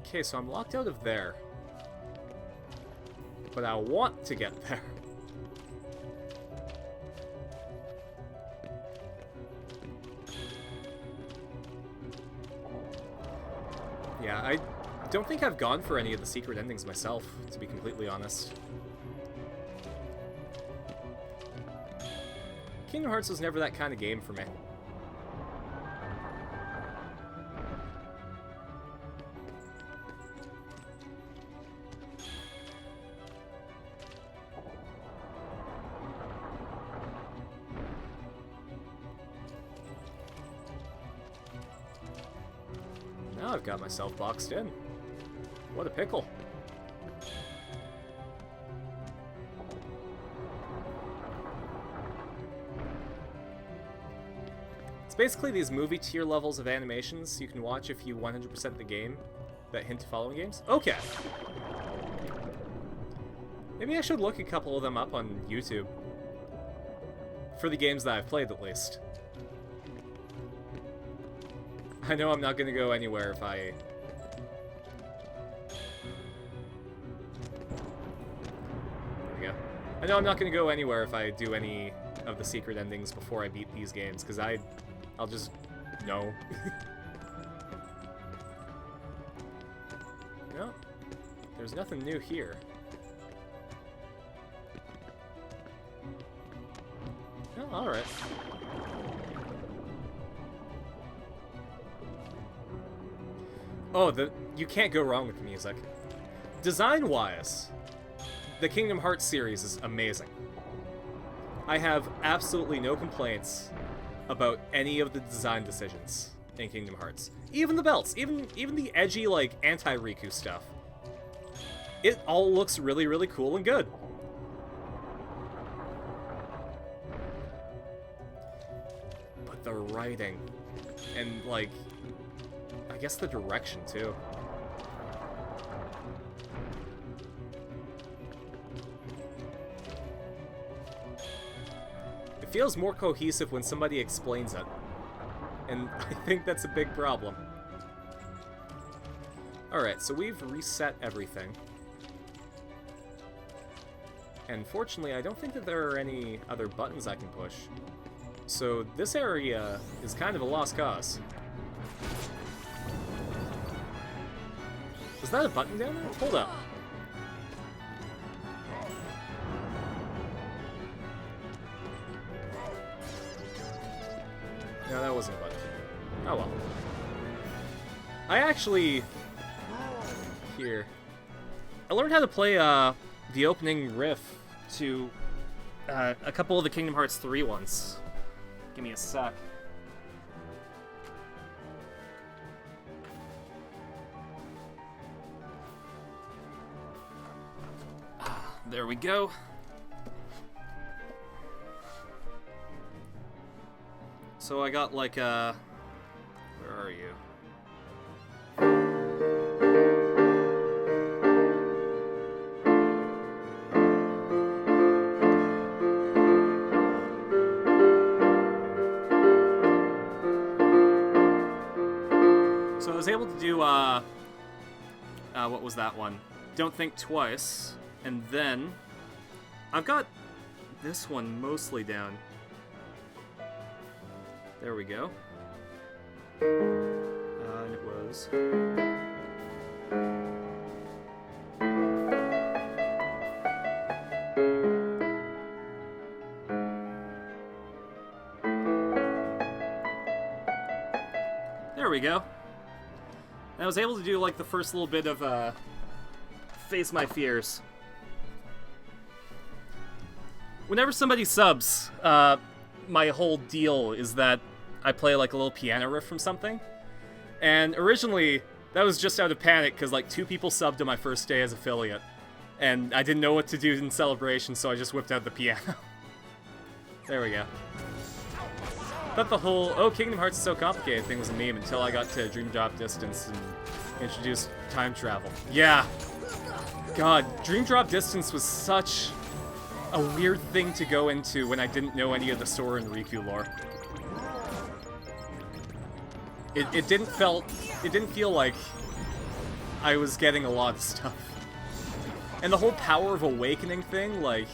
Okay, so I'm locked out of there. But I want to get there. Yeah, I don't think I've gone for any of the secret endings myself, to be completely honest. Kingdom Hearts was never that kind of game for me. Now I've got myself boxed in. What a pickle. It's basically these movie tier levels of animations you can watch if you 100% the game that hint to following games. Okay. Maybe I should look a couple of them up on YouTube. For the games that I've played, at least. I know I'm not going to go anywhere if I... There we go. I know I'm not going to go anywhere if I do any of the secret endings before I beat these games, because I'll just... No. No. There's nothing new here. alright. Oh, you can't go wrong with the music. Design-wise, the Kingdom Hearts series is amazing. I have absolutely no complaints about any of the design decisions in Kingdom Hearts. Even the belts, even the edgy, like, anti-Riku stuff. It all looks really, really cool and good. But the writing, and, like, I guess the direction, too. It feels more cohesive when somebody explains it. And I think that's a big problem. Alright, so we've reset everything. And fortunately, I don't think that there are any other buttons I can push. So this area is kind of a lost cause. Is that a button down there? Hold up. No, that wasn't a button. Oh well. I actually... Here. I learned how to play the opening riff to a couple of the Kingdom Hearts 3 ones. Give me a sec. There we go. So I got like where are you? So I was able to do what was that one? Don't Think Twice. And then, I've got this one mostly down. There we go. And it was... There we go. And I was able to do, like, the first little bit of, Face My Fears. Whenever somebody subs, my whole deal is that I play like a little piano riff from something. And originally, that was just out of panic because like 2 people subbed to my first day as affiliate. And I didn't know what to do in celebration, so I just whipped out the piano. There we go. Thought the whole, oh, Kingdom Hearts is so complicated thing was a meme until I got to Dream Drop Distance and introduced time travel. Yeah. God, Dream Drop Distance was such a weird thing to go into when I didn't know any of the Sora and Riku lore. It didn't feel like I was getting a lot of stuff. And the whole Power of Awakening thing, like...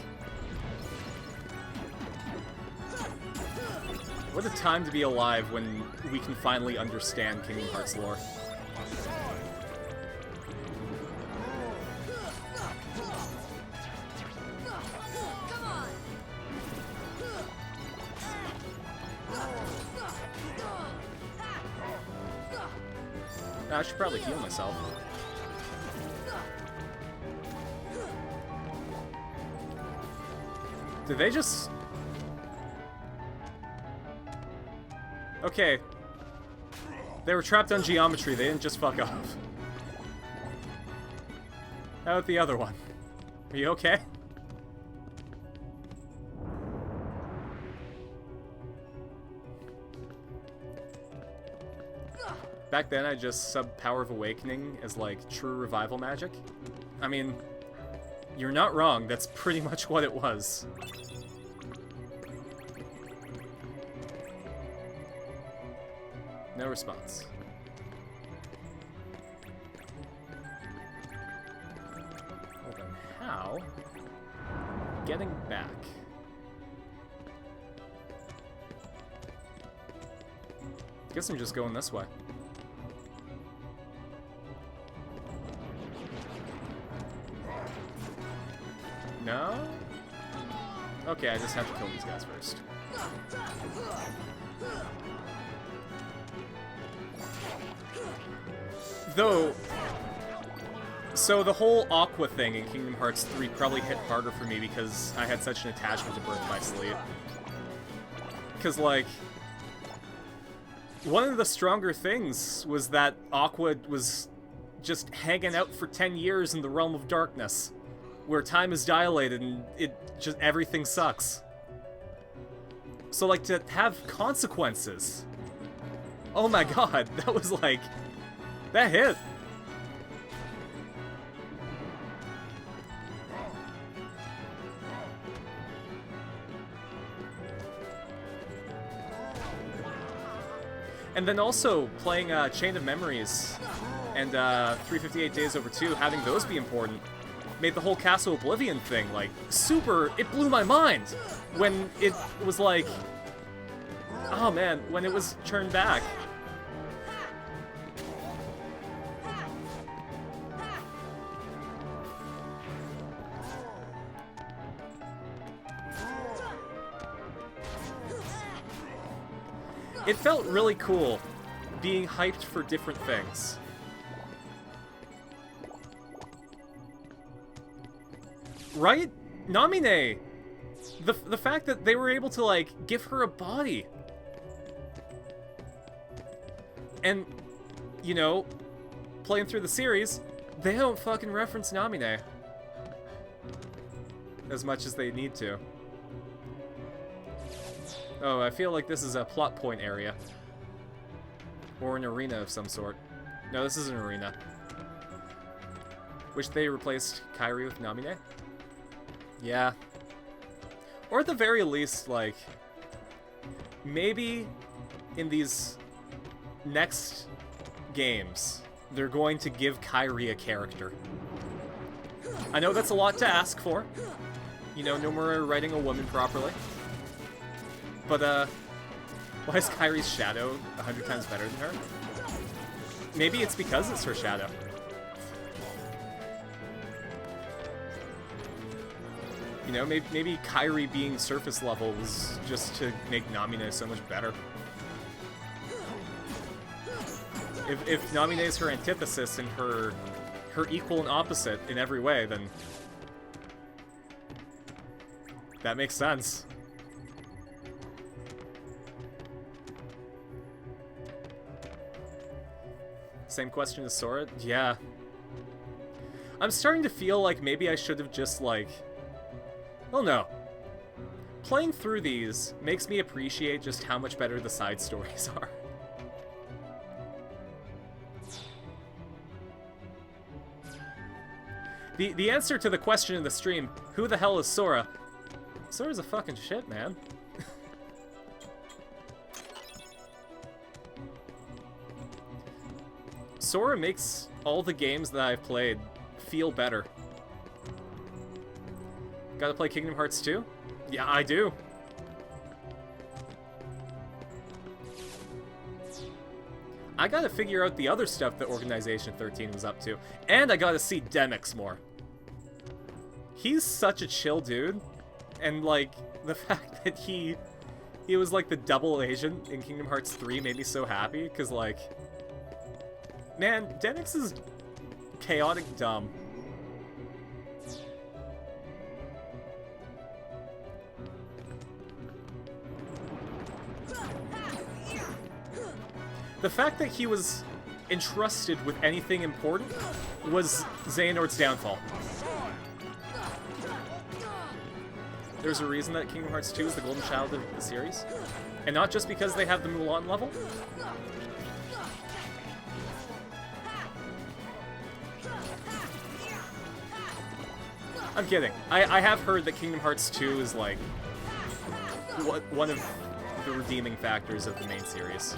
What a time to be alive when we can finally understand Kingdom Hearts lore. I should probably heal myself. Did they just... Okay. They were trapped on geometry, they didn't just fuck off. How about the other one? Are you okay? Back then, I just subbed Power of Awakening as, like, true revival magic. I mean, you're not wrong, that's pretty much what it was. No response. Well then, how? Getting back. Guess I'm just going this way. No? Okay, I just have to kill these guys first. Though, so the whole Aqua thing in Kingdom Hearts 3 probably hit harder for me because I had such an attachment to Birth by Sleep. Because, like, one of the stronger things was that Aqua was just hanging out for 10 years in the realm of darkness, where time is dilated and everything sucks. So, like, to have consequences. Oh my god, that was like... that hit. And then also playing Chain of Memories and 358 Days Over 2, having those be important, made the whole Castle Oblivion thing, like, super... it blew my mind when it was like... oh man, when it was turned back. It felt really cool being hyped for different things. Right? Namine! The fact that they were able to, like, give her a body. And, you know, playing through the series, they don't fucking reference Namine as much as they need to. Oh, I feel like this is a plot point area. Or an arena of some sort. No, this is an arena. Wish they replaced Kairi with Namine? Yeah. Or at the very least, like... maybe in these next games, they're going to give Kairi a character. I know that's a lot to ask for. You know, Nomura writing a woman properly. But, why is Kairi's shadow 100 times better than her? Maybe it's because it's her shadow. You know, maybe Kairi being surface level was just to make Namine so much better. If Namine is her antithesis and her equal and opposite in every way, then that makes sense. Same question as Sora? Yeah. I'm starting to feel like maybe I should have just, like... well, no. Playing through these makes me appreciate just how much better the side stories are. The answer to the question in the stream, who the hell is Sora? Sora's a fucking shit, man. Sora makes all the games that I've played feel better. Gotta play Kingdom Hearts 2? Yeah, I do. I gotta figure out the other stuff that Organization 13 was up to. And I gotta see Demyx more. He's such a chill dude. And, like, the fact that he was, like, the double agent in Kingdom Hearts 3 made me so happy, because, like... man, Demyx is chaotic dumb. The fact that he was entrusted with anything important was Xehanort's downfall. There's a reason that Kingdom Hearts 2 is the golden child of the series. And not just because they have the Mulan level. I'm kidding. I have heard that Kingdom Hearts 2 is, like, one of the redeeming factors of the main series.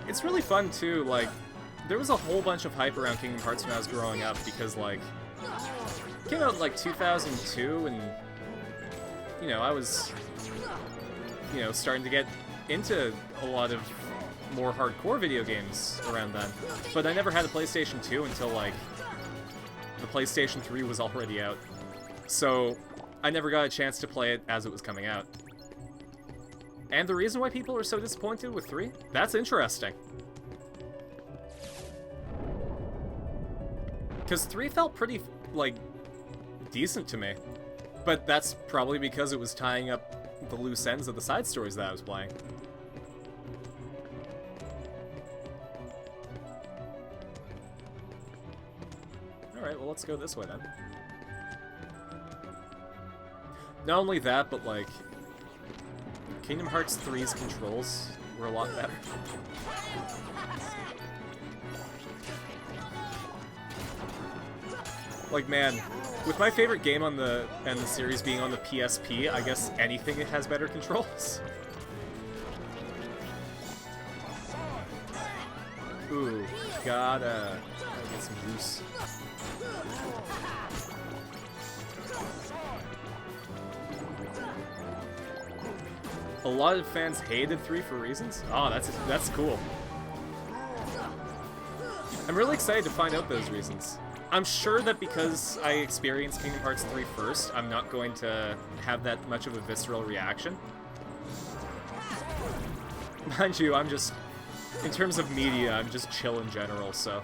It's really fun, too, like, there was a whole bunch of hype around Kingdom Hearts when I was growing up, because, like, came out in like 2002, and you know, I was, you know, starting to get into a lot of more hardcore video games around then. But I never had a PlayStation 2 until like the PlayStation 3 was already out. So I never got a chance to play it as it was coming out. And the reason why people are so disappointed with 3? That's interesting. Because 3 felt pretty, like, decent to me. But that's probably because it was tying up the loose ends of the side stories that I was playing. Alright, well, let's go this way then. Not only that, but, like, Kingdom Hearts 3's controls were a lot better. Like, man, with my favorite game on the series being on the PSP, I guess anything has better controls. Ooh, gotta get some juice. A lot of fans hated 3 for reasons? Oh, that's cool. I'm really excited to find out those reasons. I'm sure that because I experienced Kingdom Hearts 3 first, I'm not going to have that much of a visceral reaction. Mind you, I'm just... in terms of media, I'm just chill in general, so...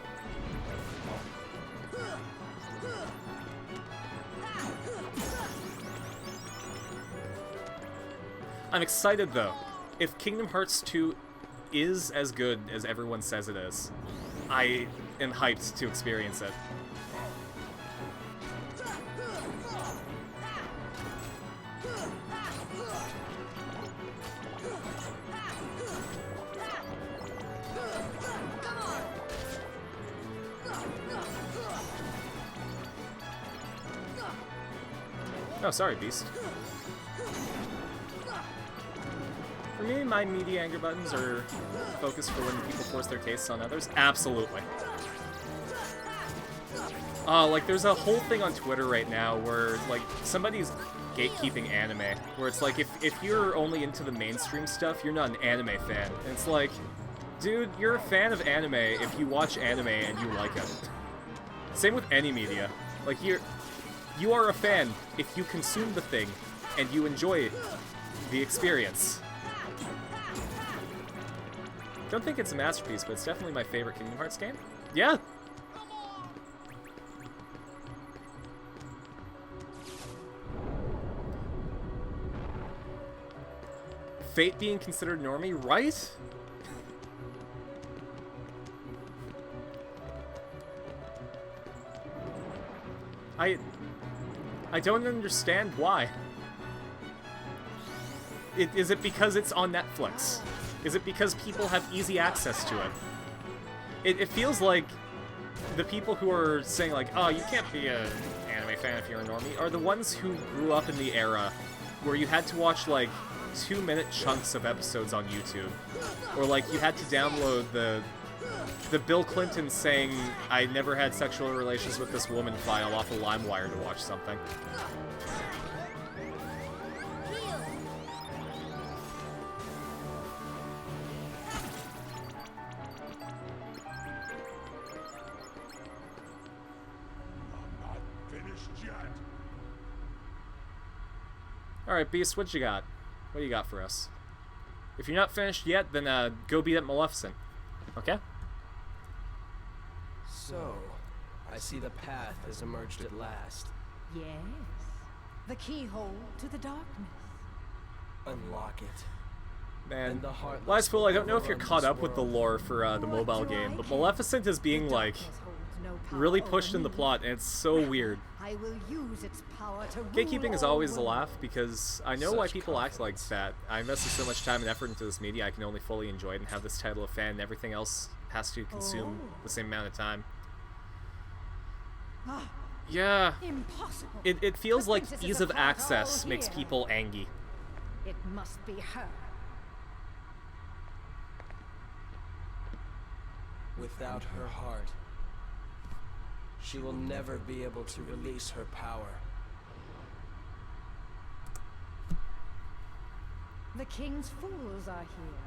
I'm excited, though. If Kingdom Hearts 2 is as good as everyone says it is, I am hyped to experience it. Oh, sorry, Beast. For me, my media anger buttons are focused for when people force their tastes on others. Absolutely. Like, there's a whole thing on Twitter right now where, like, somebody's gatekeeping anime. Where it's like, if you're only into the mainstream stuff, you're not an anime fan. And it's like, dude, you're a fan of anime if you watch anime and you like it. Same with any media. Like, you are a fan if you consume the thing and you enjoy the experience. Don't think it's a masterpiece, but it's definitely my favorite Kingdom Hearts game. Yeah. Fate being considered normie, right? I don't understand why. Is it because it's on Netflix? Is it because people have easy access to it? It feels like the people who are saying, like, oh, you can't be an anime fan if you're a normie, are the ones who grew up in the era where you had to watch, like, 2-minute chunks of episodes on YouTube. Or, like, you had to download the Bill Clinton saying, I never had sexual relations with this woman file off of LimeWire to watch something. Alright, Beast, what you got? What do you got for us? If you're not finished yet, then go beat up Maleficent. Okay? So, I see the path has emerged at last. Yes. The keyhole to the darkness. Unlock it. Man, the heartless Last Fool, I don't know if you're overrun caught this up with the world. lore for the mobile game, but Maleficent is being, like, really pushed in the plot, and it's so weird. I will use its power to Gatekeeping is rule all always a laugh, worlds. because I know why Such people act like confidence. that. I invested so much time and effort into this media, I can only fully enjoy it and have this title of fan, and everything else has to consume the same amount of time. Ah, Yeah, impossible. it feels The like princess is ease a of part access all makes here. people angry. It must be her. Without her heart, she will never be able to release her power. The king's fools are here.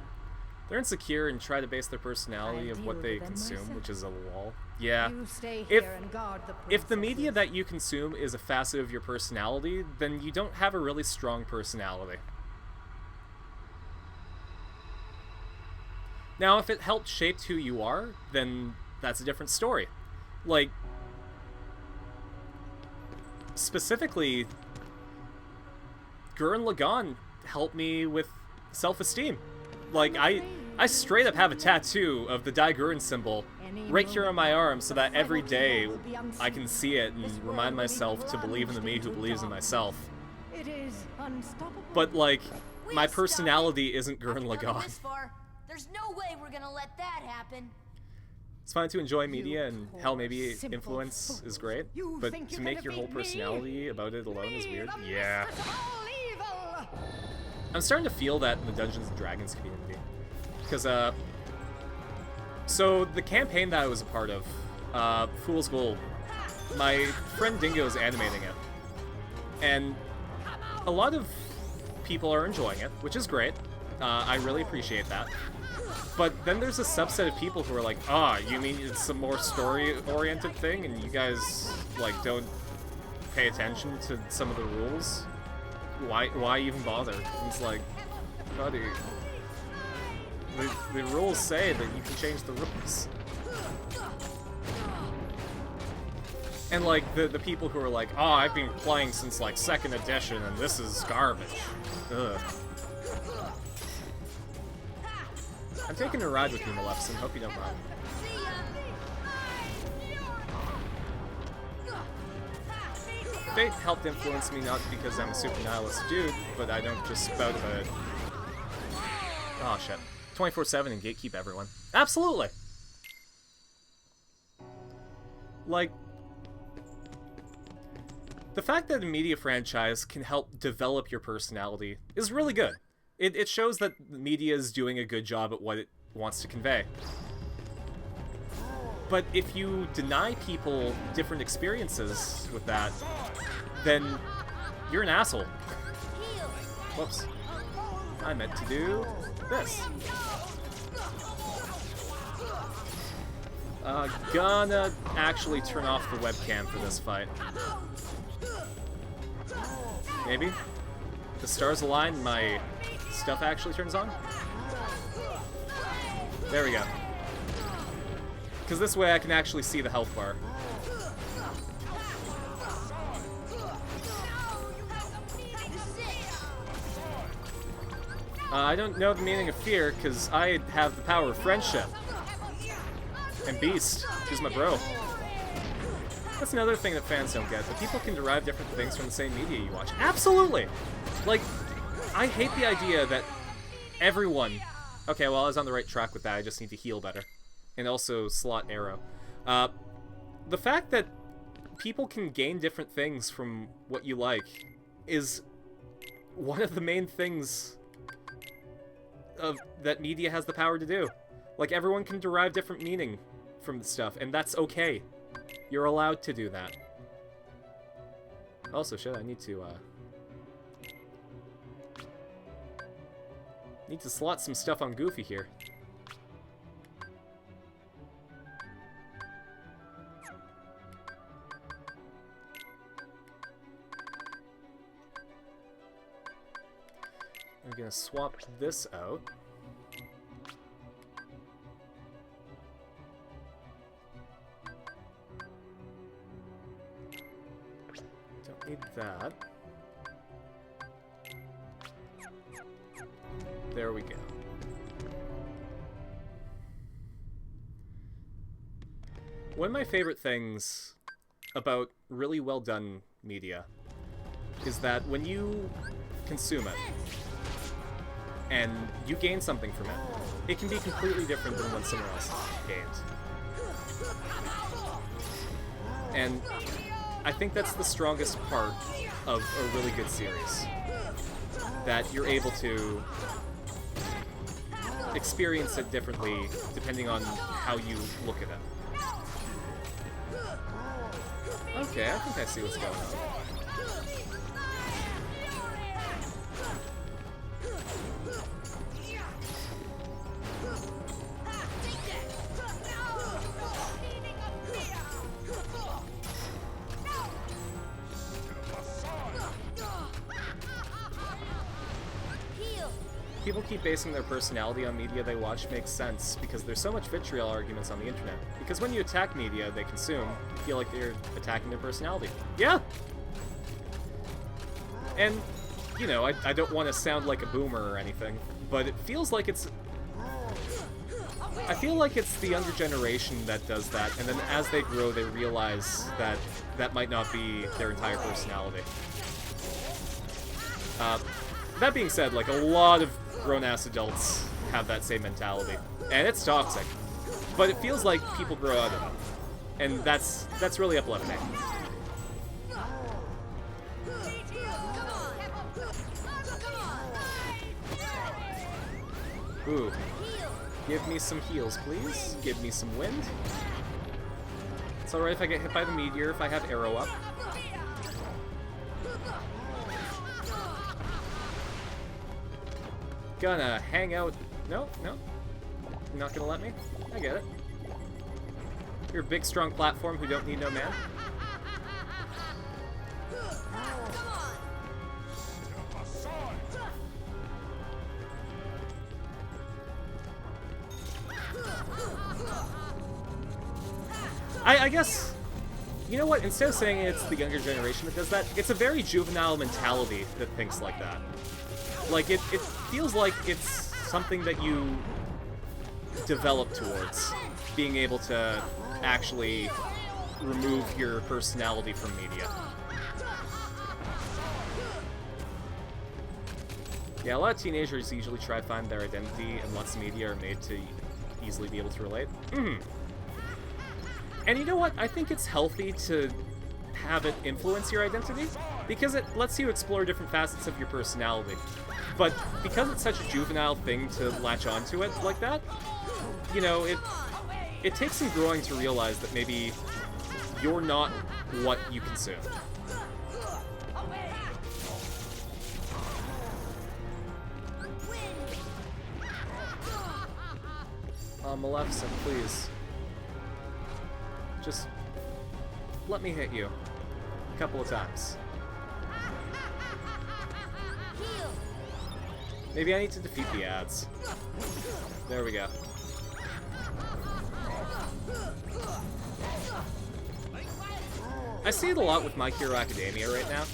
They're insecure and try to base their personality I'll of what deal they with them consume, myself. which is a wall. Yeah. You stay If- here and guard the If the media princesses. that you consume is a facet of your personality, then you don't have a really strong personality. Now, if it helped shape who you are, then that's a different story. Like, specifically, Gurren Lagann helped me with self-esteem. Like, I straight up have a tattoo of the Dai Gurren symbol right here on my arm so that every day I can see it and remind myself to believe in the me who believes in myself. It is unstoppable. But, like, We my stopped personality isn't Gurren After coming Lagann. this far, there's no way we're gonna let that happen. It's fine to enjoy media, and poor hell, maybe simple influence is fool. great, You but think to you make can your whole defeat me? personality about it alone is Me, weird. the Yeah. mistress of all evil! I'm starting to feel that in the Dungeons & Dragons community. Because, so the campaign that I was a part of, Fool's Gold, my friend Dingo is animating it. And a lot of people are enjoying it, which is great. I really appreciate that. But then there's a subset of people who are like, you mean it's a more story-oriented thing, and you guys, like, don't pay attention to some of the rules? Why even bother? And it's like, buddy, the rules say that you can change the rules. And, like, the people who are like, I've been playing since, like, 2nd edition, and this is garbage. Ugh. I'm taking a ride with you, Maleficent. Hope you don't mind. Fate helped influence me not because I'm a super nihilist dude, but I don't just spout about it. Oh shit. 24/7 and gatekeep everyone. Absolutely! Like, the fact that a media franchise can help develop your personality is really good. It shows that the media is doing a good job at what it wants to convey. But if you deny people different experiences with that, then you're an asshole. Whoops. I meant to do this. Gonna actually turn off the webcam for this fight. Maybe? The stars align and my stuff actually turns on? There we go. Because this way I can actually see the health bar. I don't know the meaning of fear, because I have the power of friendship. And Beast, who's my bro. That's another thing that fans don't get, that people can derive different things from the same media you watch. Absolutely! Like, I hate the idea that everyone... Okay, well, I was on the right track with that, I just need to heal better. And also slot arrow. The fact that people can gain different things from what you like is one of the main things that media has the power to do. Like, everyone can derive different meaning from stuff, and that's okay. You're allowed to do that. Also, shit, I need to slot some stuff on Goofy here. I'm gonna swap this out. Don't need that. There we go. One of my favorite things about really well done media is that when you consume it and you gain something from it, it can be completely different than what someone else gained. And I think that's the strongest part of a really good series. That you're able to experience it differently depending on how you look at it. Okay, I think I see what's going on. People keep basing their personality on media they watch makes sense, because there's so much vitriol arguments on the internet. Because when you attack media they consume, you feel like they're attacking their personality. Yeah! And, you know, I don't want to sound like a boomer or anything, but it feels like it's... I feel like it's the younger generation that does that, and then as they grow they realize that that might not be their entire personality. That being said, like, a lot of grown-ass adults have that same mentality, and it's toxic. But it feels like people grow out of it, and that's really uplifting. Ooh. Give me some heals, please. Give me some wind. It's alright if I get hit by the meteor if I have arrow up. Gonna hang out. No, no. You're not gonna let me? I get it. You're a big, strong platform who don't need no man. I guess, you know what, instead of saying it's the younger generation that does that, it's a very juvenile mentality that thinks like that. Like, it feels like it's something that you develop towards, being able to actually remove your personality from media. Yeah, a lot of teenagers usually try to find their identity, and lots of media are made to easily be able to relate. And you know what? I think it's healthy to have it influence your identity, because it lets you explore different facets of your personality. But because it's such a juvenile thing to latch onto it like that, you know, it takes some growing to realize that maybe you're not what you consume. Maleficent, please. Just let me hit you a couple of times. Maybe I need to defeat the ads. There we go. I see it a lot with My Hero Academia right now,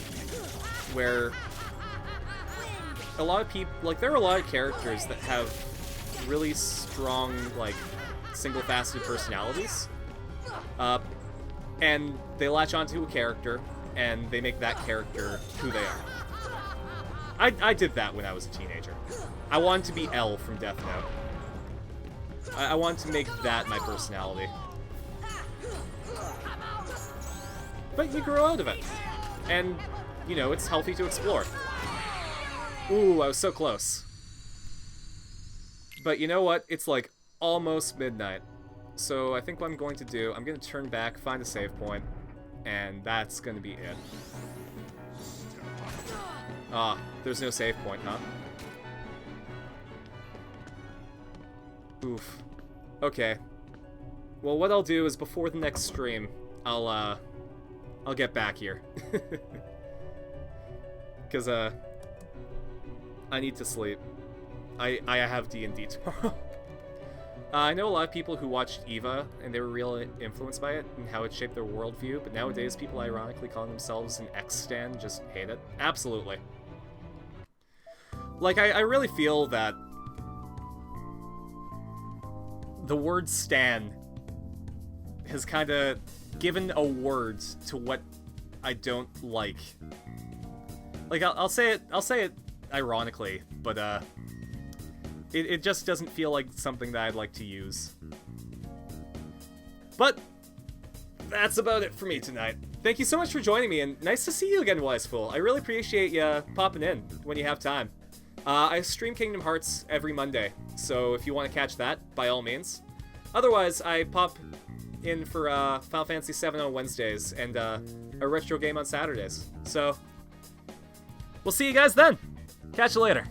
where a lot of people, like, there are a lot of characters that have really strong, like, single-faceted personalities, and they latch onto a character, and they make that character who they are. I did that when I was a teenager. I wanted to be L from Death Note. I wanted to make that my personality. But you grow out of it. And, you know, it's healthy to explore. Ooh, I was so close. But you know what? It's like almost midnight. So I think what I'm going to do, I'm going to turn back, find a save point, and that's going to be it. Ah, there's no save point, huh? Oof. Okay. Well, what I'll do is before the next stream, I'll get back here. Because, I need to sleep. I have D&D tomorrow. I know a lot of people who watched EVA, and they were really influenced by it, and how it shaped their worldview, but nowadays people ironically calling themselves an X-stan just hate it. Absolutely. Like, I really feel that the word stan has kind of given a word to what I don't like. Like, I'll say it ironically, but, it just doesn't feel like something that I'd like to use. But that's about it for me tonight. Thank you so much for joining me, and nice to see you again, Wiseful. I really appreciate you popping in when you have time. I stream Kingdom Hearts every Monday, so if you want to catch that, by all means. Otherwise, I pop in for Final Fantasy VII on Wednesdays and a retro game on Saturdays. So, we'll see you guys then. Catch you later.